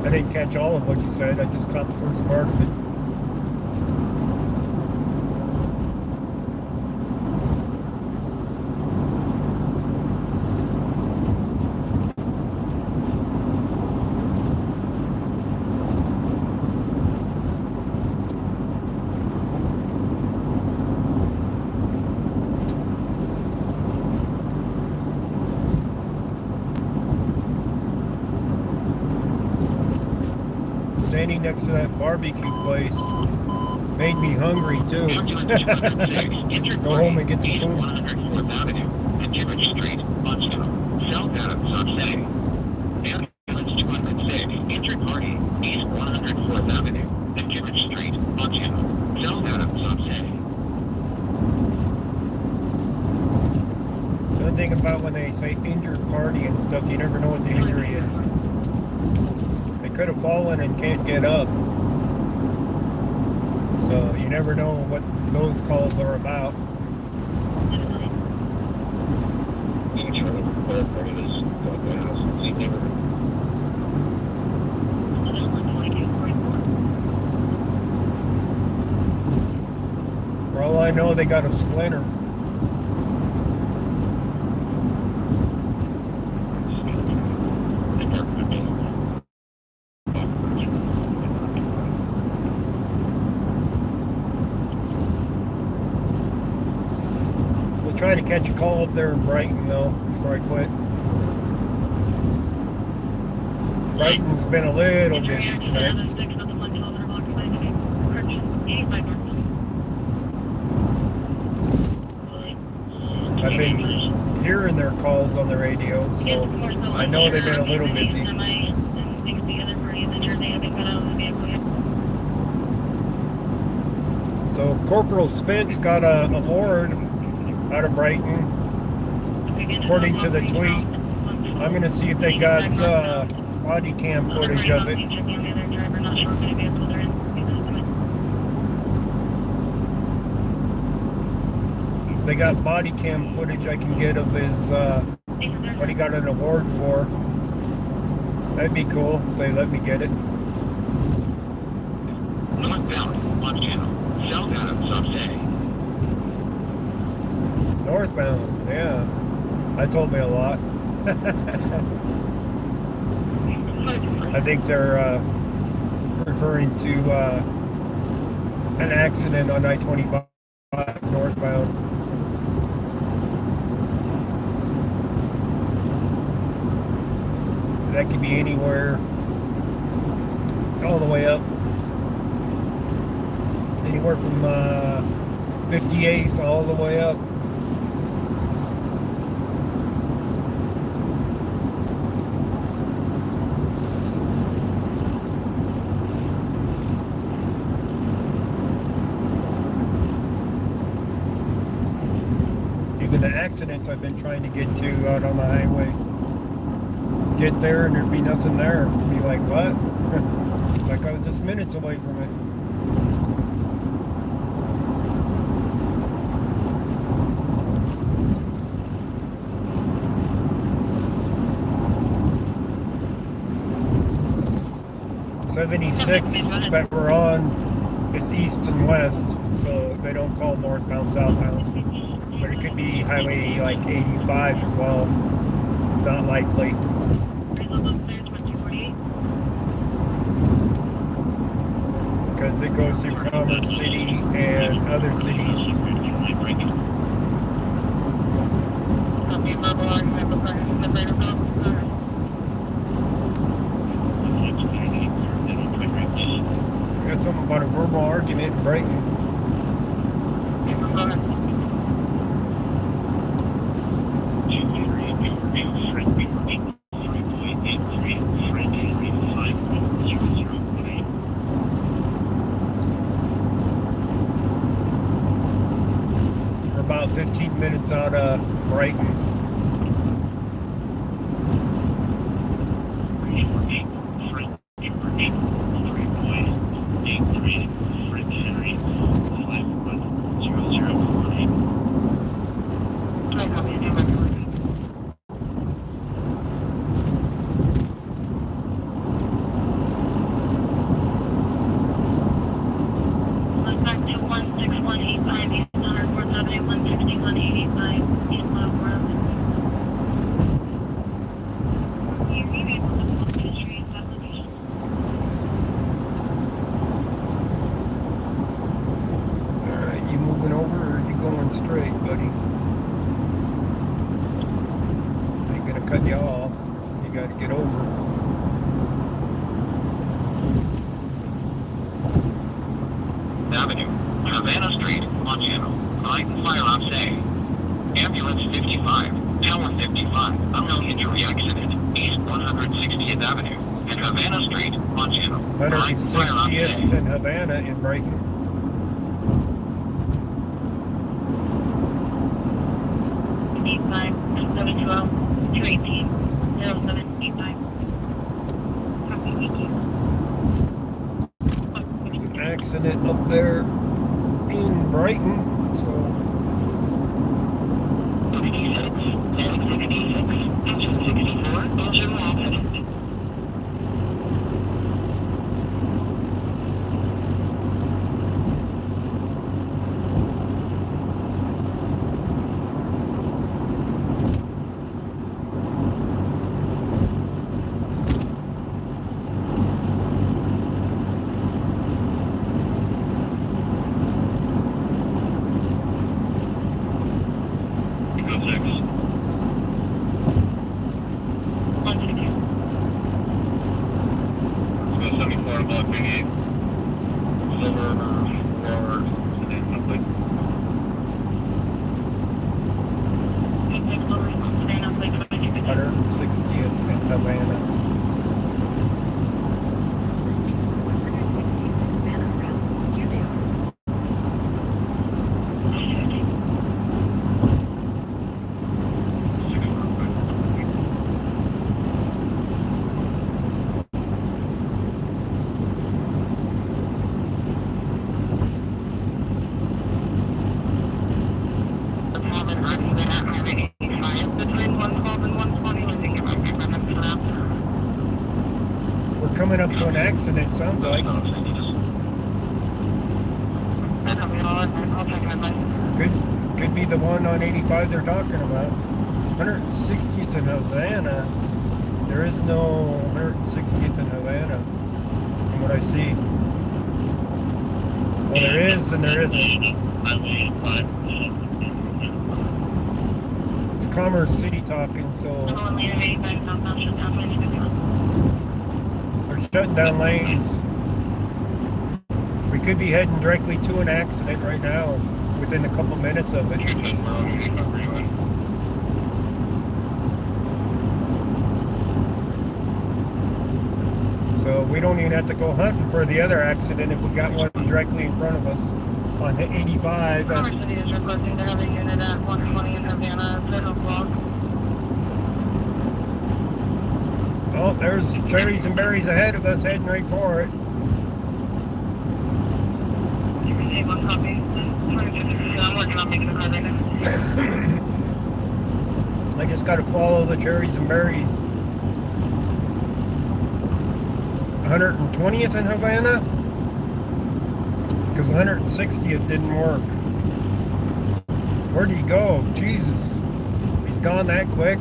I didn't catch all of what you said, I just caught the first part of it. Standing next to that barbecue place made me hungry too. Go home and get some food. The other thing about when they say injured party and stuff, you never know what the injury is. Could have fallen and can't get up. So you never know what those calls are about. For all I know, they got a splinter. Trying to catch a call up there in Brighton though before I quit. Brighton's been a little busy tonight. I've been hearing their calls on the radio, so I know they've been a little busy. So Corporal Spence got an award out of Brighton, according to the tweet. I'm going to see if they got body cam footage of it. If they got body cam footage I can get of his, what he got an award for. That'd be cool if they let me get it. Northbound, on channel, southbound of Subset. Northbound, yeah. That told me a lot. I think they're referring to an accident on I-25 northbound. That could be anywhere, all the way up. Anywhere from 58th all the way up. Even the accidents I've been trying to get to out on the highway. Get there and there'd be nothing there. Be like, what? Like I was just minutes away from it. .76 that we're on is east and west, so they don't call northbound southbound. But it could be highway like 85 as well. Not likely. Because it goes through Commerce City and other cities. Got something about a verbal argument in Brighton. We're about 15 minutes out Brighton. Back to 16185 East 104th Avenue, 16185 East Lakewood. You may be able to pull the street application. Alright, you moving over or are you going straight, buddy? I ain't gonna cut you off. You gotta get over. Avenue, Havana Street, on channel 9, fire ops A. Ambulance 55, Tower 55, unknown injury accident, East 160th Avenue, and Havana Street, on channel 9, fire ops 160th A. and Havana in Brighton. Eight-five, 712, 218, 0785. Copy, thank you. There's an accident up there in Brighton, so 66, 1066, engine 64, engine accident. Listings for 160th and Havana route. Here they are. we're coming up to an accident, sounds like. Could be the one on 85 they're talking about. 160th in Havana. There is no 160th in Havana, from what I see. Well, there is and there isn't. It's Commerce City talking, so they're shutting down lanes. We could be heading directly to an accident right now, within a couple minutes of it. So we don't even have to go hunting for the other accident if we got one directly in front of us on the 85. Commerce City is requesting to have a unit at 120 in Havana to help walk. Oh, there's cherries and berries ahead of us heading right for it. You receive one copy. I'm working on making a call right now. I just got to follow the cherries and berries. 120th in Havana? Because 160th didn't work. Where'd he go? Jesus. He's gone that quick.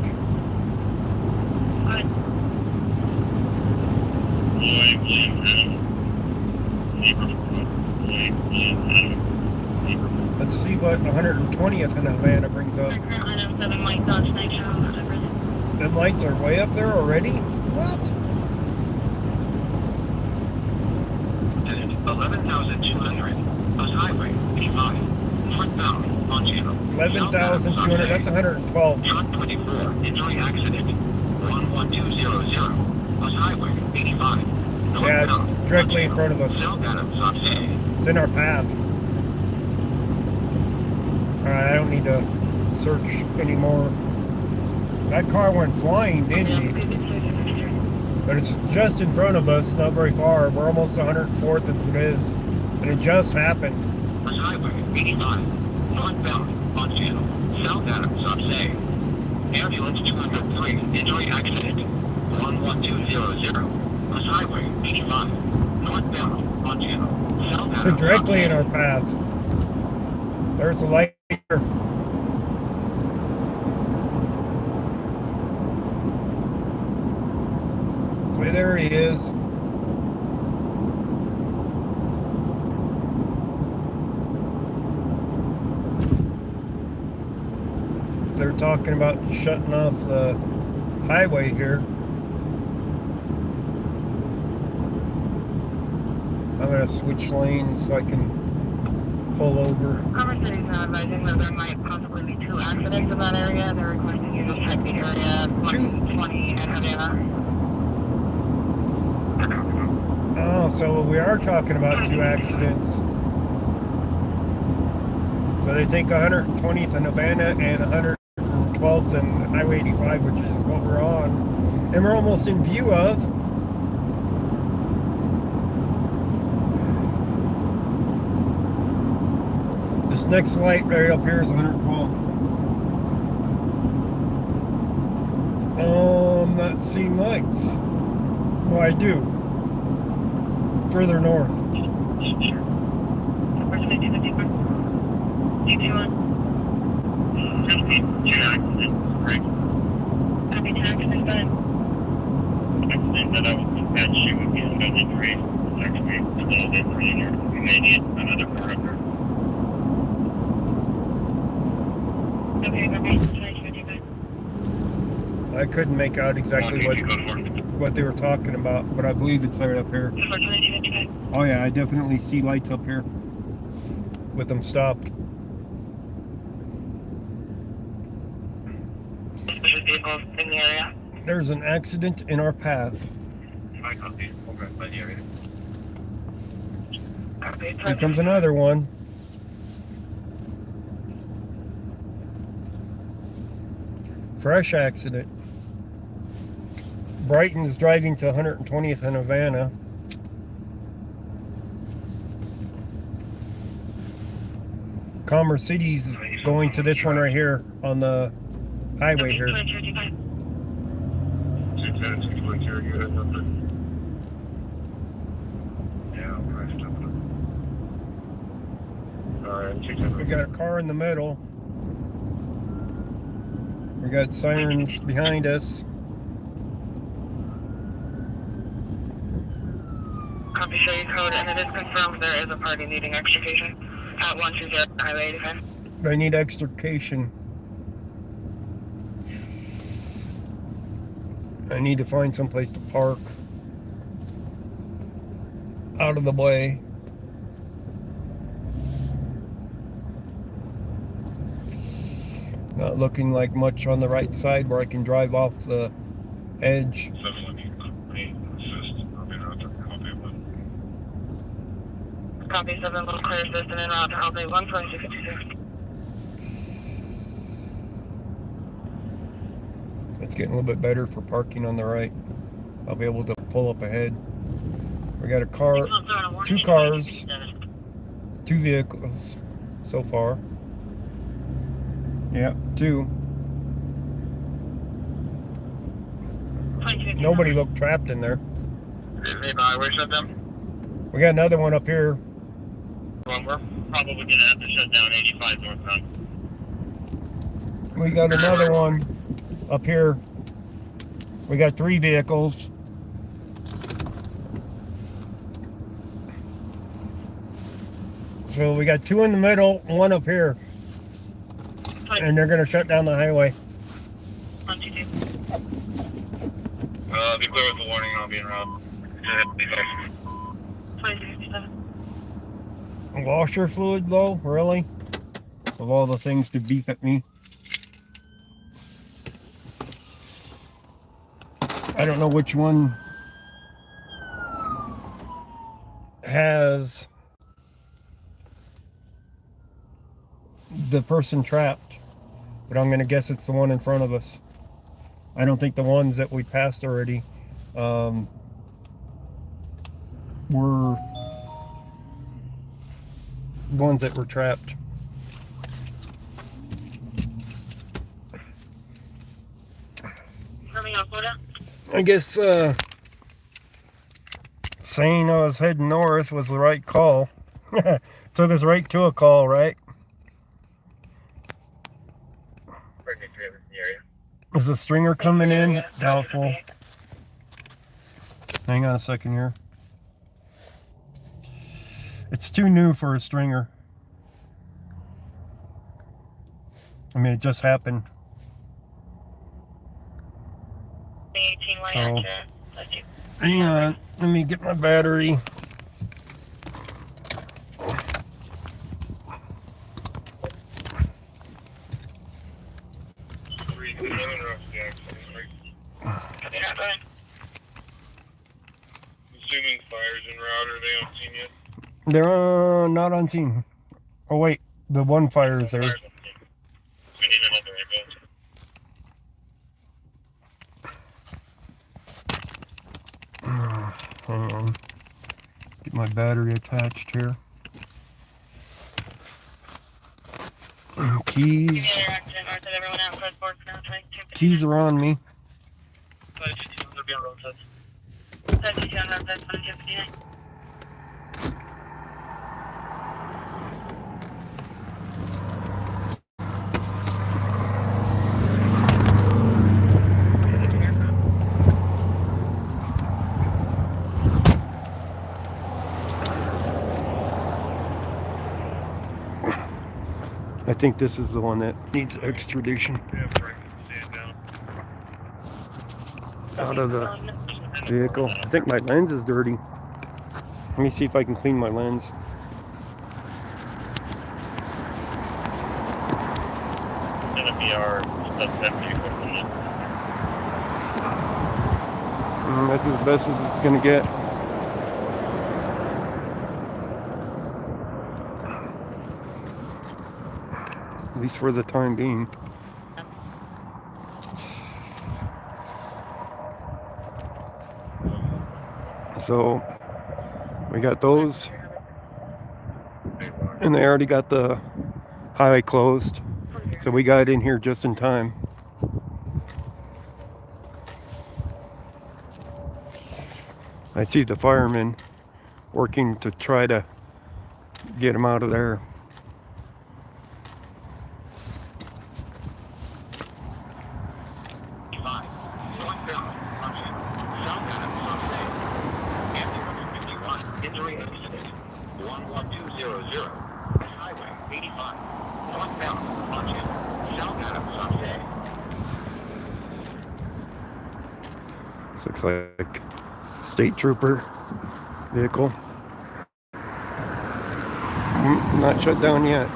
Let's see what 120th in Havana brings up. Them lights are way up there already? What? 11,200. Bus Highway 85. Northbound on channel. 11,200. That's 112. Truck 24. Injury accident. 11200. Bus Highway 85. Yeah, it's directly in front of us. It's in our path. Alright, I don't need to search anymore. That car went flying, didn't he? But it's just in front of us, not very far. We're almost 104th as it is. And it just happened. West Highway 89, northbound on channel, South Adams on Say. Ambulance 203, injury accident, 11200. West Highway 85, northbound on channel, South They're Adams directly on in our path. There's a light here. So there he is. They're talking about shutting off the highway here. I'm going to switch lanes so I can pull over. Commerce City's now advising that there might possibly be 2 accidents in that area. They're requesting you to check the area 120 and Havana. Oh, so we are talking about 2 accidents. So they think 120th and Havana and 112th and Highway 85, which is what we're on. And we're almost in view of. This next light right up here is 112th. I'm not seeing lights. Well, I do. Further north. Copy, accident done. Accident that I was at she would be no injury. Actually, a little bit further. We may need another car up there. Okay, copy. 2025. I couldn't make out exactly what they were talking about, but I believe it's right up here. Oh yeah, I definitely see lights up here with them stopped. Vehicles in the area. There's an accident in our path. I copy. Over by the area. Copy. Here comes another one. Fresh accident. Brighton's driving to 120th and Havana. Commerce City's going to this one right here on the highway here. We got a car in the middle. We got sirens behind us. Copy, show you code, and it is confirmed there is a party needing extrication at 120 Highway 85. I need extrication. I need to find someplace to park out of the way. Not looking like much on the right side where I can drive off the edge. Copy 7, little clear assist and en route to Highway 12256. It's getting a little bit better for parking on the right. I'll be able to pull up ahead. We got a car, 2 cars, 2 vehicles so far. Yeah, 2. Nobody looked trapped in there. Where's shut down? We got another one up here. Well, we're probably going to have to shut down 85 northbound. We got another one up here. We got 3 vehicles. So we got 2 in the middle, 1 up here. And they're going to shut down the highway. Be clear with the warning, I'll be en route. Washer fluid low? Really? Of all the things to beep at me. I don't know which one has the person trapped. but I'm gonna guess it's the one in front of us. I don't think the ones that we passed already were ones that were trapped. I guess saying I was heading north was the right call. Took us right to a call, right? Is the stringer coming in? Doubtful. Hang on a second here. It's too new for a stringer. I mean, it just happened. So, hang on. Let me get my battery. Assuming fires en route, are they on scene yet? They're not on scene. Oh wait, the one fire is there. We need another ambulance. Hang on. Get my battery attached here. Keys. Keys are on me. I think this is the one that needs extradition out of the vehicle. I think my lens is dirty. Let me see if I can clean my lens. It's gonna be our suspect vehicle. That's as best as it's gonna get. At least for the time being. So we got those, and they already got the highway closed, so we got in here just in time. I see the firemen working to try to get them out of there. This looks like state trooper vehicle. Not shut down yet.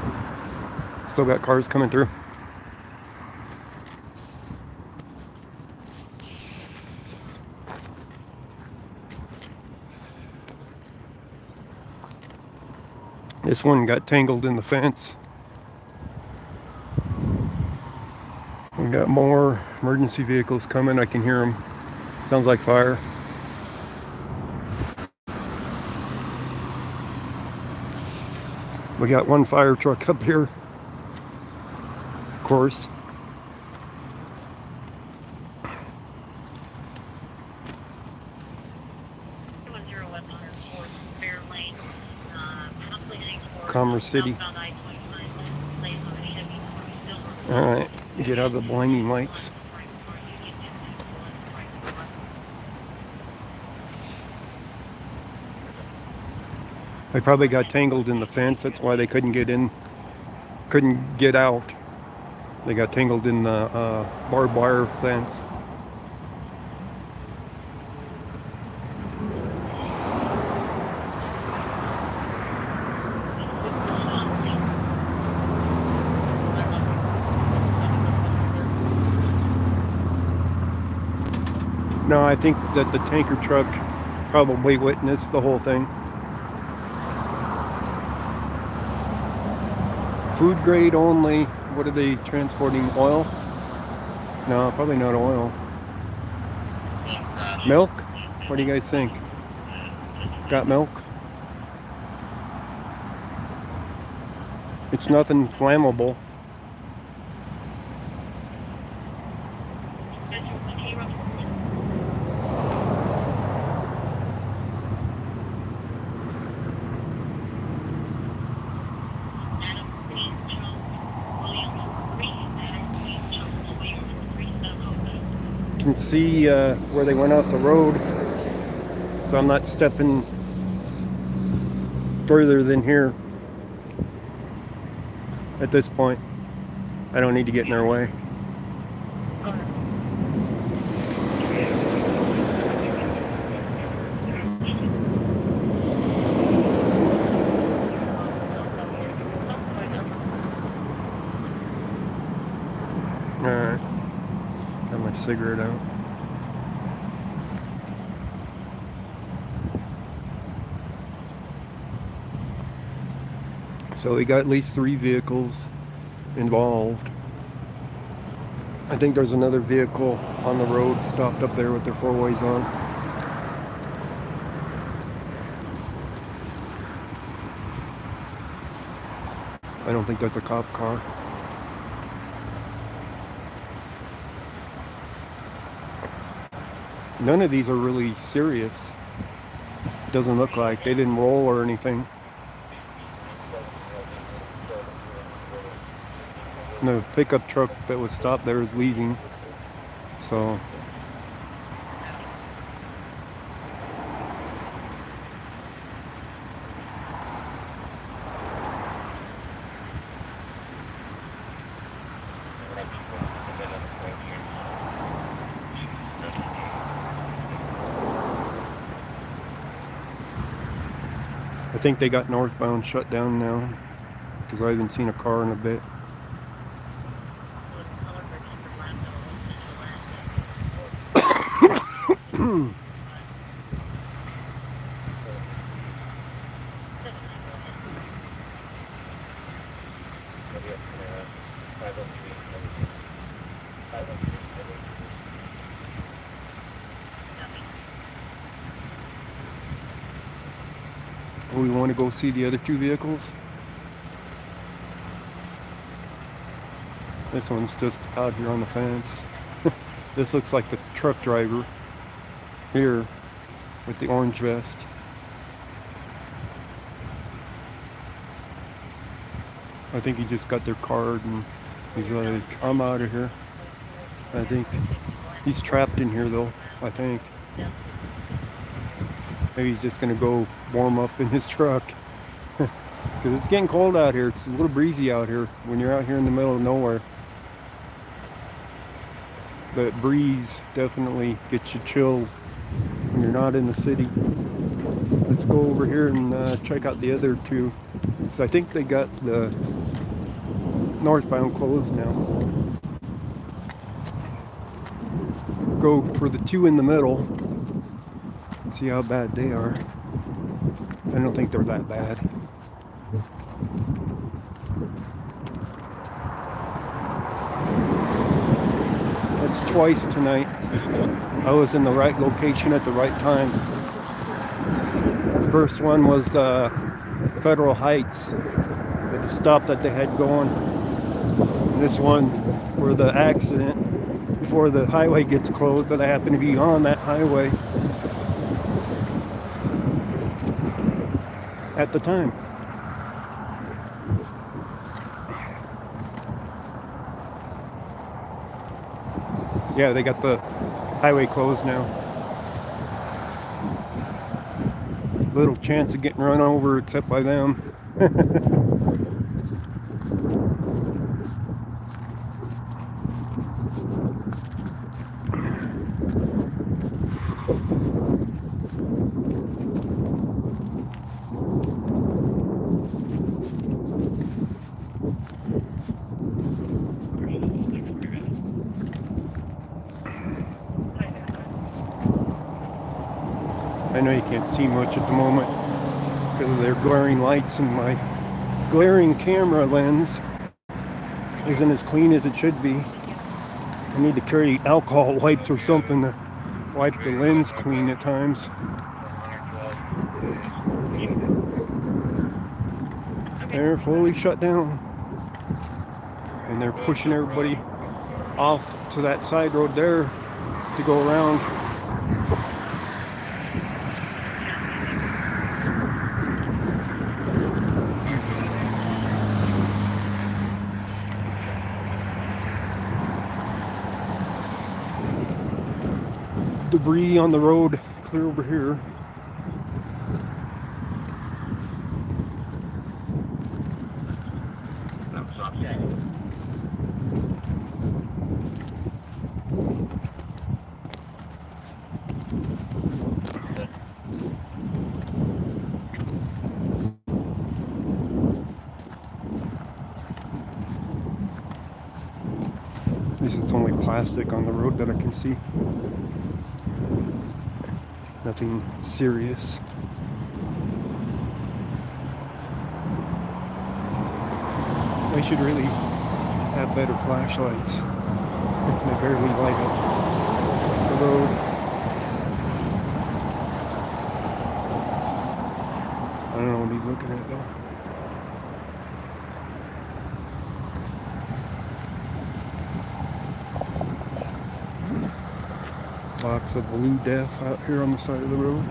Still got cars coming through. This one got tangled in the fence. We got more emergency vehicles coming. I can hear them. Sounds like fire. We got one fire truck up here, of course. Commerce City. Alright, get out of the blinding lights. They probably got tangled in the fence. That's why they couldn't get in, couldn't get out. They got tangled in the barbed wire fence. No, I think that the tanker truck probably witnessed the whole thing. Food grade only, What are they transporting? Oil? No, probably not oil. Milk? What do you guys think? Got milk? It's nothing flammable. You can see where they went off the road, so I'm not stepping further than here at this point. I don't need to get in their way. Alright, got my cigarette out. So we got at least 3 vehicles involved. I think there's another vehicle on the road stopped up there with their 4-ways on. I don't think that's a cop car. None of these are really serious. Doesn't look like they didn't roll or anything. The pickup truck that was stopped there is leaving, so I think they got northbound shut down now because I haven't seen a car in a bit. We want to go see the other 2 vehicles. This one's just out here on the fence. This looks like the truck driver here with the orange vest. I think he just got their card and he's like, I'm out of here. I think he's trapped in here though, I think. Maybe he's just gonna go warm up in his truck. Because it's getting cold out here. It's a little breezy out here when you're out here in the middle of nowhere. But breeze definitely gets you chilled when you're not in the city. Let's go over here and check out the other 2. Because I think they got the northbound closed now. Go for the 2 in the middle and see how bad they are. I don't think they're that bad. That's twice tonight. I was in the right location at the right time. The first one was Federal Heights at the stop that they had going. And this one where the accident before the highway gets closed, that I happen to be on that highway at the time. Yeah, they got the highway closed now. Little chance of getting run over except by them. I know you can't see much at the moment because of their glaring lights and my glaring camera lens. isn't as clean as it should be. I need to carry alcohol wipes or something to wipe the lens clean at times. They're fully shut down. And they're pushing everybody off to that side road there to go around. Debris on the road, clear over here. At least it's only plastic on the road that I can see. Nothing serious. They should really have better flashlights. They barely light up the road. I don't know what he's looking at though. Lots of blue death out here on the side of the road.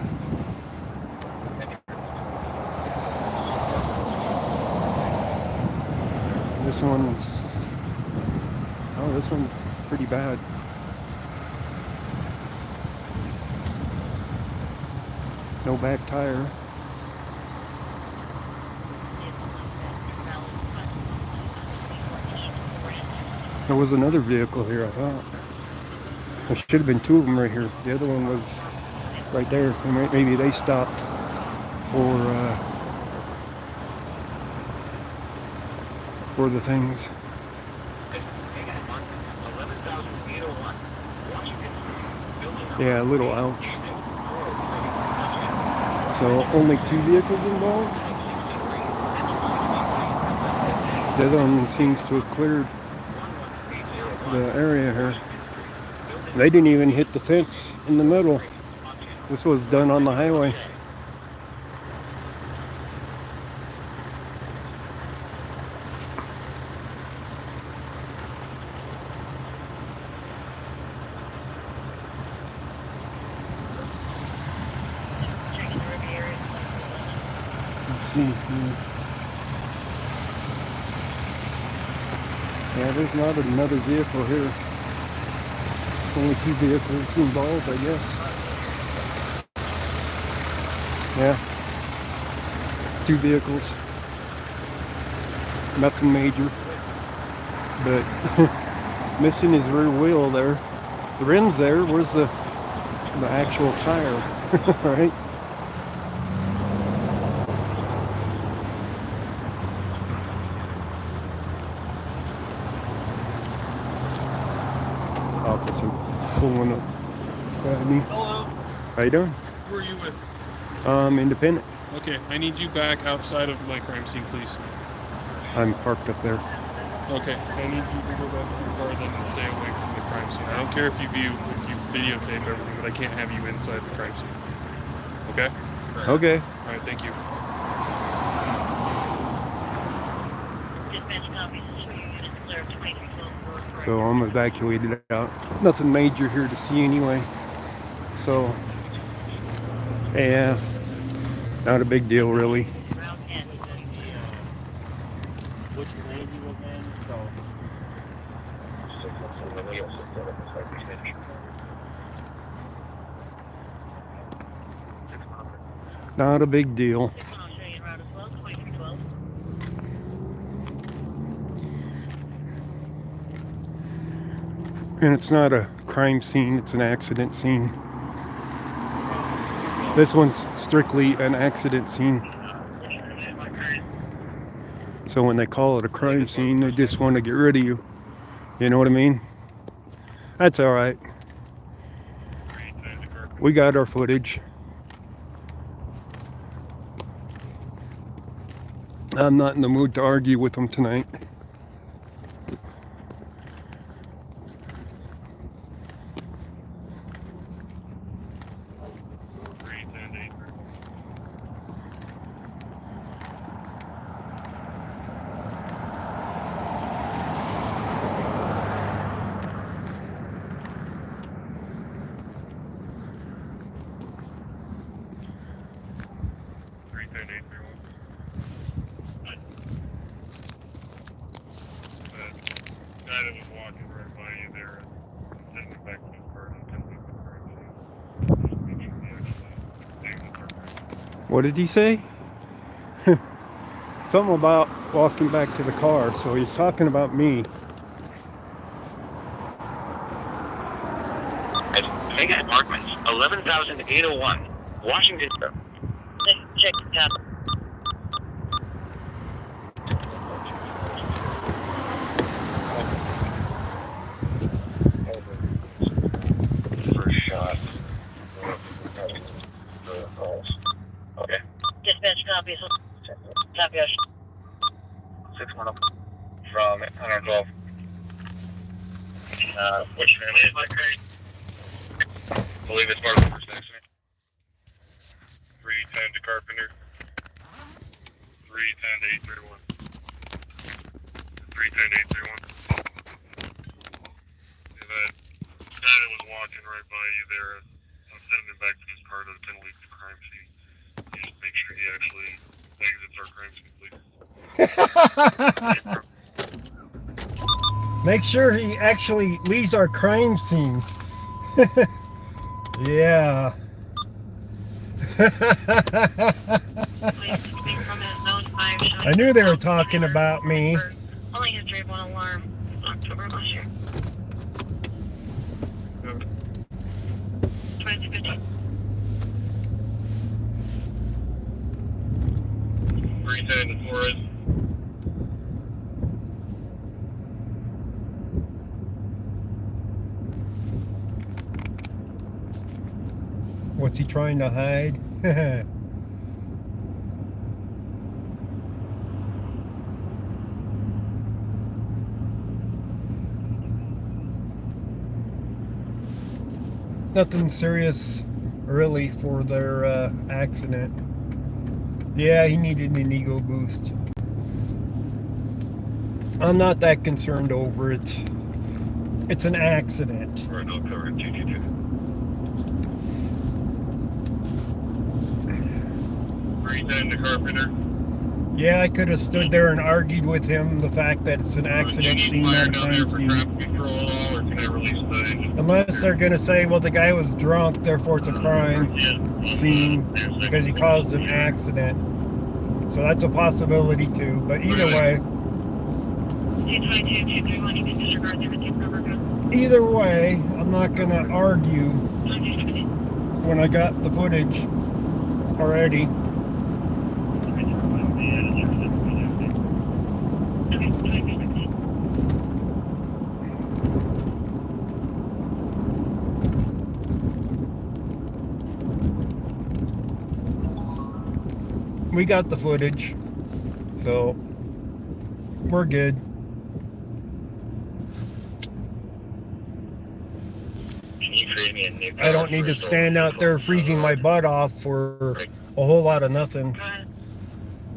This one's, oh, this one's pretty bad. No back tire. There was another vehicle here, I thought. There should have been two of them right here. The other one was right there. Maybe they stopped for the things. Yeah, a little ouch. So only two vehicles involved? The other one seems to have cleared the area here. They didn't even hit the fence in the middle. This was done on the highway. Let's see here. Yeah, there's not another vehicle here. Only two vehicles involved, I guess. Yeah. Two vehicles. Nothing major. But missing his rear wheel there. The rim's there. Where's the actual tire? Right? Officer pulling up beside me. Hello. How you doing? Who are you with? Independent. Okay, I need you back outside of my crime scene, please. I'm parked up there. Okay, I need you to go back to your car then and stay away from the crime scene. I don't care if you videotape everything, but I can't have you inside the crime scene. Okay? Okay. All right, thank you. So I'm evacuated out. Nothing major here to see anyway. So, yeah, not a big deal really. Which lane he was in, so. Not a big deal. And it's not a crime scene, it's an accident scene. This one's strictly an accident scene. So when they call it a crime scene, they just want to get rid of you. You know what I mean? That's all right. We got our footage. I'm not in the mood to argue with them tonight. The guy that was walking right by you there and sending back to his car and telling him the crime scene. Just make sure he actually exits our crime. What did he say? Something about walking back to the car, so he's talking about me. Vegas Apartments, 11,801, Washington. Check the tab. First shot. Okay. Dispatch copies. Copy. 610 from 112. What's your name? I believe it's part of the first accident. 310 to Carpenter. 310 to 831. 310 to 831. Yeah, that guy that was walking right by you there, I'm sending him back to his car to kind of leave the crime scene. You just make sure he actually exits our crime scene, please. Make sure he actually leaves our crime scene. Yeah. I knew they were talking about me. Only history of one alarm. October last year. 2215. 310 to Flores. What's he trying to hide? Nothing serious really for their accident. Yeah, he needed an ego boost. I'm not that concerned over it. It's an accident. Right, I'll cover it. 222. 310 to Carpenter. Yeah, I could have stood there and argued with him the fact that it's an accident scene, not a crime scene. Unless they're going to say, well, the guy was drunk, therefore it's a crime scene because he caused an accident. So that's a possibility too. But either way. 222, 231, you can disregard the everything cover code. Either way, I'm not going to argue when I got the footage already. We got the footage, so we're good. I don't need to stand out there freezing my butt off for a whole lot of nothing.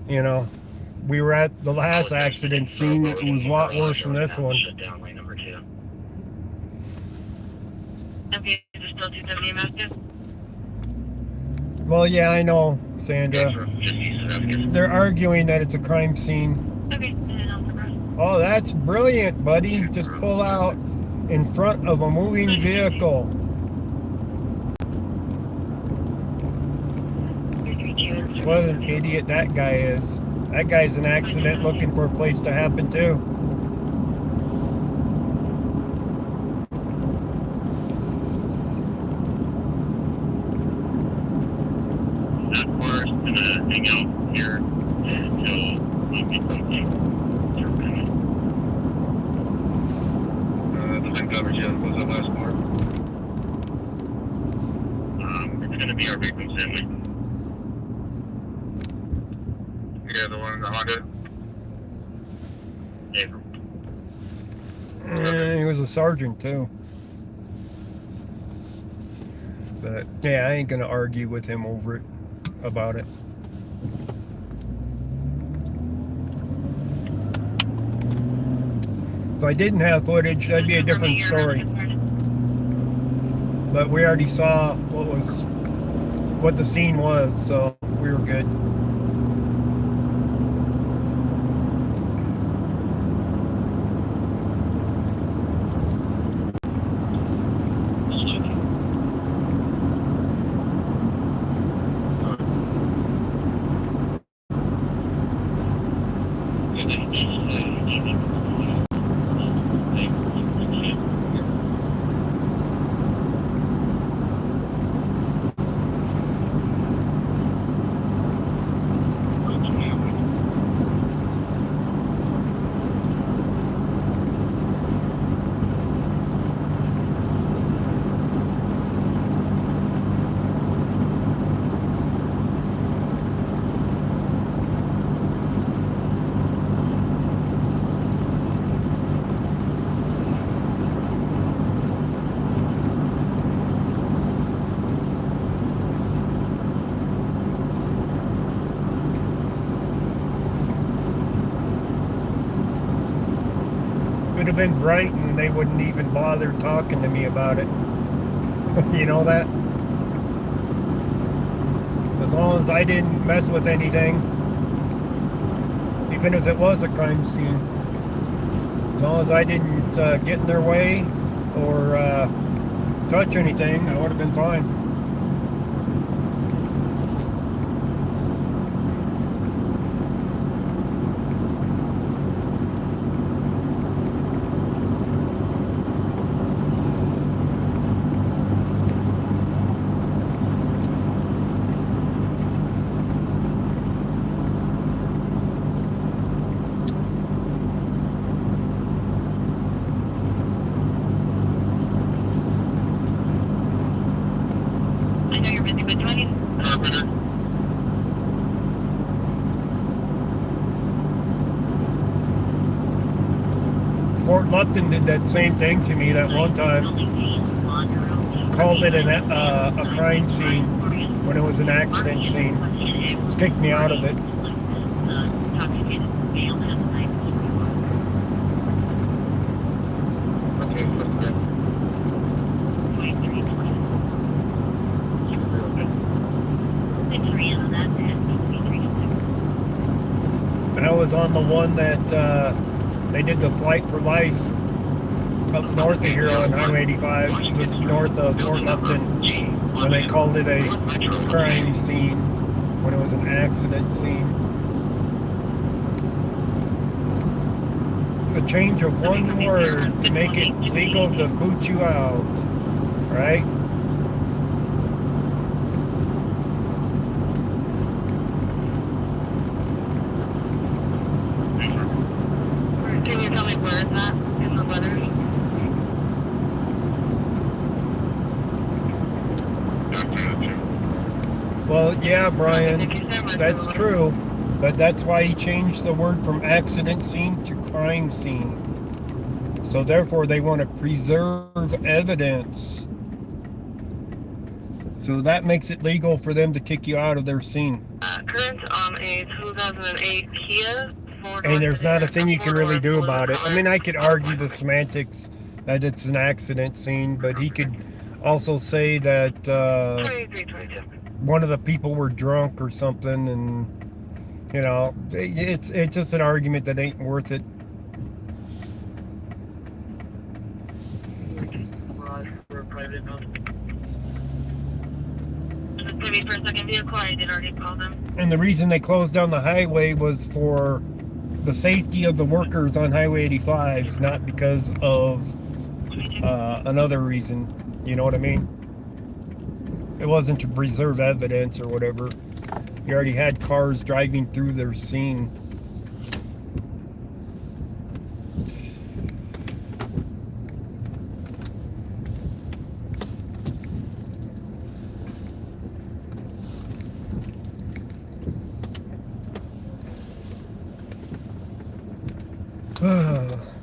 You know, we were at the last accident scene. It was a lot worse than this one. Okay, is it still 270 Mastiff? Well, yeah, I know, Sandra. They're arguing that it's a crime scene. Okay, and I'll progress. Oh, that's brilliant, buddy. Just pull out in front of a moving vehicle. What an idiot that guy is. That guy's an accident looking for a place to happen too. That car's gonna hang out here until we get something. The thing coverage, yeah, was that last car. It's gonna be our victim, Stanley. Yeah, the one in the Honda. Yeah, he was a sergeant too. But yeah, I ain't gonna argue with him over it, about it. If I didn't have footage, that'd be a different story. But we already saw what the scene was, so we were good. have been bright and they wouldn't even bother talking to me about it. You know that? As long as I didn't mess with anything, even if it was a crime scene, as long as I didn't get in their way or touch anything, I would have been fine. Fort Lupton did that same thing to me that one time. Called it a crime scene when it was an accident scene. Kicked me out of it. I was on the one that they did the Flight for Life up north of here on Highway 85, just north of Fort Lupton, when they called it a crime scene when it was an accident scene. The change of one word to make it legal to boot you out, right? Can you tell me where it's at in the letters? Well, yeah, Brian, that's true. But that's why he changed the word from accident scene to crime scene. So therefore, they want to preserve evidence. So that makes it legal for them to kick you out of their scene. Current on a 2008 Kia. And there's not a thing you can really do about it. I mean, I could argue the semantics that it's an accident scene, but he could also say that one of the people were drunk or something, and you know, it's just an argument that ain't worth it. For a second vehicle, I did already call them. And the reason they closed down the highway was for the safety of the workers on Highway 85, not because of another reason. You know what I mean? It wasn't to preserve evidence or whatever. You already had cars driving through their scene.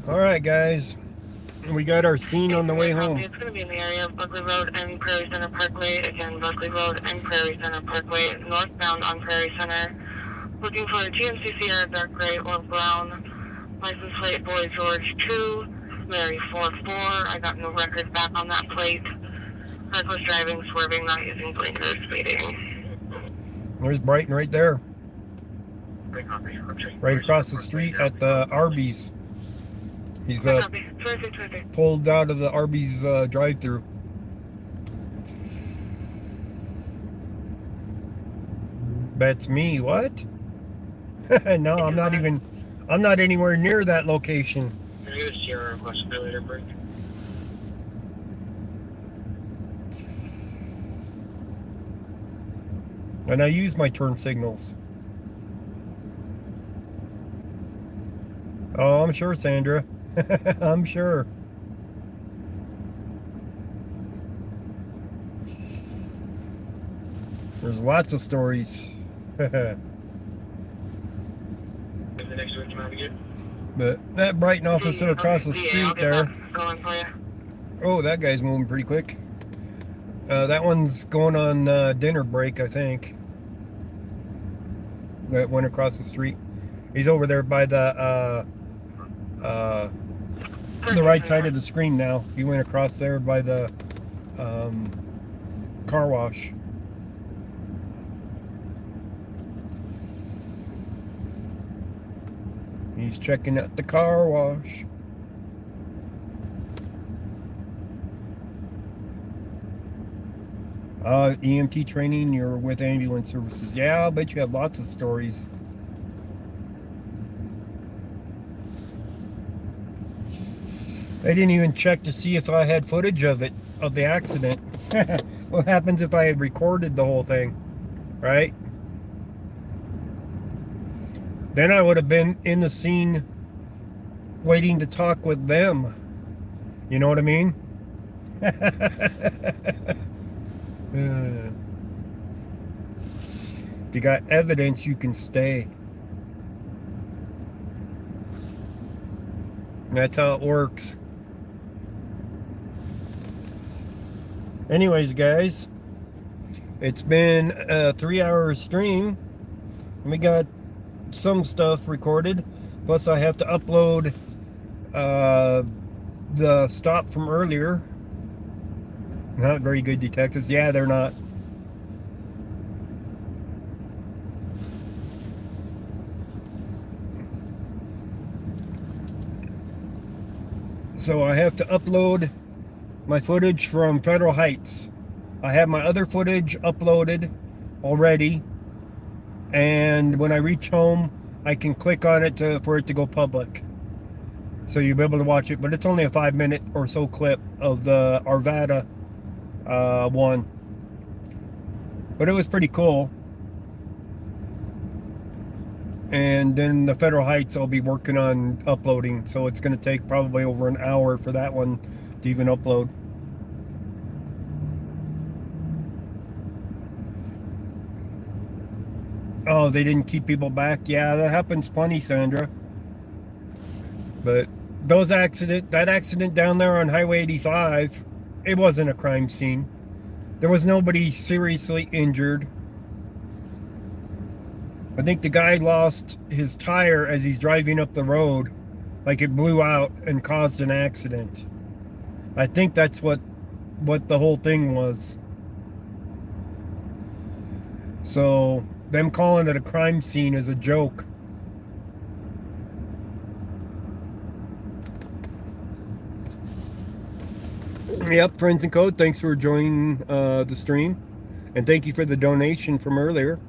All right, guys. We got our scene on the way home. It's going to be in the area of Buckley Road and Prairie Center Parkway. Again, Buckley Road and Prairie Center Parkway, northbound on Prairie Center. Looking for a GMC Sierra dark gray or brown. License plate Boy George 2, Mary 44. I got no record back on that plate. Reckless driving, swerving, not using blinkers, speeding. There's Brighton right there. Right across the street at the Arby's. He's pulled out of the Arby's drive-thru. That's me. What? No, I'm not even. I'm not anywhere near that location. And I use my turn signals. Oh, I'm sure, Sandra. I'm sure. There's lots of stories. But that Brighton officer across the street there. Oh, that guy's moving pretty quick. That one's going on dinner break, I think. That went across the street. He's over there by the the right side of the screen now. He went across there by the car wash. He's checking out the car wash. EMT training, you're with ambulance services. Yeah, I'll bet you have lots of stories. I didn't even check to see if I had footage of it, of the accident. What happens if I had recorded the whole thing, right? Then I would have been in the scene waiting to talk with them. You know what I mean? If you got evidence, you can stay. And that's how it works. Anyways, guys, it's been a 3-hour stream. We got some stuff recorded. Plus, I have to upload the stop from earlier. Not very good detectives. Yeah, they're not. So I have to upload my footage from Federal Heights. I have my other footage uploaded already, and when I reach home I can click on it for it to go public, so you'll be able to watch it. But it's only a 5-minute or so clip of the Arvada one, but it was pretty cool. And then the Federal Heights I'll be working on uploading, so it's going to take probably over an hour for that one to even upload. Oh, they didn't keep people back? Yeah, that happens plenty, Sandra. But that accident down there on Highway 85, it wasn't a crime scene. There was nobody seriously injured. I think the guy lost his tire as he's driving up the road, like it blew out and caused an accident. I think that's what the whole thing was. So them calling it a crime scene is a joke. Yep, Friends and Code, thanks for joining the stream. And thank you for the donation from earlier.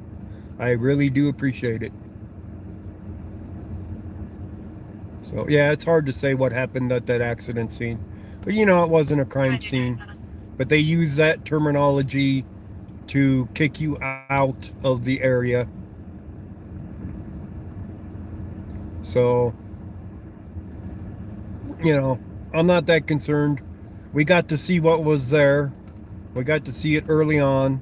I really do appreciate it. So, yeah, it's hard to say what happened at that accident scene. But, you know, it wasn't a crime scene. But they use that terminology to kick you out of the area. So, you know, I'm not that concerned. We got to see what was there. We got to see it early on.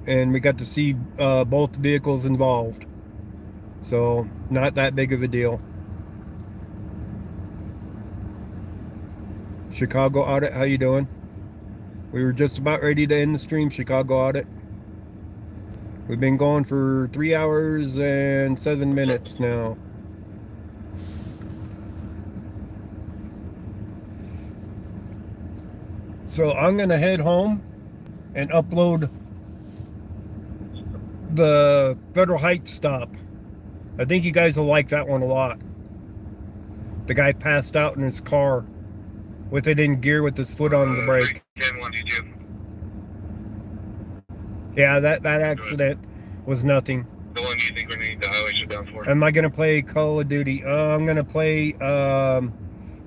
And we got to see both vehicles involved. So, not that big of a deal. Chicago Audit, how you doing? We were just about ready to end the stream, Chicago Audit. We've been going for 3 hours and 7 minutes now. So I'm going to head home and upload the Federal Heights stop. I think you guys will like that one a lot. The guy passed out in his car with it in gear with his foot on the brake. Yeah, that accident was nothing. The one you think we need the highway shut down for? Am I going to play Call of Duty? I'm going to play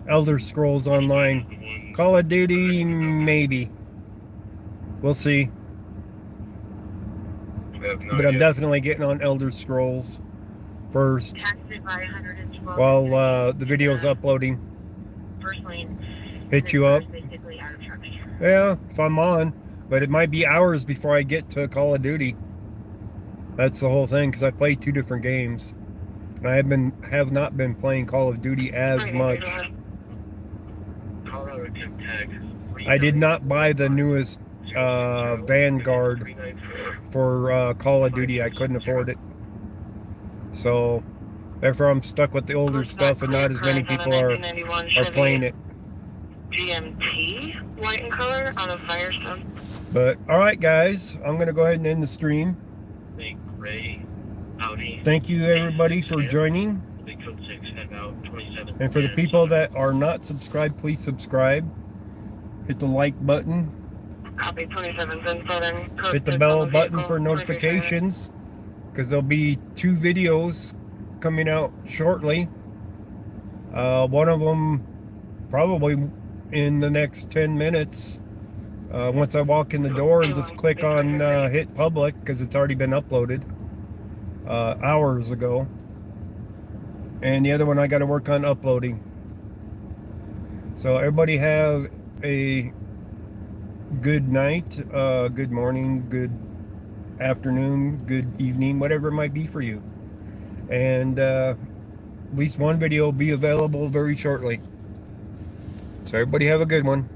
Elder Scrolls Online. Call of Duty, maybe. We'll see. But I'm definitely getting on Elder Scrolls first while the video's uploading. Hit you up. Yeah, if I'm on. But it might be hours before I get to Call of Duty. That's the whole thing, because I play 2 different games. And I have not been playing Call of Duty as much. I did not buy the newest Vanguard for Call of Duty. I couldn't afford it. So Therefore, I'm stuck with the older stuff, and not as many people are playing it. GMT, white in color, on a Firestone. But all right, guys, I'm gonna go ahead and end the stream. Thank you, everybody, for joining. And for the people that are not subscribed, please subscribe. Hit the like button. Copy 27's in Southern. Hit the bell button for notifications, because there'll be 2 videos coming out shortly. One of them probably in the next 10 minutes. Once I walk in the door and just click on hit public, because it's already been uploaded hours ago. And the other one I got to work on uploading. So everybody have a good night, good morning, good afternoon, good evening, whatever it might be for you. And at least one video will be available very shortly. So everybody have a good one.